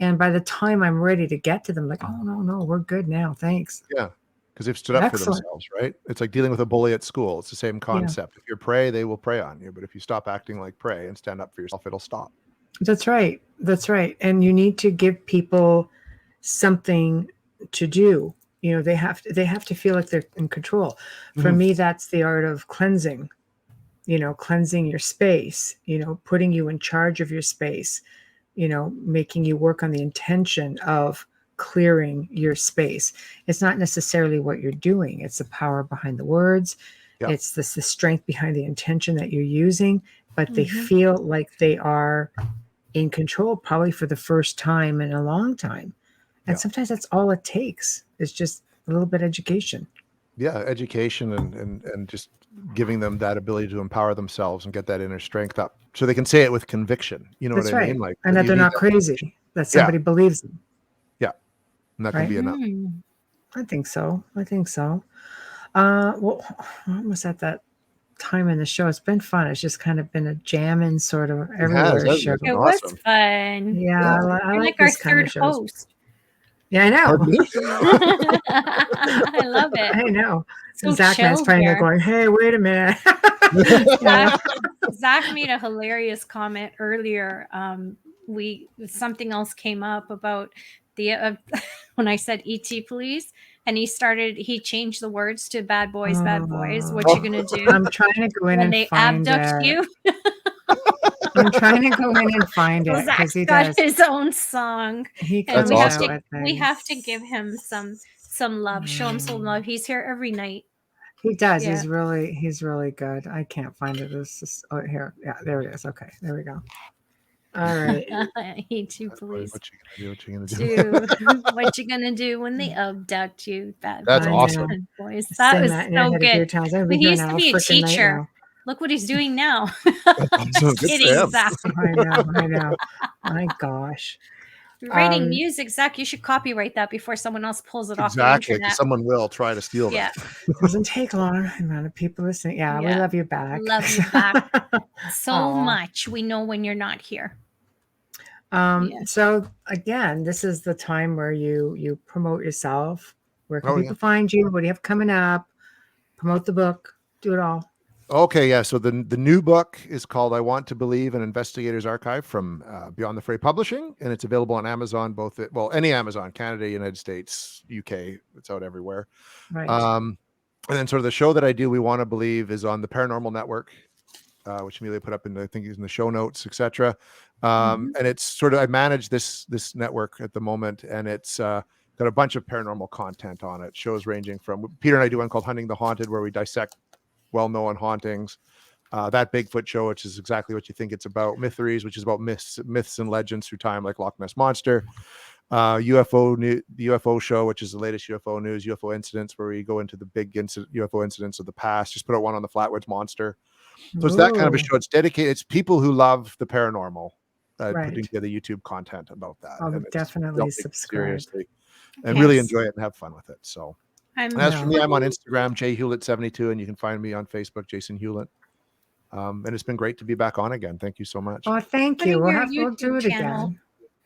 And by the time I'm ready to get to them, like, oh, no, no, we're good now. Thanks. Yeah. Because they've stood up for Excellent. themselves, right? It's like dealing with a bully at school. It's the same Yeah, concept. If you're prey, they will prey on you. But if you stop acting like prey and stand up for yourself, it'll stop. that's right. That's right. And you need to give people something to do. They have to feel like they're in control. For Mhm. me, that's the art of cleansing, cleansing your space, putting you in charge of your space, making you work on the intention of clearing your space. It's not necessarily what you're doing, it's the power behind the words, Yeah. it's the strength behind the intention that you're using, but they Mhm. feel like they are in control probably for the first time in a long time. And Yeah. sometimes that's all it takes is just a little bit of education. Yeah. Education and just giving them that ability to empower themselves and get that inner strength up so they can say it with conviction. You know what That's I mean? right. Like And that you they're need not that conviction. crazy, that Yeah. somebody believes them, Yeah. And that can right? be enough. Mm. I think so. I think so. Well, we're almost at that time in the show. It's been fun. It's just kind of been a jamming sort of It has, everywhere hasn't it? show. It's been It was awesome. fun. Yeah, Yeah. I You're like like our this kind of third shows. host. Yeah, I know. Pardon me? I love it. I know. So Zach Man's chill probably there here. going, "Hey, wait a minute." Yeah. Zach made a hilarious comment earlier. Something else came up about the when I said ET police, and he changed the words to bad boys, bad boys. What you Oh, gonna do I'm trying to go in when and they find abduct it. you? I'm trying to go in and find So it because Zach's he got does. his own song, He and That's comes out awesome. with we have to things. give him some love. Show him some love. He's here every night. He does. Yeah. He's really good. I can't find it. Oh, here. Yeah, there it is. Okay, there we go. All right. ET Bad boy, police. what you gonna do? What you gonna do? What you gonna do when they abduct you, bad That's I boys, know. awesome. bad boys? That Sing was that in your so head a few good. times. I've But been he hearing used that to all be a freaking night teacher. now. Look what he's doing now. That's awesome. Just Good for kidding, him. Zach. I know. I know. My gosh. You're writing Um, music, Zach. You should copyright that before someone else pulls it off the Exactly, because internet. someone will try to steal Yeah, that. doesn't take long. The amount of people listening. Yeah, we yeah. love you back. Love you back so Aw. much. We know when you're not here. Yeah. So again, this is the time where you promote yourself. Where can Oh, yeah. people find you? What do you have coming up? Promote the book. Do it all. Okay, yeah. So the new book is called "I Want to Believe: An Investigator's Archive" from Beyond the Fray Publishing, and it's available on Amazon, any Amazon, Canada, United States, UK. It's out everywhere. Right. And then sort of the show that I do, "We Want to Believe," is on the Paranormal Network, which Amelia put up I think is in the show notes, etc. Mhm. And it's sort of I manage this network at the moment, and it's got got a bunch of paranormal content on it. Shows ranging from Peter and I do one called Hunting the Haunted, where we dissect well-known hauntings. That Bigfoot show, which is exactly what you think it's about. Mytheries, which is about myths and legends through time, like Loch Ness Monster. The UFO show, which is the latest UFO news, UFO incidents, where we go into the big UFO incidents of the past. Just put out one on the Flatwoods Monster. So it's that kind of a show. It's dedicated. It's people who love the paranormal putting together YouTube content about that. I'll definitely subscribe and really enjoy it and have fun with it. So, I'm and as for me, I'm on Instagram, jhewlett72, and you can find me on Facebook, Jason Hewlett. And it's been great to be back on again. Thank you so much. Oh, thank you. We'll do it again.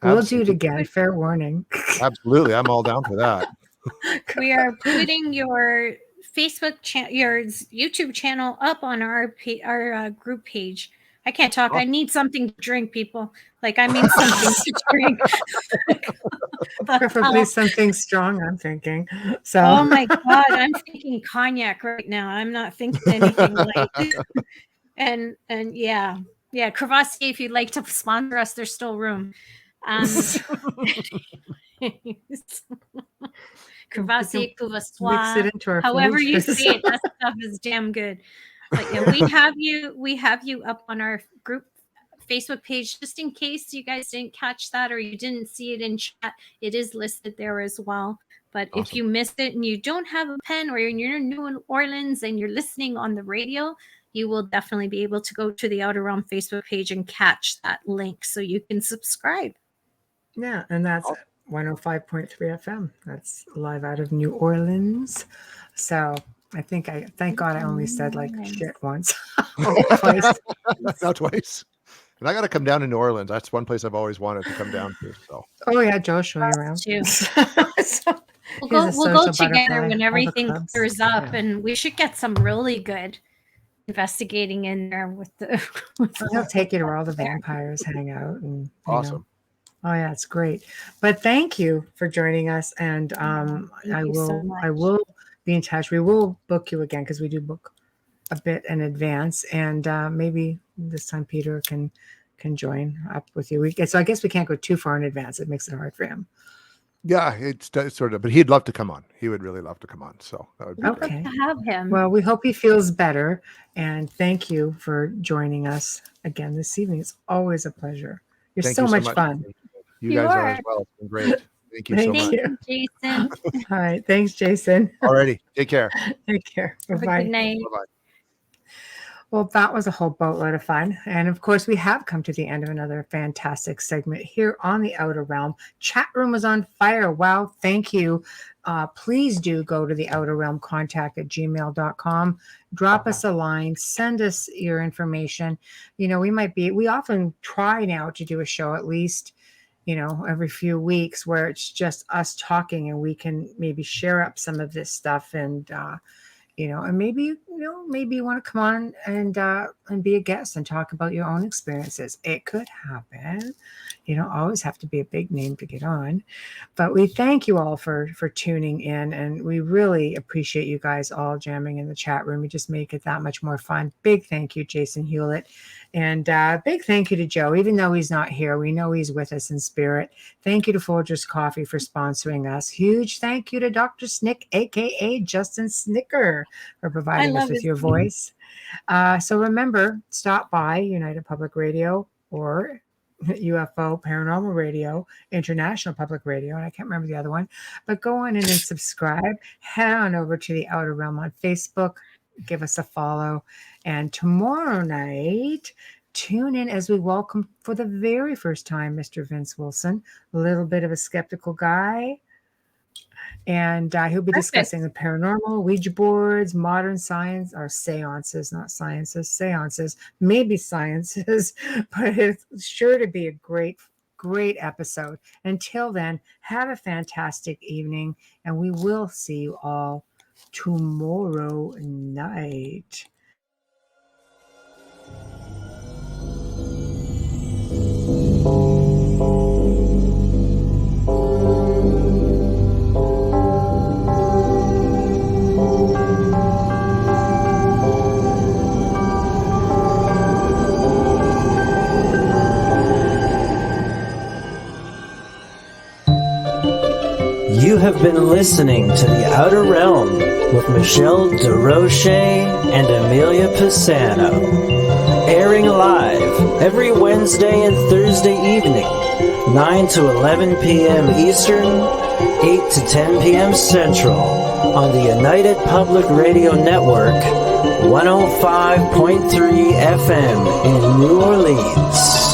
We'll do it again. Fair warning. Absolutely. I'm all down for that. We are putting your Facebook your YouTube channel up on our group page. I can't talk. I need something to drink, people. Like, I mean something to drink. Preferably something strong, I'm thinking. So. Oh my God, I'm thinking cognac right now. I'm not thinking anything light. and yeah, Crevassier, if you'd like to sponsor us, there's still room. Crevassier, Couvassoir, however you say it, that stuff is damn good. But yeah, we have you up on our group Facebook page, just in case you guys didn't catch that or you didn't see it in chat. It is listed there as well. But awesome. If you missed it and you don't have a pen, or you're in New Orleans and you're listening on the radio, you will definitely be able to go to the Outer Realm Facebook page and catch that link so you can subscribe. Yeah, and that's 105.3 FM. That's live out of New Orleans. So thank God I only said like shit once. Twice. Not twice. And I got to come down to New Orleans. That's one place I've always wanted to come down to. So. Oh yeah, Joe's showing you around. We'll go together when everything clears up, and we should get some really good investigating in there with the. He'll take you to where all the vampires hang out, and awesome. Oh yeah, it's great. But thank you for joining us, and I will be in touch. We will book you again because we do book a bit in advance, and maybe this time Peter can join up with you. So I guess we can't go too far in advance. It makes it hard for him. Yeah, it's sort of, but he'd love to come on. He would really love to come on. So that would be okay. Great to have him. Well, we hope he feels better, and thank you for joining us again this evening. It's always a pleasure. You're so much fun. You guys are as well. It's been great. Thank you so much. Thank you, Jason. All right. Thanks, Jason. Alrighty. Take care. Take care. Bye-bye. Good night. Bye-bye. Well, that was a whole boatload of fun. And of course, we have come to the end of another fantastic segment here on the Outer Realm. Chat room was on fire. Wow. Thank you. Please do go to the Outer Realm contact@gmail.com. Drop us a line. Send us your information. You know, we often try now to do a show at least, every few weeks where it's just us talking, and we can maybe share up some of this stuff, and and maybe you want to come on and be a guest and talk about your own experiences. It could happen. You don't always have to be a big name to get on. But we thank you all for tuning in, and we really appreciate you guys all jamming in the chat room. You just make it that much more fun. Big thank you, Jason Hewlett. And big thank you to Joe. Even though he's not here, we know he's with us in spirit. Thank you to Folgers Coffee for sponsoring us. Huge thank you to Dr. Snick, a.k.a. Justin Snicker, for providing us with your voice. So remember, stop by United Public Radio or UFO Paranormal Radio, International Public Radio, and I can't remember the other one. But go on in and subscribe. Head on over to the Outer Realm on Facebook. Give us a follow. And tomorrow night, tune in as we welcome for the very first time Mr. Vince Wilson, a little bit of a skeptical guy. And he'll be discussing the paranormal, Ouija boards, modern science, or seances, not sciences, seances, maybe sciences, but it's sure to be a great, great episode. Until then, have a fantastic evening, and we will see you all tomorrow night. You have been listening to The Outer Realm with Michelle Desrochers and Amelia Pisano, airing live every Wednesday and Thursday evening, 9 to 11 p.m. Eastern, 8 to 10 p.m. Central, on the United Public Radio Network, 105.3 FM in New Orleans.